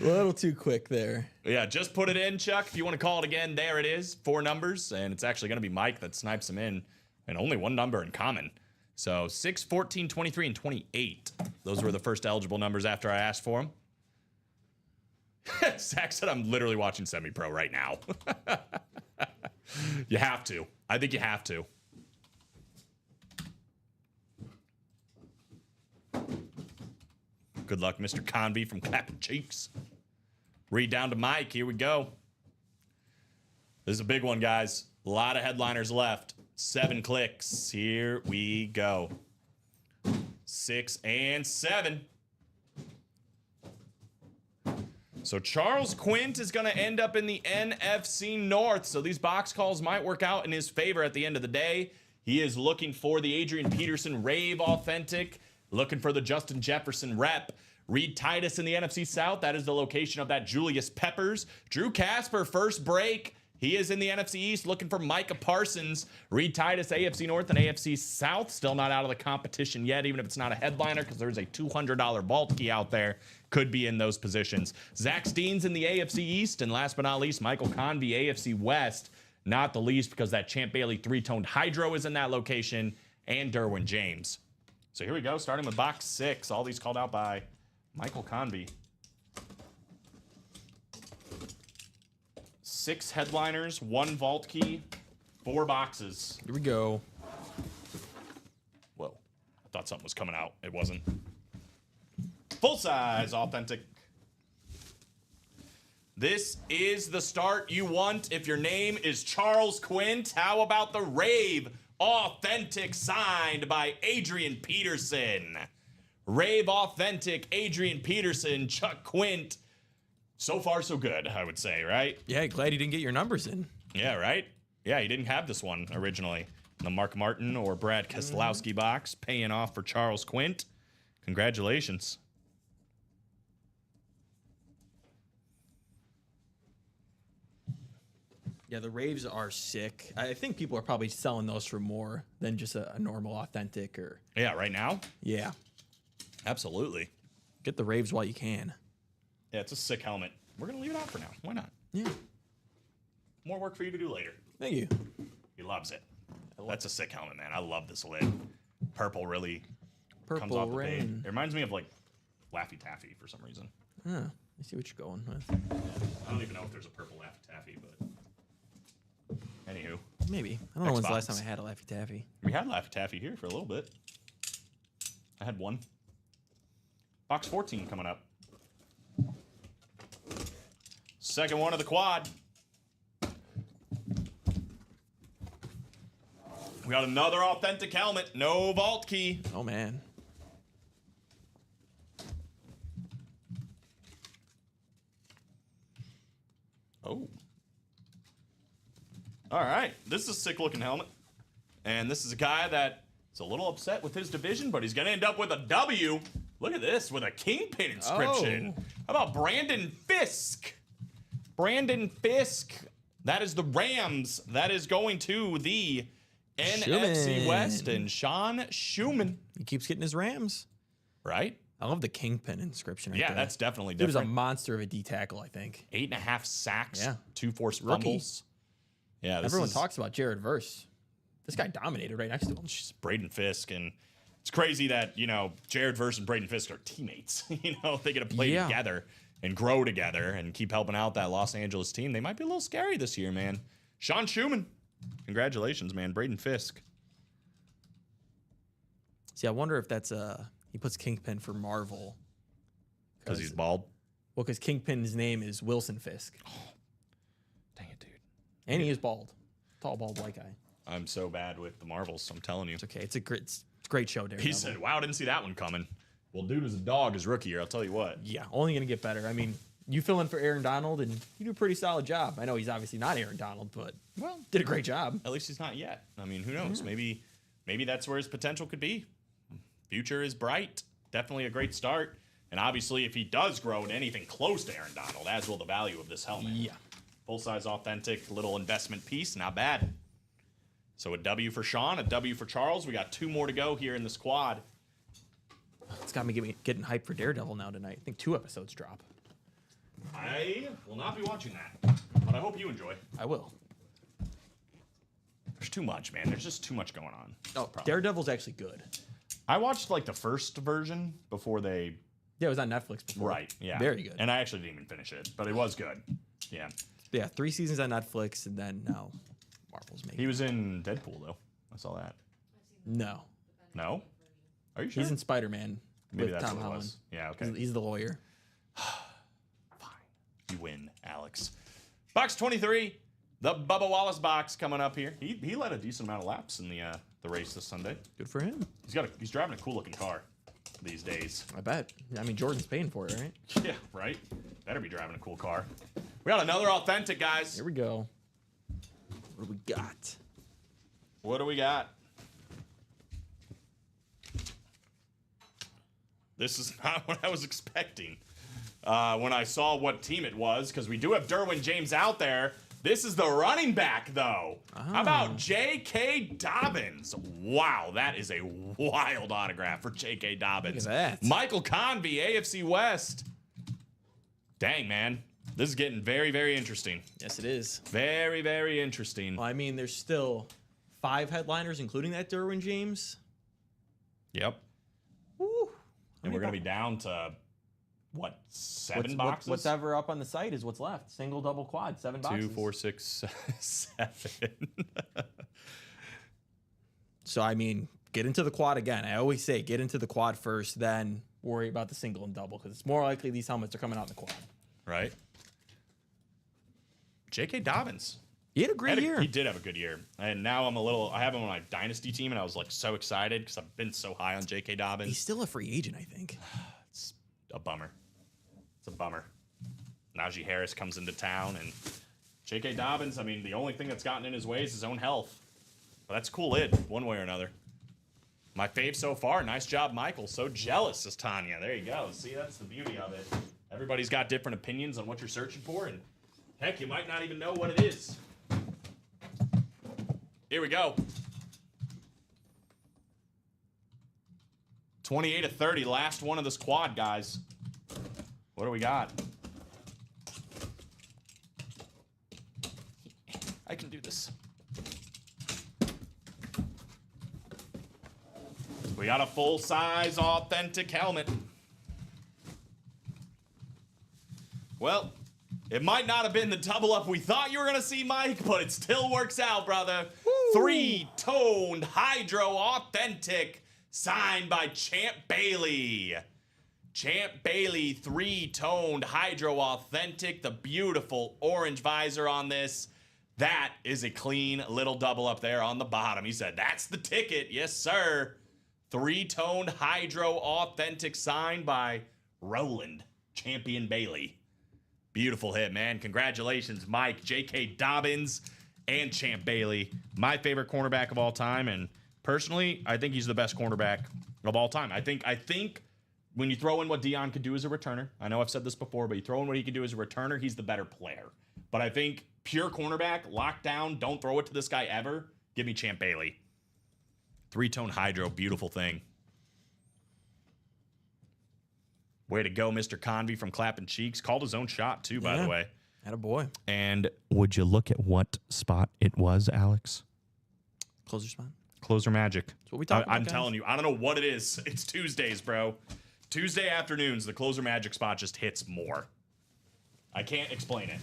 A little too quick there. Yeah, just put it in, Chuck. If you want to call it again, there it is. 4 numbers, and it's actually going to be Mike that snipes them in, and only one number in common. So 6, 14, 23, and 28. Those were the first eligible numbers after I asked for them. Zach said I'm literally watching Semi-Pro right now. You have to. I think you have to. Good luck, Mr. Convey from Clapping Cheeks. Read down to Mike. Here we go. This is a big one, guys. A lot of headliners left. 7 clicks. Here we go. 6 and 7. So Charles Quint is going to end up in the NFC North. So these box calls might work out in his favor at the end of the day. He is looking for the Adrian Peterson Rave Authentic. Looking for the Justin Jefferson rep. Reed Titus in the NFC South. That is the location of that Julius Peppers. Drew Casper, first break. He is in the NFC East looking for Micah Parsons. Reed Titus, AFC North and AFC South. Still not out of the competition yet, even if it's not a headliner, because there's a $200 vault key out there. Could be in those positions. Zach Steens in the AFC East. And last but not least, Michael Convey, AFC West. Not the least, because that Champ Bailey 3-toned Hydro is in that location. And Derwin James. So here we go, starting with box 6. All these called out by Michael Convey. 6 headliners, 1 vault key, 4 boxes. Here we go. Whoa, I thought something was coming out. It wasn't. Full size, authentic. This is the start you want if your name is Charles Quint. How about the Rave Authentic signed by Adrian Peterson? Rave Authentic, Adrian Peterson, Chuck Quint. So far, so good, I would say, right? Yeah, glad you didn't get your numbers in. Yeah, right? Yeah, he didn't have this one originally. The Mark Martin or Brad Keselowski box paying off for Charles Quint. Congratulations. Yeah, the Raves are sick. I think people are probably selling those for more than just a normal authentic or Yeah, right now? yeah. Absolutely. Get the Raves while you can. Yeah, it's a sick helmet. We're going to leave it out for now. Why not? Yeah. More work for you to do later. Thank you. He loves it. That's a sick helmet, man. I love this lid. Purple really comes Purple off the page. rain. It reminds me of like Laffy Taffy for some reason. Huh. I see what you're going with. I don't even know if there's a purple Laffy Taffy, but anywho. Maybe. I don't know when's the last Xbox. time I had a Laffy Taffy. We had Laffy Taffy here for a little bit. I had one. Box 14 coming up. Second one of the quad. We got another authentic helmet. No vault key. Oh man. Oh. All right. This is a sick looking helmet. And this is a guy that is a little upset with his division, but he's going to end up with a W. Look at this with a Kingpin inscription. Oh. How about Brandon Fisk? Brandon Fisk. That is the Rams. That is going to the NFC Schumann. West and Sean Schumann. He keeps getting his Rams. Right? I love the Kingpin inscription. Right Yeah, there. that's definitely He was a different. monster of a D tackle, I think. 8.5 sacks. Yeah. 2 forced Rookie. fumbles. Yeah, this Everyone is talks about Jared Verse. This guy dominated right next to him. Braden Fisk, and it's crazy that Jared Verse and Braden Fisk are teammates. They get to play Yeah. together and grow together and keep helping out that Los Angeles team. They might be a little scary this year, man. Sean Schumann, congratulations, man. Braden Fisk. See, I wonder if that's he puts Kingpin for Marvel. Because he's bald. Well, because Kingpin's name is Wilson Fisk. Dang it, dude. And he is bald. Tall, bald, white guy. I'm so bad with the Marvels, I'm telling you. It's okay. It's a great show, Daredevil. He said, wow, didn't see that one coming. Well, dude was a dog his rookie year, I'll tell you what. Yeah, only going to get better. I mean, you fill in for Aaron Donald, and you do a pretty solid job. I know he's obviously not Aaron Donald, but Well, did a great job. at least he's not yet. I mean, who knows? Maybe that's where his potential could be. Future is bright. Definitely a great start. And obviously, if he does grow into anything close to Aaron Donald, as will the value of this helmet. Yeah. Full-size, authentic, little investment piece. Not bad. So a W for Sean, a W for Charles. We got 2 more to go here in the squad. It's got me getting hyped for Daredevil now tonight. I think 2 episodes drop. I will not be watching that, but I hope you enjoy. I will. There's too much, man. There's just too much going on. Oh, Daredevil's actually good. I watched like the first version before they. Yeah, it was on Netflix before. Right. Yeah. Very good. And I actually didn't even finish it, but it was good. Yeah. Yeah, 3 seasons on Netflix, and then now Marvel's making. He was in Deadpool though. I saw that. No, No. Are you sure? he's in Spider-Man Maybe with that's Tom what it Holland. was. Yeah. Okay. He's the lawyer. Fine. You win, Alex. Box 23. The Bubba Wallace box coming up here. He led a decent amount of laps in the race this Sunday. Good for him. He's driving a cool looking car these days. I bet. I mean, Jordan's paying for it, right? Yeah, right? Better be driving a cool car. We got another authentic, guys. Here we go. What do we got? What do we got? This is not what I was expecting when I saw what team it was, because we do have Derwin James out there. This is the running back, though. How about J.K. Dobbins? Wow, that is a wild autograph for J.K. Dobbins. Look at that. Michael Convey, AFC West. Dang, man. This is getting very, very interesting. Yes, it is. Very, very interesting. Well, I mean, there's still 5 headliners, including that Derwin James. Yep. Woo. And we're going to be down to, what, 7 boxes? What's ever up on the site is what's left. Single, double, quad, 7 boxes. 2, 4, 6, 7. So, I mean, get into the quad again. I always say get into the quad first, then worry about the single and double, because it's more likely these helmets are coming out in the quad. Right? J.K. Dobbins. He had a great year. He did have a good year. And now I have him on my dynasty team, and I was like so excited because I've been so high on J.K. Dobbins. He's still a free agent, I think. It's a bummer. It's a bummer. Najee Harris comes into town, and J.K. Dobbins, I mean, the only thing that's gotten in his way is his own health. Well, that's cool lid, one way or another. My fave so far. Nice job, Michael. So jealous, says Tanya. There you go. See, that's the beauty of it. Everybody's got different opinions on what you're searching for, and heck, you might not even know what it is. Here we go. 28 of 30, last one of this quad, guys. What do we got? I can do this. We got a full-size authentic helmet. Well, it might not have been the double up we thought you were going to see, Mike, but it still works out, brother. Three-toned Hydro Authentic, signed by Champ Bailey. Champ Bailey, three-toned Hydro Authentic, the beautiful orange visor on this. That is a clean little double up there on the bottom. He said, that's the ticket. Yes, sir. Three-toned Hydro Authentic, signed by Roland Champion Bailey. Beautiful hit, man. Congratulations, Mike, J.K. Dobbins, and Champ Bailey. My favorite cornerback of all time, and personally, I think he's the best cornerback of all time. I think when you throw in what Deion could do as a returner, I know I've said this before, but you throw in what he can do as a returner, he's the better player. But I think pure cornerback, lockdown, don't throw it to this guy ever, give me Champ Bailey. Three-tone Hydro, beautiful thing. Way to go, Mr. Convey from Clapping Cheeks. Called his own shot, too, by the way. Attaboy. And would you look at what spot it was, Alex? Closer spot. Closer magic. That's what we talk about, I'm guys. telling you, I don't know what it is. It's Tuesdays, bro. Tuesday afternoons, the closer magic spot just hits more. I can't explain it.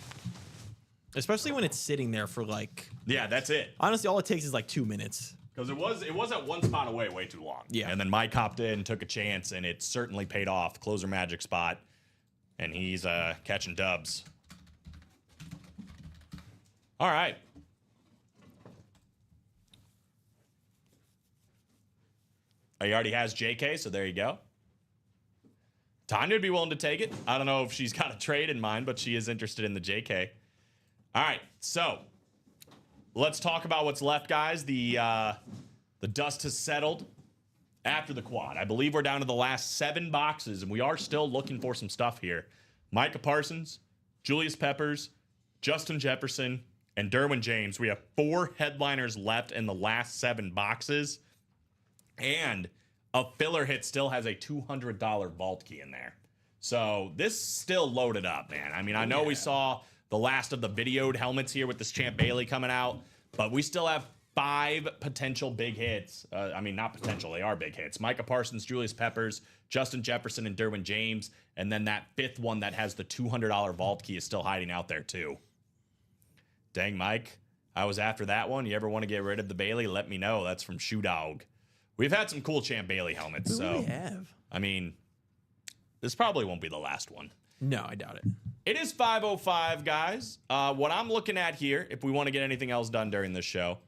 Especially when it's sitting there for like... Yeah, that's it. Honestly, all it takes is like 2 minutes. Because it was at one spot away way too long. Yeah. And then Mike hopped in, took a chance, and it certainly paid off. Closer magic spot. And he's catching dubs. All right. He already has JK, so there you go. Tanya would be willing to take it. I don't know if she's got a trade in mind, but she is interested in the JK. All right, so let's talk about what's left, guys. The dust has settled after the quad. I believe we're down to the last 7 boxes, and we are still looking for some stuff here. Micah Parsons, Julius Peppers, Justin Jefferson, and Derwin James. We have 4 headliners left in the last 7 boxes. And a filler hit still has a $200 vault key in there. So this still loaded up, man. I mean, I know we saw the last of the videoed helmets here with this Champ Bailey coming out, but we still have 5 potential big hits. I mean, not potential, they are big hits. Micah Parsons, Julius Peppers, Justin Jefferson, and Derwin James. And then that 5th one that has the $200 vault key is still hiding out there too. Dang, Mike. I was after that one. You ever want to get rid of the Bailey? Let me know. That's from Shoe Dog. We've had some cool Champ Bailey helmets, We so really have. I mean, this probably won't be the last one. No, I doubt it. It is 5:05, guys. What I'm looking at here, if we want to get anything else done during this show,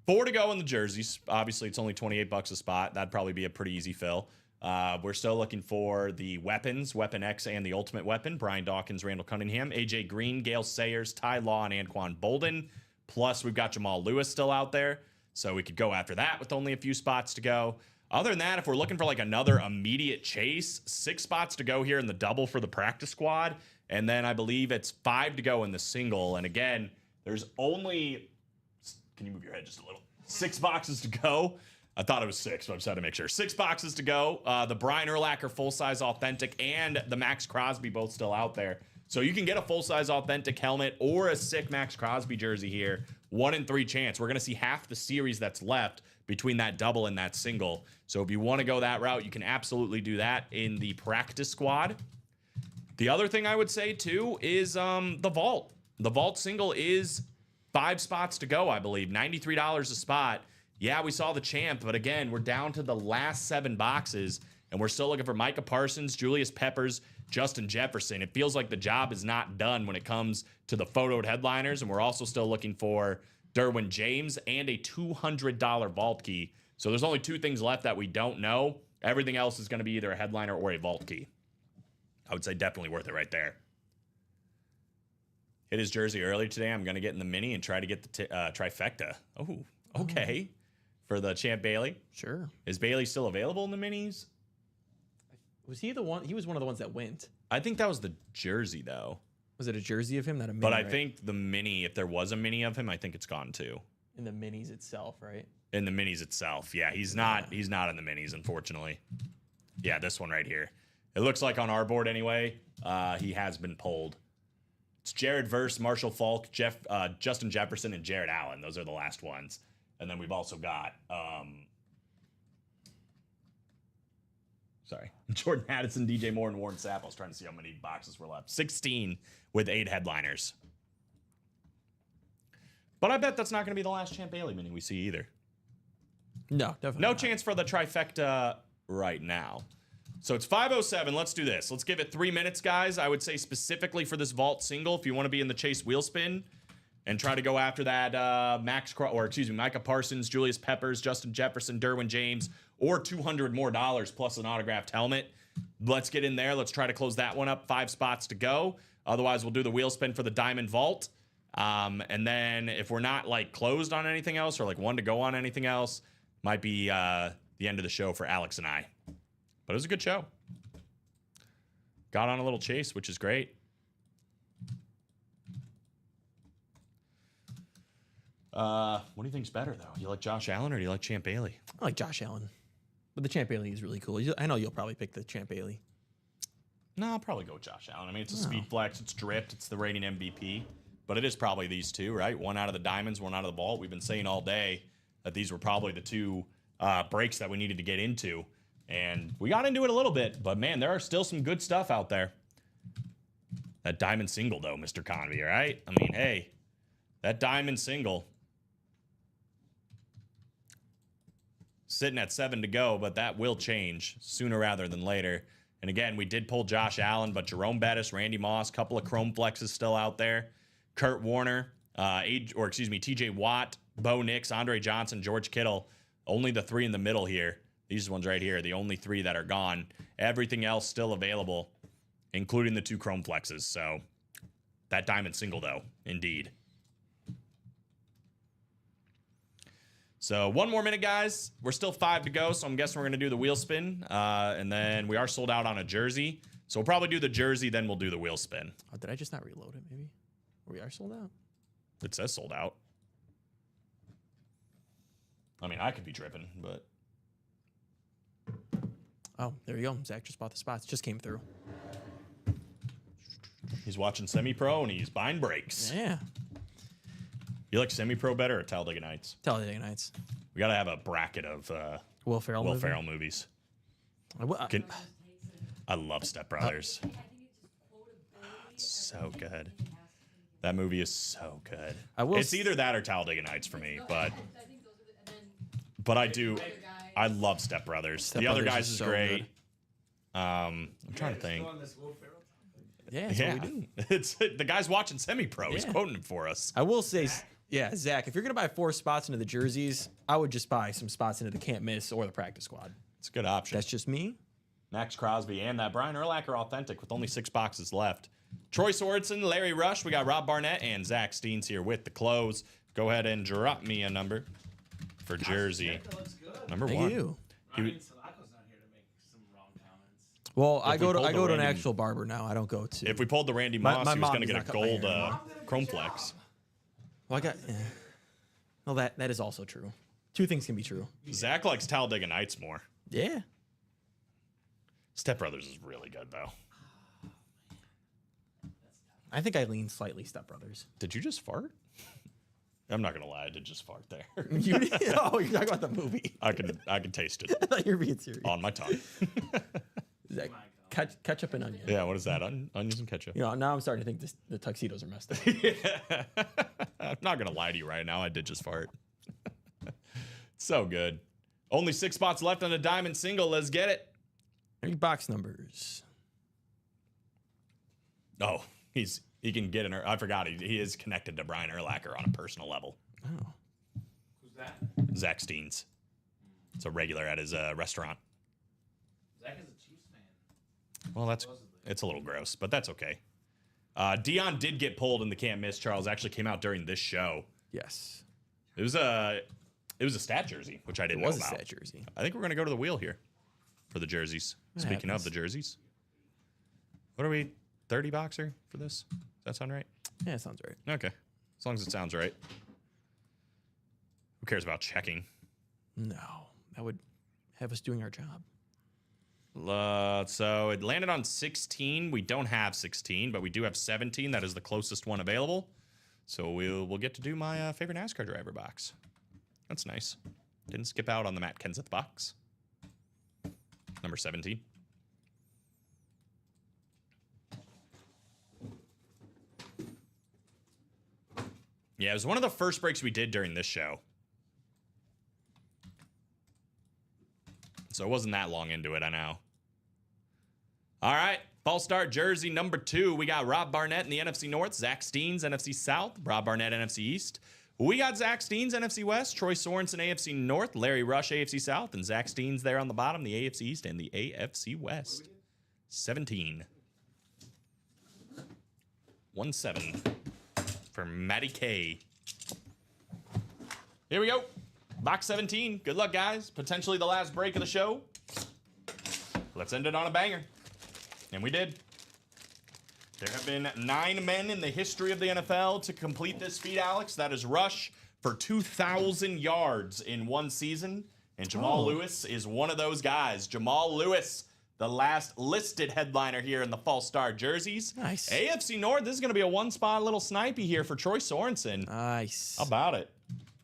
4 to go in the jerseys. Obviously, it's only $28 a spot. That'd probably be a pretty easy fill. We're still looking for the weapons, Weapon X and the Ultimate Weapon. Brian Dawkins, Randall Cunningham, AJ Green, Gale Sayers, Ty Law, and Anquan Bolden. Plus, we've got Jamal Lewis still out there. So we could go after that with only a few spots to go. Other than that, if we're looking for like another immediate chase, 6 spots to go here in the double for the practice squad. And then I believe it's 5 to go in the single. And again, there's only, can you move your head just a little? 6 boxes to go. I thought it was 6, but I just had to make sure. 6 boxes to go. The Brian Urlacher full-size authentic and the Max Crosby both still out there. So you can get a full-size authentic helmet or a sick Max Crosby jersey here. 1 in 3 chance. We're going to see half the series that's left between that double and that single. So if you want to go that route, you can absolutely do that in the practice squad. The other thing I would say, too, is the vault. The vault single is 5 spots to go, I believe. $93 a spot. Yeah, we saw the champ, but again, we're down to the last 7 boxes, and we're still looking for Micah Parsons, Julius Peppers, Justin Jefferson. It feels like the job is not done when it comes to the photoed headliners, and we're also still looking for Derwin James and a $200 vault key. So there's only 2 things left that we don't know. Everything else is going to be either a headliner or a vault key. I would say definitely worth it right there. Hit his jersey earlier today. I'm going to get in the mini and try to get the trifecta. Okay. For the Champ Bailey. Sure. Is Bailey still available in the minis? Was he the one? He was one of the ones that went. I think that was the jersey, though. Was it a jersey of him? Not a mini, But I right? think the mini, if there was a mini of him, I think it's gone too. in the minis itself, right? In the minis itself. Yeah, he's not in the minis, unfortunately. Yeah, this one right here. It looks like on our board anyway, he has been pulled. It's Jared Verse, Marshall Falk, Justin Jefferson, and Jared Allen. Those are the last ones. And then we've also got Jordan Addison, DJ Moore, and Warren Sapp. I was trying to see how many boxes were left. 16 with 8 headliners. But I bet that's not going to be the last Champ Bailey mini we see either. No, definitely No not. chance for the trifecta right now. So it's 5:07. Let's do this. Let's give it 3 minutes, guys. I would say specifically for this vault single, if you want to be in the Chase wheel spin and try to go after that Micah Parsons, Julius Peppers, Justin Jefferson, Derwin James, or $200 more plus an autographed helmet. Let's get in there. Let's try to close that one up. 5 spots to go. Otherwise, we'll do the wheel spin for the Diamond Vault. And then if we're not like closed on anything else or like one to go on anything else, might be the end of the show for Alex and I. But it was a good show. Got on a little chase, which is great. What do you think's better, though? You like Josh Allen or do you like Champ Bailey? I like Josh Allen, but the Champ Bailey is really cool. I know you'll probably pick the Champ Bailey. No, I'll probably go with Josh Allen. I mean, it's a speed flex, it's dripped, it's the reigning MVP. But it is probably these two, right? One out of the diamonds, one out of the vault. We've been saying all day that these were probably the two breaks that we needed to get into. And we got into it a little bit, but man, there are still some good stuff out there. That diamond single, though, Mr. Convey, all right? I mean, hey, that diamond single. Sitting at 7 to go, but that will change sooner rather than later. And again, we did pull Josh Allen, but Jerome Bettis, Randy Moss, couple of Chrome Flexes still out there. Kurt Warner, TJ Watt, Bo Nix, Andre Johnson, George Kittle. Only the 3 in the middle here. These ones right here, the only 3 that are gone. Everything else still available, including the 2 Chrome Flexes. So that diamond single, though, indeed. So 1 more minute, guys. We're still 5 to go, so I'm guessing we're going to do the wheel spin. And then we are sold out on a jersey. So we'll probably do the jersey, then we'll do the wheel spin. Oh, did I just not reload it, maybe? We are sold out? It says sold out. I mean, I could be tripping, but... Oh, there you go. Zach just bought the spots. Just came through. He's watching Semi-Pro, and he's buying breaks. Yeah. You like Semi-Pro better or Talladega Nights? Talladega Nights. We got to have a bracket of Will Ferrell Will movie? Ferrell movies. I love Step Brothers. It's so good. That movie is so good. It's either that or Talladega Nights for me, but I love Step Brothers. The other guys is so great. good. I'm trying to think. Yeah, that's what we do. It's the guy's watching Semi-Pro. He's Yeah. quoting it for us. I will say, yeah, Zach, if you're going to buy 4 spots into the jerseys, I would just buy some spots into the Can't Miss or the practice squad. It's a good option. That's just me. Max Crosby and that Brian Urlacher authentic with only 6 boxes left. Troy Sorensen, Larry Rush, we got Rob Barnett and Zach Steens here with the close. Go ahead and drop me a number for jersey. Number Thank 1. you. Ryan Salako's not here to make some wrong comments. Well, I we go pulled to the an Randy- actual barber now. I don't go to. If we pulled the Randy My- Moss, my he was mom going to does get a not cut my gold hair. Chrome Flex. Well, well, that is also true. 2 things can be true. Zach likes Talladega Nights more. Yeah. Step Brothers is really good, though. I think I lean slightly Step Brothers. Did you just fart? I'm not going to lie. I did just fart there. You, oh, you're talking about the movie. I can taste it I thought you were being serious. on my tongue. Zach, ketchup and onion. Yeah, what is that? Onions and ketchup. You know, now I'm starting to think the tuxedos are messed up. I'm not going to lie to you right now. I did just fart. So good. Only 6 spots left on a diamond single. Let's get it. Any box numbers? Oh, he can get in. I forgot he is connected to Brian Urlacher on a personal level. Oh. Who's that? Zach Steens. It's a regular at his restaurant. Zach is a Chiefs fan. Well, it's a little gross, but that's okay. Dion did get pulled in the Can't Miss. Charles actually came out during this show. Yes. It was a It was a stat jersey, which I It didn't was know a about. stat jersey. I think we're gonna go to the wheel here for the jerseys. Speaking of happens. the jerseys, what are we? 30 boxer for this? Does that sound right? Yeah, sounds right. Okay, as long as it sounds right. Who cares about checking? No, that would have us doing our job. So it landed on 16. We don't have 16, but we do have 17. That is the closest one available. So we'll get to do my favorite NASCAR driver box. That's nice. Didn't skip out on the Matt Kenseth box. Number 17. Yeah, it was one of the first breaks we did during this show. So it wasn't that long into it, I know. All right, false start jersey number 2. We got Rob Barnett in the NFC North, Zach Steens, NFC South, Rob Barnett, NFC East. We got Zach Steens, NFC West, Troy Sorensen, AFC North, Larry Rush, AFC South, and Zach Steens there on the bottom, the AFC East and the AFC West. 17. 1-7 for Matty K. Here we go. Box 17. Good luck, guys. Potentially the last break of the show. Let's end it on a banger. And we did. There have been 9 men in the history of the NFL to complete this feat, Alex. That is Rush for 2,000 yards in one season. And Jamal Lewis is one of those guys. Jamal Lewis, the last listed headliner here in the false start jerseys. Nice. AFC North, this is going to be a one-spot little snipey here for Troy Sorensen. Nice. How about it?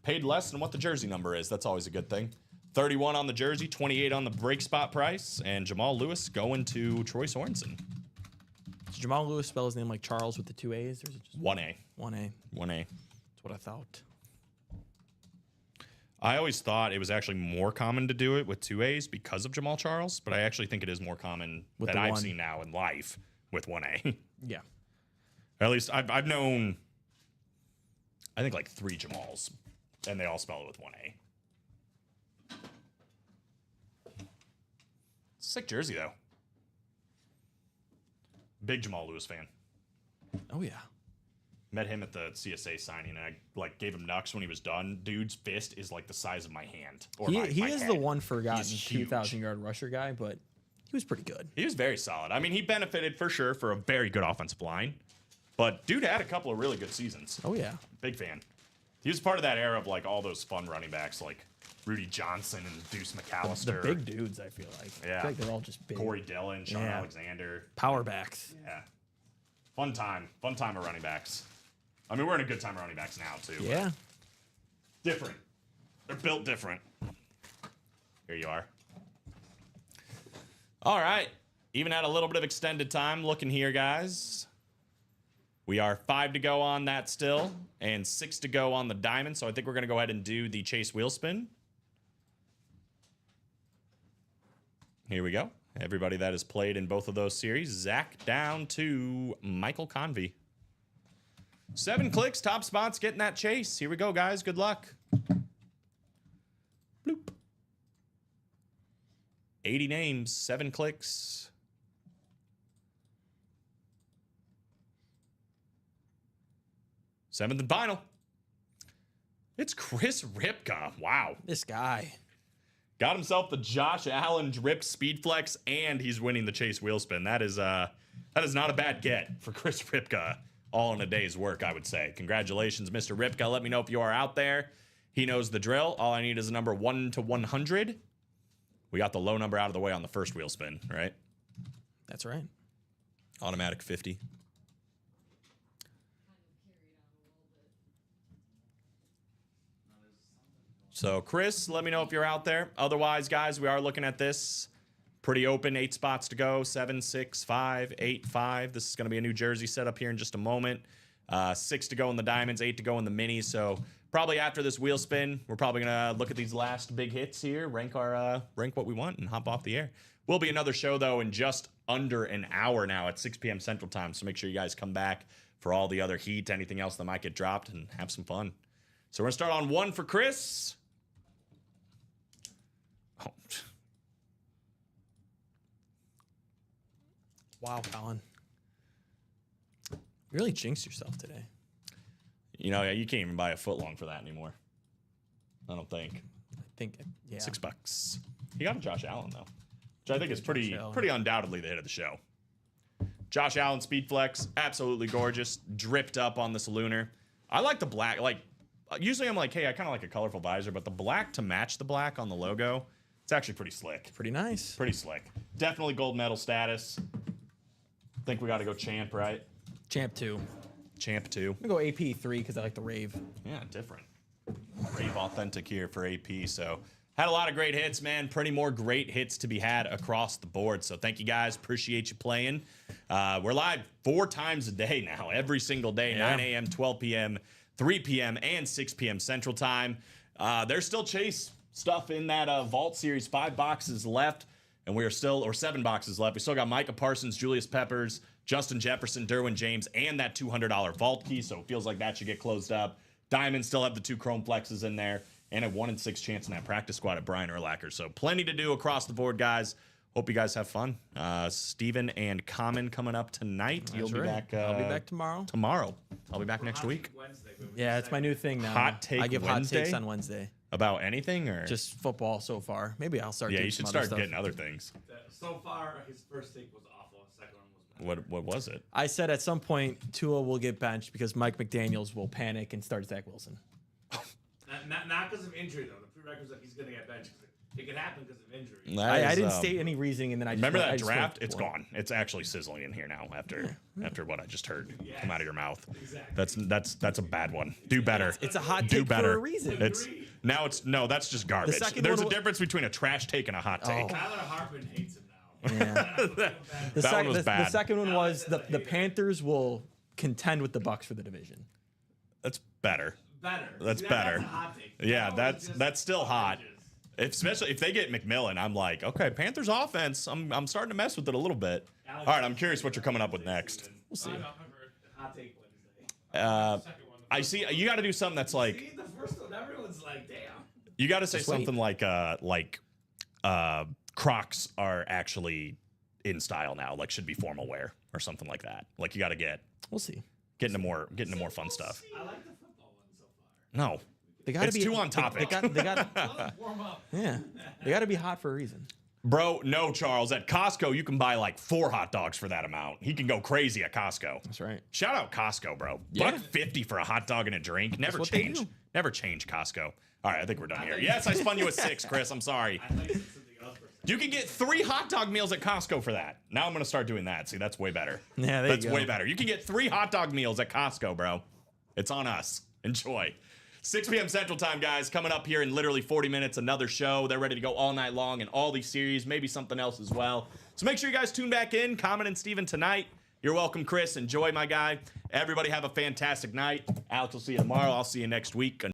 Paid less than what the jersey number is. That's always a good thing. 31 on the jersey, 28 on the break spot price, and Jamal Lewis going to Troy Sorensen. Does Jamal Lewis spell his name like Charles with the 2 A's, or is it just 1A. 1A? 1A. That's what I thought. I always thought it was actually more common to do it with 2 A's because of Jamal Charles, but I actually think it is more common With that the I've 1. seen now in life with 1A. Yeah. At least I've known, I think, like 3 Jamals, and they all spell it with 1A. Sick jersey, though. Big Jamal Lewis fan. Oh, yeah. Met him at the CSA signing, and I gave him nucks when he was done. Dude's fist is like the size of my hand. Or He my is head. the one forgotten He's huge. 2,000-yard rusher guy, but he was pretty good. He was very solid. I mean, he benefited for sure for a very good offensive line. But dude had a couple of really good seasons. Oh, yeah. Big fan. He was part of that era of like all those fun running backs like Rudy Johnson and Deuce The McAllister. big dudes, I feel like. Yeah. I feel like they're all just big. Corey Dillon, Sean Yeah. Alexander. Power backs. Yeah. Fun time. Fun time of running backs. I mean, we're in a good time of running backs now, too. but Yeah. Different. They're built different. Here you are. All right. Even had a little bit of extended time looking here, guys. We are 5 to go on that still, and 6 to go on the diamond. So I think we're going to go ahead and do the chase wheel spin. Here we go. Everybody that has played in both of those series. Zach down to Michael Convey. 7 clicks, top spots, getting that chase. Here we go, guys. Good luck. Bloop. 80 names, 7 clicks. Seventh and final. It's Chris Ripka. Wow. This guy. Got himself the Josh Allen ripped speed flex, and he's winning the chase wheel spin. That is not a bad get for Chris Ripka. All in a day's work, I would say. Congratulations, Mr. Ripka. Let me know if you are out there. He knows the drill. All I need is a number 1 to 100. We got the low number out of the way on the first wheel spin, right? That's right. Automatic 50. So, Chris, let me know if you're out there. Otherwise, guys, we are looking at this. Pretty open, 8 spots to go. 7, 6, 5, 8, 5. This is going to be a new jersey setup here in just a moment. 6 to go in the diamonds, 8 to go in the minis. So probably after this wheel spin, we're probably going to look at these last big hits here, rank what we want, and hop off the air. Will be another show, though, in just under an hour now at 6 p.m. Central Time. So make sure you guys come back for all the other heat, anything else that might get dropped, and have some fun. So we're going to start on 1 for Chris. Oh. Wow, Colin. You really jinxed yourself today. You know, you can't even buy a foot long for that anymore. I don't think. I think, yeah. $6. He got a Josh Allen though, which I think is pretty Allen. pretty undoubtedly the hit of the show. Josh Allen Speed Flex, absolutely gorgeous, dripped up on the Salooner. I like the black. Like usually I'm like, hey, I kind of like a colorful visor, but the black to match the black on the logo, it's actually pretty slick. Pretty nice. Pretty slick. Definitely gold medal status. Think we got to go champ, right? Champ 2. Champ 2. I'm going to go AP 3 because I like the Rave. Yeah, different. Rave authentic here for AP. So had a lot of great hits, man. Plenty more great hits to be had across the board. So thank you guys. Appreciate you playing. We're live 4 times a day now, every single day, Yeah. 9 a.m., 12 p.m., 3 p.m., and 6 p.m. Central Time. There's still Chase stuff in that Vault Series. 5 boxes left, and we are still, or 7 boxes left. We still got Micah Parsons, Julius Peppers, Justin Jefferson, Derwin James, and that $200 Vault key. So it feels like that should get closed up. Diamonds still have the 2 Chrome Flexes in there, and a 1 in 6 chance in that practice squad at Brian Urlacher. So plenty to do across the board, guys. Hope you guys have fun. Steven and Common coming up tonight. You'll be back. I'll be back tomorrow. Tomorrow. I'll be back next week. Yeah, it's my new thing now. Hot Take I give Wednesday? hot takes on Wednesday. About anything or Just football so far. Maybe I'll start. yeah, doing you should some other start stuff. getting other things. So far, his first take was awful. Second one was What was it? I said at some point Tua will get benched because Mike McDaniels will panic and start Zach Wilson. not because of injury though. The prerequisite that he's gonna get benched. It could happen because of injury. I didn't state any reasoning, and then I just Remember went- I that just draft? went It's for it. gone. It's actually sizzling in here now after what I just heard come out of your mouth. Exactly. That's a bad one. Do better. It's a hot Do take better. for a reason. It's now it's no, that's just garbage. second There's a one wa- difference between a trash take and a hot take. Tyler Hartman hates him now. Yeah. That The, one was the bad. second one was the Panthers will contend with the Bucks for the division. That's better. Better. That's See, better. That's a hot take. Yeah, That was that's just still hot. outrageous. Especially if they get McMillan, I'm like, okay, Panthers offense. I'm starting to mess with it a little bit. All right, I'm curious what you're coming up with next. We'll see. Hot take Wednesday. Uh, I see. You got to do something that's like See, the first one, everyone's like, damn. you got to say Just wait. something like Crocs are actually in style now, like should be formal wear or something like that. Like you got to get We'll see. into more fun stuff. I like the football one so far. No, They got to it's be too on topic. They got Warm up. yeah. They got to be hot for a reason. Bro, no, Charles. At Costco, you can buy like 4 hot dogs for that amount. He can go crazy at Costco. That's right. Shout out Costco, bro. Yeah. $1.50 for a hot dog and a drink. Never what they change. do. Never change Costco. All right, I think we're done here. Yes, I spun you a 6, Chris. I'm sorry. I thought you said something else for a second. You can get 3 hot dog meals at Costco for that. Now I'm gonna start doing that. See, that's way better. Yeah, there you that's go. way better. You can get 3 hot dog meals at Costco, bro. It's on us. Enjoy. 6 p.m. Central Time, guys. Coming up here in literally 40 minutes, another show. They're ready to go all night long in all these series, maybe something else as well. So make sure you guys tune back in. Common and Steven tonight. You're welcome, Chris. Enjoy, my guy. Everybody have a fantastic night. Alex will see you tomorrow. I'll see you next week.